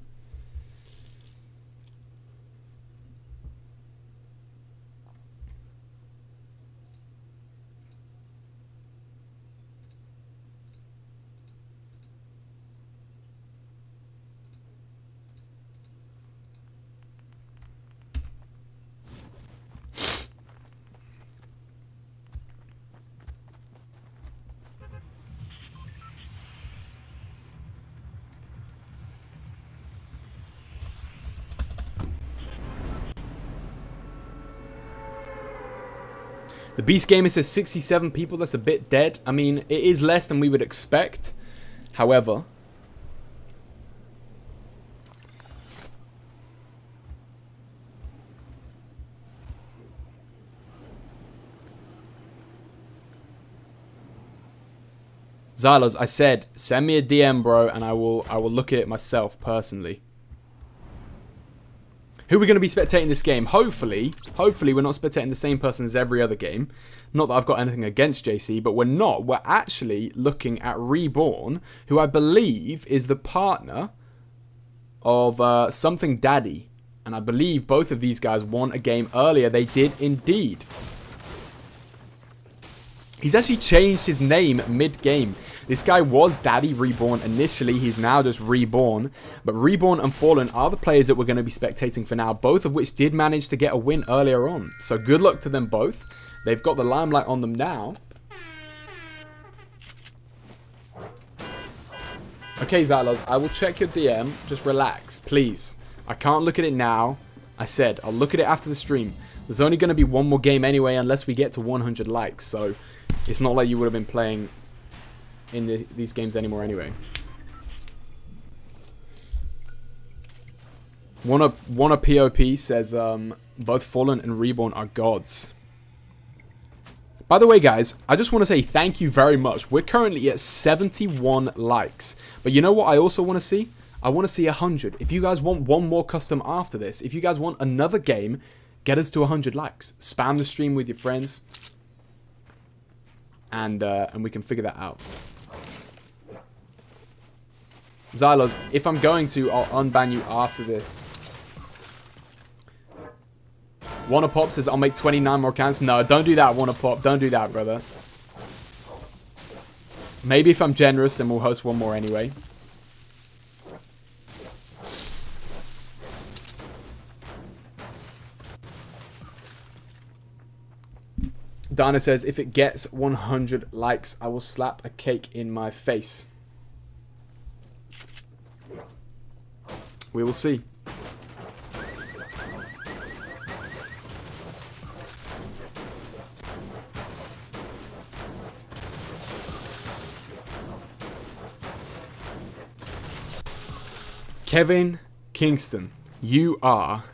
The Beast Gamer says 67 people. That's a bit dead. I mean, it is less than we would expect. However... Xylos, I said, send me a DM, bro, and I will look at it myself, personally. Who are we going to be spectating this game? Hopefully we're not spectating the same person as every other game. Not that I've got anything against JC, but we're not. We're actually looking at Reborn, who I believe is the partner of Something Daddy. And I believe both of these guys won a game earlier. They did indeed. He's actually changed his name mid-game. This guy was Daddy Reborn initially. He's now just Reborn. But Reborn and Fallen are the players that we're going to be spectating for now. Both of which did manage to get a win earlier on. So good luck to them both. They've got the limelight on them now. Okay, Xylos, I will check your DM. Just relax, please. I can't look at it now. I said, I'll look at it after the stream. There's only going to be one more game anyway unless we get to 100 likes. So it's not like you would have been playing in these games anymore anyway. One of POP says both Fallen and Reborn are gods. By the way, guys, I just want to say thank you very much. We're currently at 71 likes. But you know what I also want to see? I want to see 100. If you guys want one more custom after this, if you guys want another game, get us to 100 likes. Spam the stream with your friends. And we can figure that out. Xylos, if I'm going to, I'll unban you after this. Wanna-Pop says, I'll make 29 more accounts. No, don't do that, Wanna-Pop. Don't do that, brother. Maybe if I'm generous, then we'll host one more anyway. Dana says, if it gets 100 likes, I will slap a cake in my face. We will see. Kevin Kingston, you are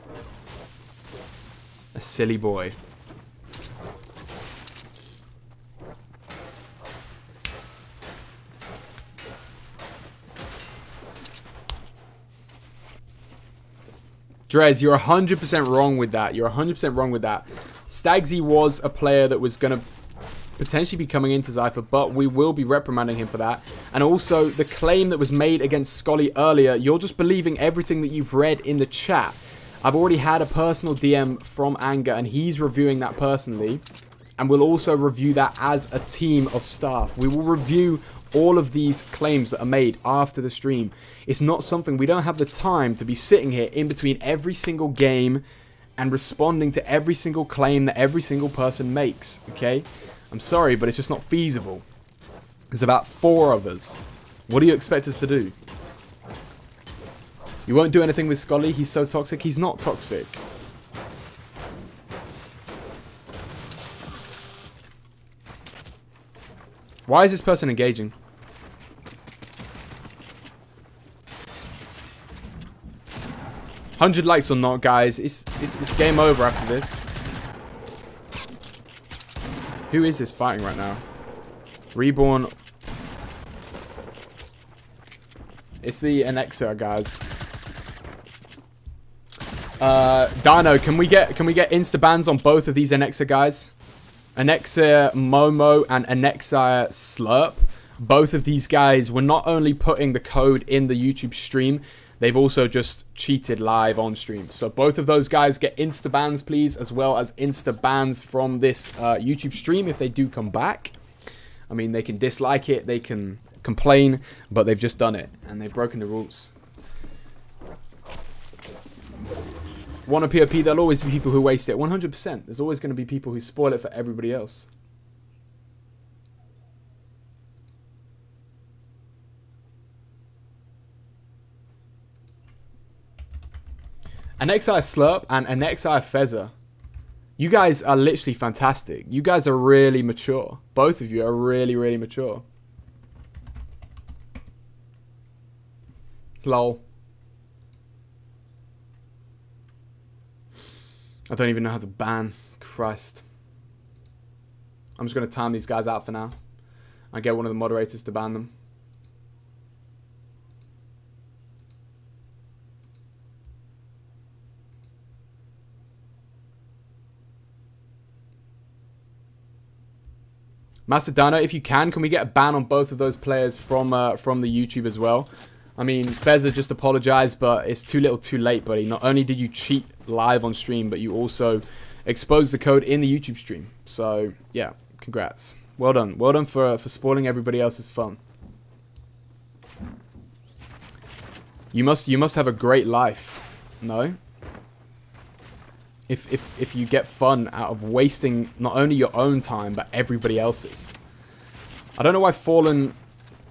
a silly boy. Drez, you're 100% wrong with that. You're 100% wrong with that. Stagsy was a player that was going to potentially be coming into Xypher, but we will be reprimanding him for that. And also, the claim that was made against Scully earlier, you're just believing everything that you've read in the chat. I've already had a personal DM from Anger, and he's reviewing that personally. And we'll also review that as a team of staff. We will review all of these claims that are made after the stream. It's not something, we don't have the time to be sitting here in between every single game and responding to every single claim that every single person makes, okay? I'm sorry, but it's just not feasible. There's about 4 of us. What do you expect us to do? You won't do anything with Scully? He's so toxic? He's not toxic. Why is this person engaging? $100 likes or not, guys. It's game over after this. Who is this fighting right now? Reborn. It's the Annexer, guys. Dino, can we get insta bans on both of these Annexer guys? Annexer Momo and Annexer Slurp. Both of these guys were not only putting the code in the YouTube stream, they've also just cheated live on stream. So both of those guys get insta bans, please, as well as insta bans from this YouTube stream if they do come back. I mean, they can dislike it, they can complain, but they've just done it and they've broken the rules. Wanna POP, there'll always be people who waste it. 100%. There's always going to be people who spoil it for everybody else. Annexi Slurp and Annexi Fezzer. You guys are literally fantastic. You guys are really mature. Both of you are really, really mature. Lol. I don't even know how to ban. Christ. I'm just going to time these guys out for now. I get one of the moderators to ban them. Master Dino, if you can we get a ban on both of those players from the YouTube as well? I mean, Fezzer just apologized, but it's too little too late, buddy. Not only did you cheat live on stream, but you also exposed the code in the YouTube stream. So, yeah, congrats. Well done. Well done for spoiling everybody else's fun. You must have a great life. No? If you get fun out of wasting not only your own time, but everybody else's. I don't know why Fallen...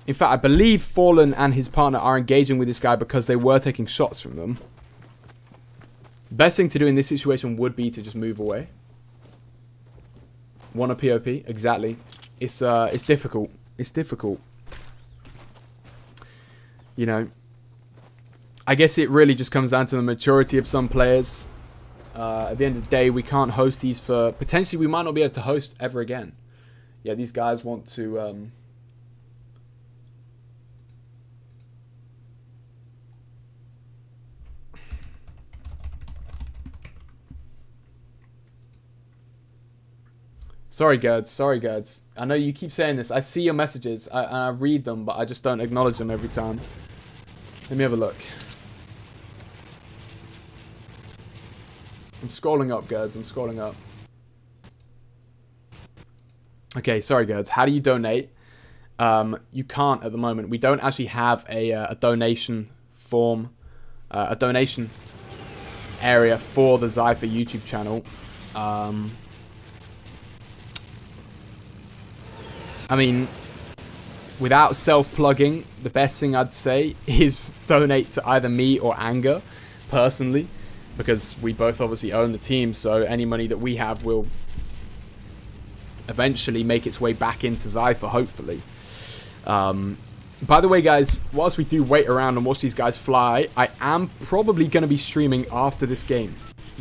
In fact, I believe Fallen and his partner are engaging with this guy because they were taking shots from them. Best thing to do in this situation would be to just move away. Want a POP? Exactly. It's difficult. It's difficult. You know. I guess it really just comes down to the maturity of some players. At the end of the day, we can't host these for... Potentially, we might not be able to host ever again. Yeah, these guys want to... Sorry, Gerds. Sorry, Gerds. I know you keep saying this. I see your messages. And I read them, but I just don't acknowledge them every time. Let me have a look. I'm scrolling up, Gerds. I'm scrolling up. Okay, sorry, Gerds. How do you donate? You can't at the moment. We don't actually have a donation form, a donation area for the Xypher YouTube channel. I mean, without self-plugging, the best thing I'd say is donate to either me or Anger, personally, because we both obviously own the team, so any money that we have will eventually make its way back into Xypher, hopefully. By the way, guys, whilst we do wait around and watch these guys fly, I am probably going to be streaming after this game,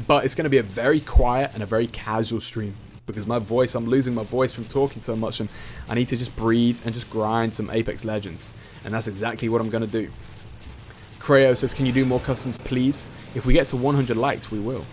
but it's going to be a very quiet and a very casual stream. Because my voice, I'm losing my voice from talking so much, and I need to just breathe and just grind some Apex Legends. And that's exactly what I'm going to do. Creo says, can you do more customs, please? If we get to 100 likes, we will.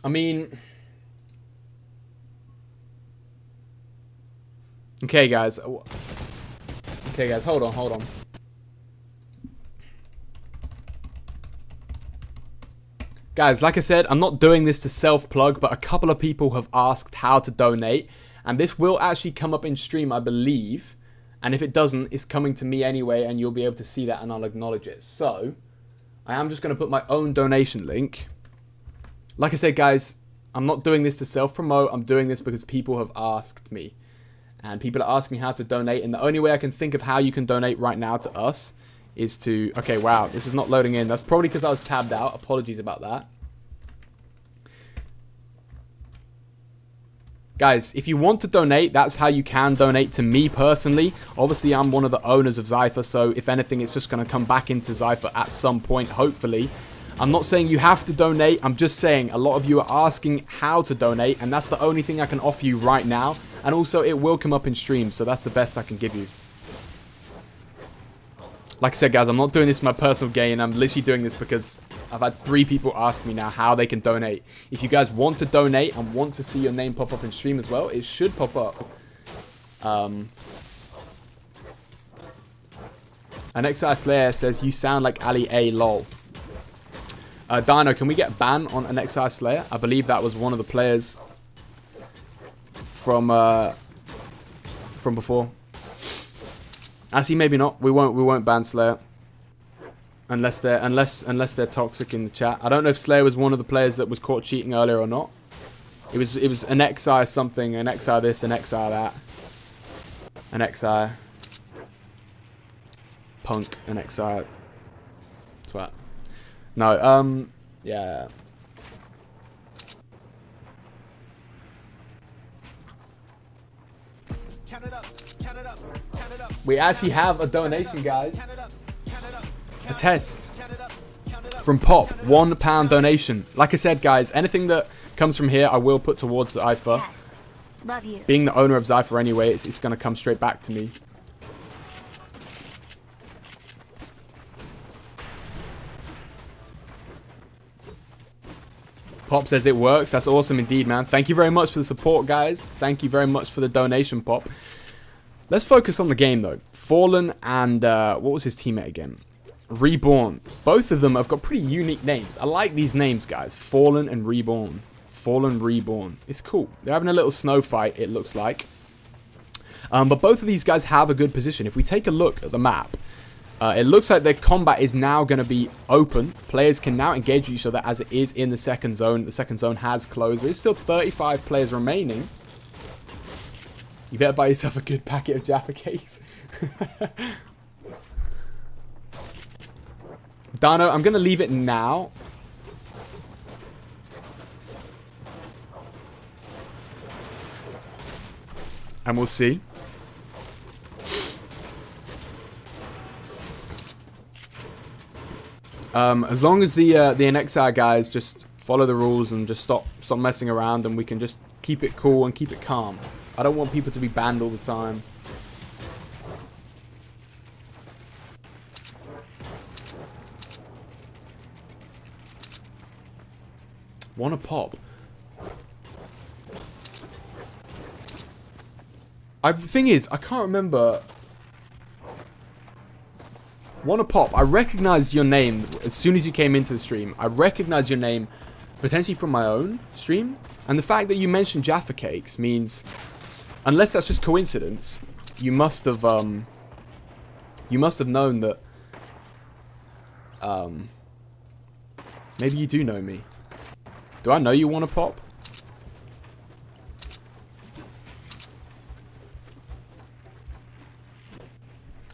I mean... Okay, guys. Okay, guys, hold on, hold on. Guys, like I said, I'm not doing this to self-plug, but a couple of people have asked how to donate. And this will actually come up in stream, I believe. And if it doesn't, it's coming to me anyway, and you'll be able to see that, and I'll acknowledge it. So, I am just going to put my own donation link. Like I said, guys, I'm not doing this to self-promote. I'm doing this because people have asked me. And people are asking how to donate. And the only way I can think of how you can donate right now to us is to... Okay, wow, this is not loading in. That's probably because I was tabbed out. Apologies about that. Guys, if you want to donate, that's how you can donate to me personally. Obviously, I'm one of the owners of Xypher, so if anything, it's just going to come back into Xypher at some point, hopefully. I'm not saying you have to donate. I'm just saying a lot of you are asking how to donate, and that's the only thing I can offer you right now. And also, it will come up in stream, so that's the best I can give you. Like I said, guys, I'm not doing this for my personal gain. I'm literally doing this because I've had 3 people ask me now how they can donate. If you guys want to donate and want to see your name pop up in stream as well, it should pop up. An XI Slayer says, you sound like Ali A, lol. Dino, can we get a ban on an XI Slayer? I believe that was one of the players from before. Actually, maybe not. We won't ban Slayer unless they're toxic in the chat. I don't know if Slayer was one of the players that was caught cheating earlier or not. It was an XI something, an XI this, an XI that, an XI punk, an XI twat. No, yeah. We actually have a donation, guys. A test from Pop. £1 donation. Like I said, guys, anything that comes from here, I will put towards Xypher. Love you. Being the owner of Xypher anyway, it's going to come straight back to me. Pop says it works. That's awesome indeed, man. Thank you very much for the support, guys. Thank you very much for the donation, Pop. Let's focus on the game, though. Fallen and, what was his teammate again? Reborn. Both of them have got pretty unique names. I like these names, guys. Fallen and Reborn. Fallen, Reborn. It's cool. They're having a little snow fight, it looks like. But both of these guys have a good position. If we take a look at the map, it looks like their combat is now going to be open. Players can now engage with each other as it is in the second zone. The second zone has closed. There's still 35 players remaining. You better buy yourself a good packet of Jaffa cakes. Dano, I'm going to leave it now. And we'll see. As long as the NXR guys just follow the rules and just stop messing around, and we can just keep it cool and keep it calm. I don't want people to be banned all the time. Wanna pop? The thing is, I can't remember. Wanna pop? I recognized your name as soon as you came into the stream. I recognized your name potentially from my own stream, and the fact that you mentioned Jaffa cakes means, unless that's just coincidence, you must have known that. Maybe you do know me. Do I know you Wanna pop?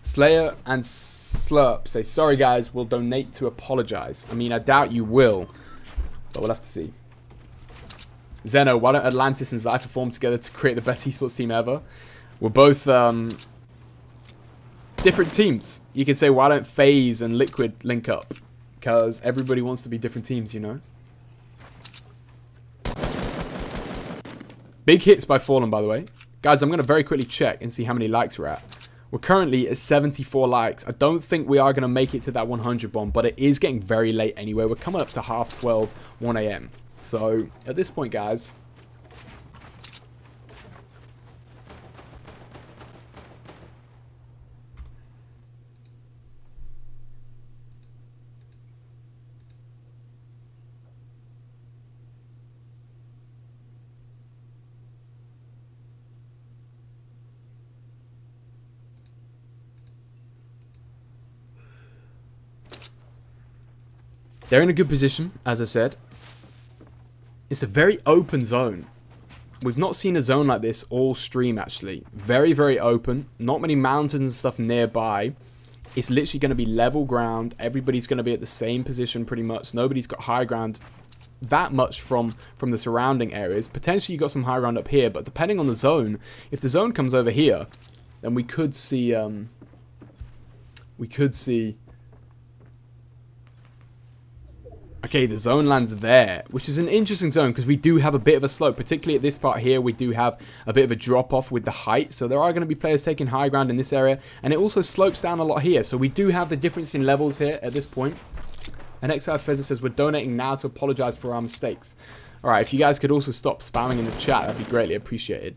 Slayer and Slurp say, sorry guys, we'll donate to apologize. I mean, I doubt you will, but we'll have to see. Zeno, why don't Atlantis and Xypher form together to create the best esports team ever? We're both different teams. You could say, why don't FaZe and Liquid link up? Because everybody wants to be different teams, you know? Big hits by Fallen, by the way. Guys, I'm going to very quickly check and see how many likes we're at. We're currently at 74 likes. I don't think we are going to make it to that 100 bomb, but it is getting very late anyway. We're coming up to 12:30, 1 AM. So, at this point, guys, they're in a good position, as I said. It's a very open zone. We've not seen a zone like this all stream, actually. Very, very open. Not many mountains and stuff nearby. It's literally going to be level ground. Everybody's going to be at the same position, pretty much. Nobody's got high ground that much from the surrounding areas. Potentially, you got some high ground up here, but depending on the zone, if the zone comes over here, then we could see... Okay, the zone lands there, which is an interesting zone because we do have a bit of a slope. Particularly at this part here, we do have a bit of a drop-off with the height. So there are going to be players taking high ground in this area. And it also slopes down a lot here. So we do have the difference in levels here at this point. And XR Fezzer says, we're donating now to apologize for our mistakes. Alright, if you guys could also stop spamming in the chat, that'd be greatly appreciated.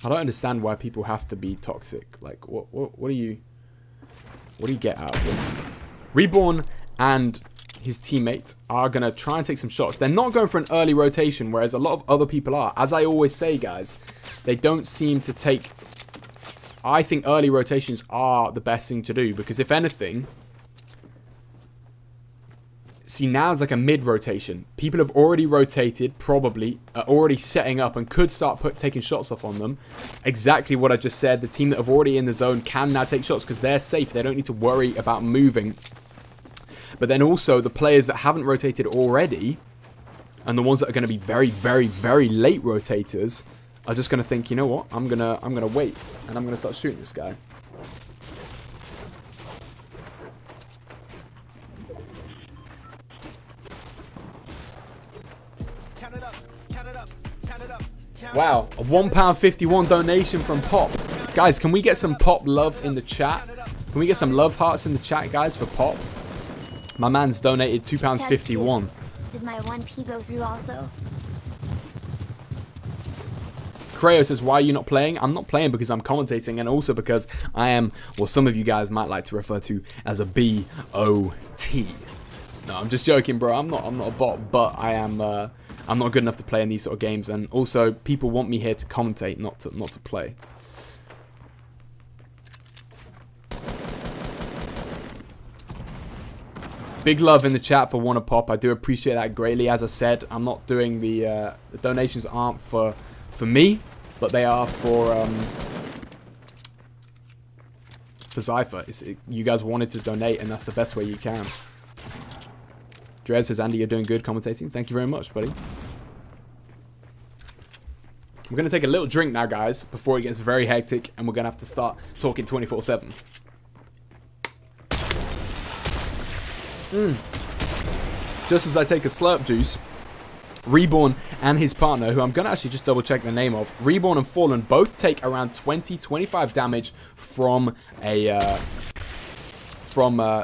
I don't understand why people have to be toxic. Like, what do you get out of this? Reborn and his teammate are going to try and take some shots. They're not going for an early rotation, whereas a lot of other people are. As I always say, guys, they don't seem to take... I think early rotations are the best thing to do, because if anything... See, now it's like a mid-rotation. People have already rotated, probably, are already setting up and could start taking shots off on them. Exactly what I just said. The team that have already in the zone can now take shots because they're safe. They don't need to worry about moving. But then also, the players that haven't rotated already And the ones that are going to be very, very, very late rotators are just going to think, you know what, I'm gonna wait, and I'm going to start shooting this guy. Wow, a £1.51 donation from Pop. Guys, can we get some Pop love in the chat? Can we get some love hearts in the chat, guys, for Pop? My man's donated £2.51. Did my 1p go through also? Creo says, why are you not playing? I'm not playing because I'm commentating, and also because I am what some of you guys might like to refer to as a BOT. No, I'm just joking, bro. I'm not a bot, but I am I'm not good enough to play in these sort of games, and also people want me here to commentate, not to play. Big love in the chat for Wanna Pop. I do appreciate that greatly. As I said, I'm not doing the donations aren't for me, but they are for Xypher. You guys wanted to donate, and that's the best way you can. Dres says, Andy, you're doing good commentating. Thank you very much, buddy. We're going to take a little drink now, guys, before it gets very hectic, and we're going to have to start talking 24/7. Just as I take a slurp juice, Reborn and his partner, who I'm going to actually just double check the name of, Reborn and Fallen, both take around 20-25 damage from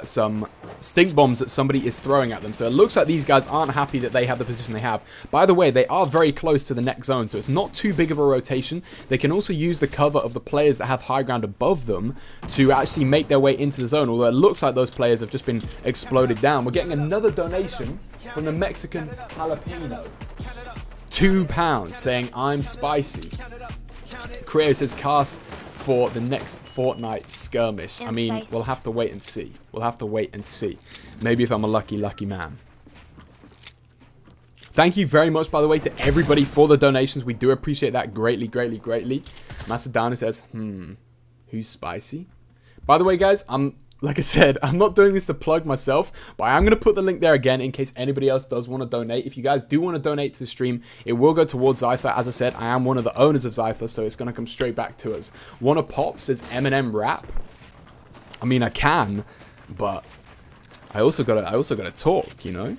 some stink bombs that somebody is throwing at them. So it looks like these guys aren't happy that they have the position they have. By the way, they are very close to the next zone, so it's not too big of a rotation. They can also use the cover of the players that have high ground above them to actually make their way into the zone, although it looks like those players have just been exploded down. We're getting another donation from the Mexican Jalapeno. £2 saying, I'm spicy. Creo says, cast for the next Fortnite skirmish. I mean, we'll have to wait and see. We'll have to wait and see. Maybe if I'm a lucky man. Thank you very much, by the way, to everybody for the donations. We do appreciate that greatly, greatly, greatly. Macedana says, who's spicy? By the way, guys, like I said, I'm not doing this to plug myself, but I am going to put the link there again in case anybody else does want to donate. If you guys do want to donate to the stream, it will go towards Xypher. As I said, I am one of the owners of Xypher, so it's going to come straight back to us. Wanna Pop says Eminem rap. I mean, I can, but I also gotta talk, you know.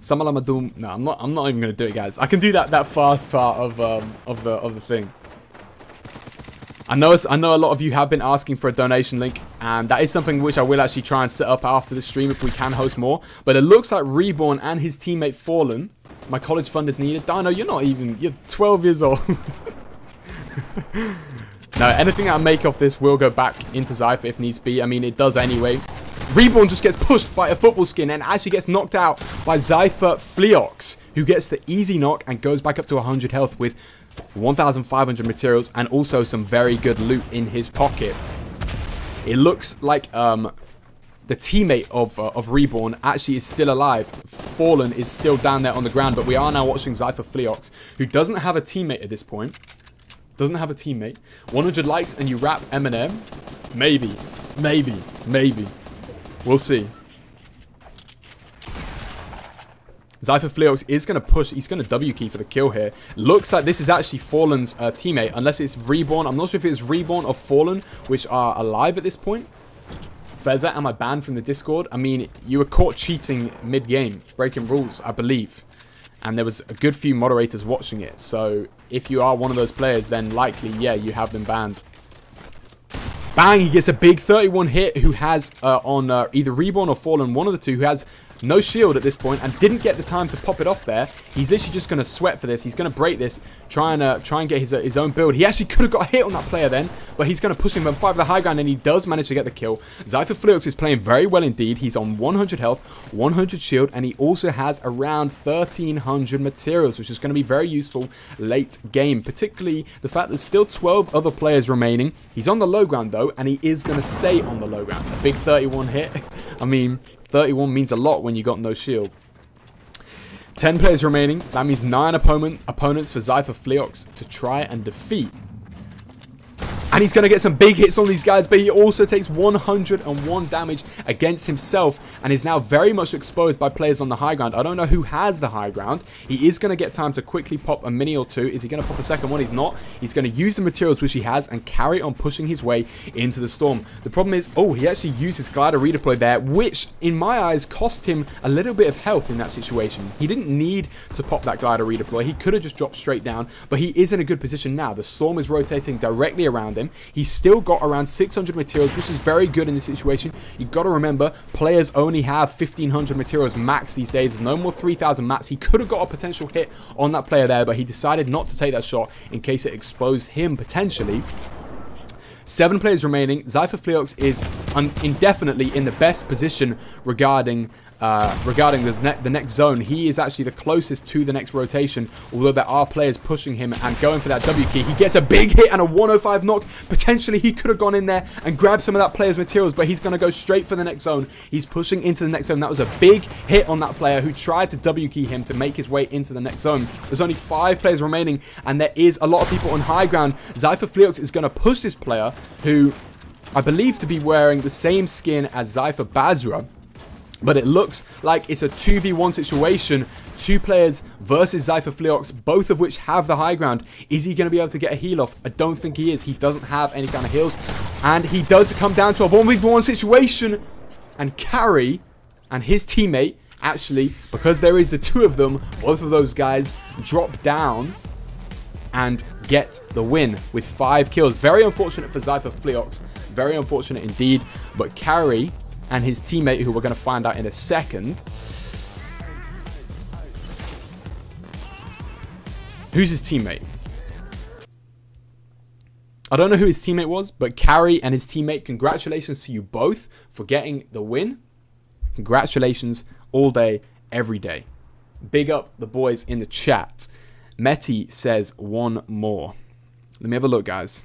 Samalamadum. No, I'm not even gonna do it, guys. I can do that fast part of the thing. I know a lot of you have been asking for a donation link, and that is something which I will actually try and set up after the stream if we can host more. But it looks like Reborn and his teammate Fallen, my college fund is needed. Dino, you're 12 years old. No, anything I make off this will go back into Xypher if needs be. I mean, it does anyway. Reborn just gets pushed by a football skin and actually gets knocked out by Xypher Fleox, who gets the easy knock and goes back up to 100 health with 1,500 materials and also some very good loot in his pocket. It looks like the teammate of Reborn actually is still alive. Fallen is still down there on the ground, but we are now watching Xypher Fleox, who doesn't have a teammate at this point. Doesn't have a teammate. 100 likes and you rap Eminem? Maybe. Maybe. We'll see. Xypher Fleox is going to push. He's going to W key for the kill here. Looks like this is actually Fallen's teammate. Unless it's Reborn. I'm not sure if it's Reborn or Fallen, which are alive at this point. Feza, am I banned from the Discord? I mean, you were caught cheating mid-game. Breaking rules, I believe. And there was a good few moderators watching it. So, if you are one of those players, then likely, yeah, you have been banned. Bang! He gets a big 31 hit who has on either Reborn or Fallen, one of the two, who has no shield at this point and didn't get the time to pop it off there. He's literally just going to sweat for this. He's going to break this, try and get his own build. He actually could have got a hit on that player then, but he's going to push him and fight for the high ground, and he does manage to get the kill. Xypher Fleox is playing very well indeed. He's on 100 health, 100 shield, and he also has around 1,300 materials, which is going to be very useful late game, particularly the fact there's still 12 other players remaining. He's on the low ground though, and he is going to stay on the low ground. A big 31 hit. I mean, 31 means a lot when you got no shield. 10 players remaining. That means 9 opponents for Xypher Fleox to try and defeat. And he's going to get some big hits on these guys, but he also takes 101 damage against himself and is now very much exposed by players on the high ground. I don't know who has the high ground. He is going to get time to quickly pop a mini or two. Is he going to pop a second one? He's not. He's going to use the materials which he has and carry on pushing his way into the storm. The problem is, oh, he actually used his glider redeploy there, which in my eyes cost him a little bit of health in that situation. He didn't need to pop that glider redeploy. He could have just dropped straight down, but he is in a good position now. The storm is rotating directly around him. He's still got around 600 materials, which is very good in this situation. You've got to remember, players only have 1,500 materials max these days. There's no more 3,000 mats. He could have got a potential hit on that player there, but he decided not to take that shot in case it exposed him potentially. 7 players remaining. Xypher is indefinitely in the best position regarding the next zone. He is actually the closest to the next rotation, although there are players pushing him and going for that W key. He gets a big hit and a 105 knock. Potentially he could have gone in there and grabbed some of that player's materials, but he's going to go straight for the next zone. He's pushing into the next zone. That was a big hit on that player who tried to W key him to make his way into the next zone. There's only 5 players remaining and there is a lot of people on high ground. Xypher is going to push this player who I believe to be wearing the same skin as Xypher Basra. But it looks like it's a 2v1 situation. 2 players versus Xypher, both of which have the high ground. Is he going to be able to get a heal off? I don't think he is. He doesn't have any kind of heals. And he does come down to a 1v1 situation. And Carry and his teammate, actually, because there is the 2 of them, both of those guys drop down and get the win with 5 kills. Very unfortunate for Xypher. Very unfortunate indeed. But Carry and his teammate, who we're going to find out in a second. Who's his teammate? I don't know who his teammate was, but Carry and his teammate, congratulations to you both for getting the win. Congratulations all day, every day. Big up the boys in the chat. Meti says 1 more. Let me have a look, guys.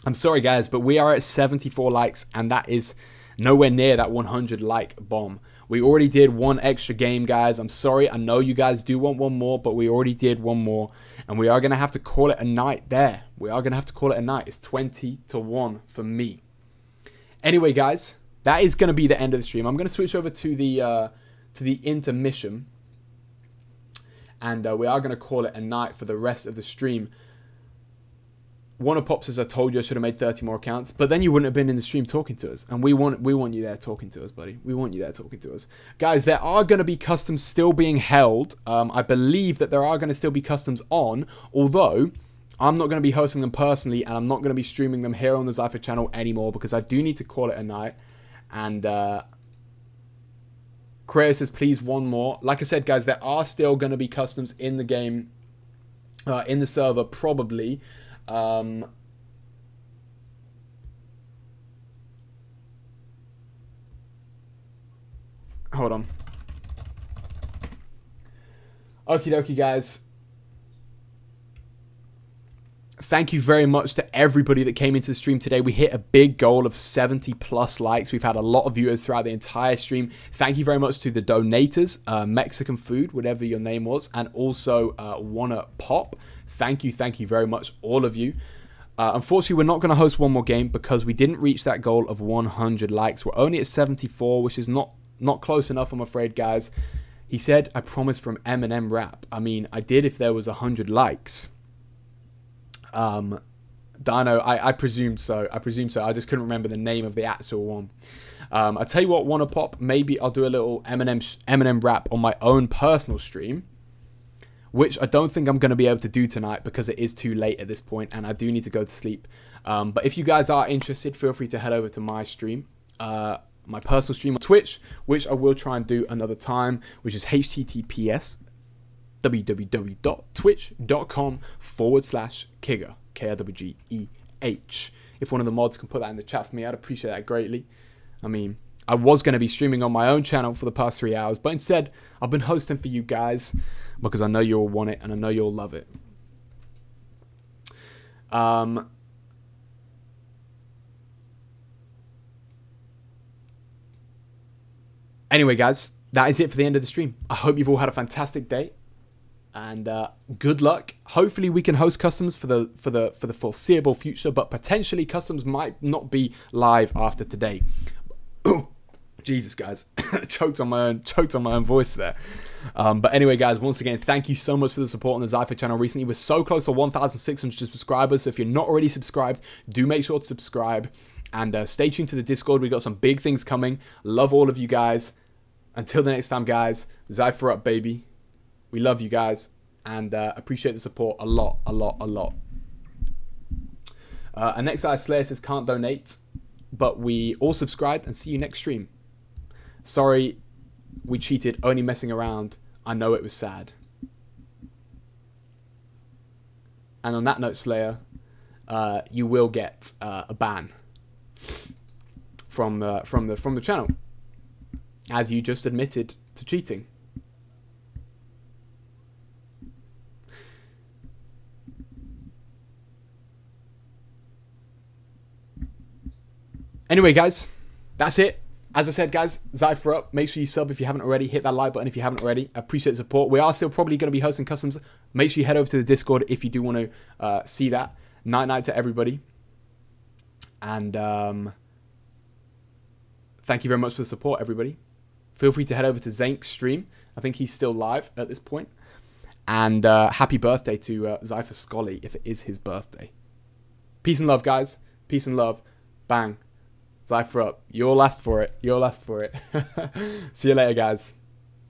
I'm sorry, guys, but we are at 74 likes, and that is nowhere near that 100 like bomb. We already did 1 extra game, guys. I'm sorry. I know you guys do want 1 more, but we already did 1 more. And we are going to have to call it a night there. We are going to have to call it a night. It's 20-1 for me. Anyway, guys, that is going to be the end of the stream. I'm going to switch over to the intermission. And we are going to call it a night for the rest of the stream. One of Pops says, I told you I should have made 30 more accounts, but then you wouldn't have been in the stream talking to us. And we want you there talking to us, buddy. We want you there talking to us. Guys, there are going to be customs still being held. I believe that there are going to still be customs on, although I'm not going to be hosting them personally, and I'm not going to be streaming them here on the Xypher channel anymore because I do need to call it a night. And Creo says, please 1 more. Like I said, guys, there are still going to be customs in the game, in the server, probably. Hold on. Okie dokie, guys. Thank you very much to everybody that came into the stream today. We hit a big goal of 70+ likes. We've had a lot of viewers throughout the entire stream. Thank you very much to the donators, Mexican Food, whatever your name was, and also Wanna Pop. Thank you very much, all of you. Unfortunately, we're not going to host 1 more game because we didn't reach that goal of 100 likes. We're only at 74, which is not close enough, I'm afraid, guys. He said, I promised from Eminem rap. I mean, I did if there was 100 likes. Dino, I presumed so. I just couldn't remember the name of the actual one. I'll tell you what, Wanna Pop, maybe I'll do a little Eminem rap on my own personal stream, which I don't think I'm going to be able to do tonight because it is too late at this point and I do need to go to sleep. But if you guys are interested, feel free to head over to my stream, my personal stream on Twitch, which I will try and do another time, which is https www.twitch.com/Kigger, K-I-G-G-E-H. If one of the mods can put that in the chat for me, I'd appreciate that greatly. I mean, I was going to be streaming on my own channel for the past 3 hours, but instead, I've been hosting for you guys because I know you'll want it and I know you'll love it. Anyway, guys, that is it for the end of the stream. I hope you've all had a fantastic day. And good luck. Hopefully we can host customs for the foreseeable future, but potentially customs might not be live after today. Jesus, guys, choked on my own voice there. But anyway, guys, once again, thank you so much for the support on the Xypher channel recently. We're so close to 1,600 subscribers, so if you're not already subscribed, do make sure to subscribe. And stay tuned to the Discord. We got some big things coming. Love all of you guys. Until the next time, guys, Xypher up, baby. We love you guys, and appreciate the support a lot, a lot, a lot. And next guy, Slayer says can't donate, but we all subscribed, and see you next stream. Sorry, we cheated, only messing around. I know it was sad. And on that note, Slayer, you will get a ban from the channel, as you just admitted to cheating. Anyway, guys, that's it. As I said, guys, Xypher up. Make sure you sub if you haven't already. Hit that like button if you haven't already. I appreciate the support. We are still probably going to be hosting customs. Make sure you head over to the Discord if you do want to see that. Night to everybody. And thank you very much for the support, everybody. Feel free to head over to Zank's stream. I think he's still live at this point. And happy birthday to Xypher Scully if it is his birthday. Peace and love, guys. Peace and love. Bang. Xypher up. You'll last for it. You'll last for it. See you later, guys.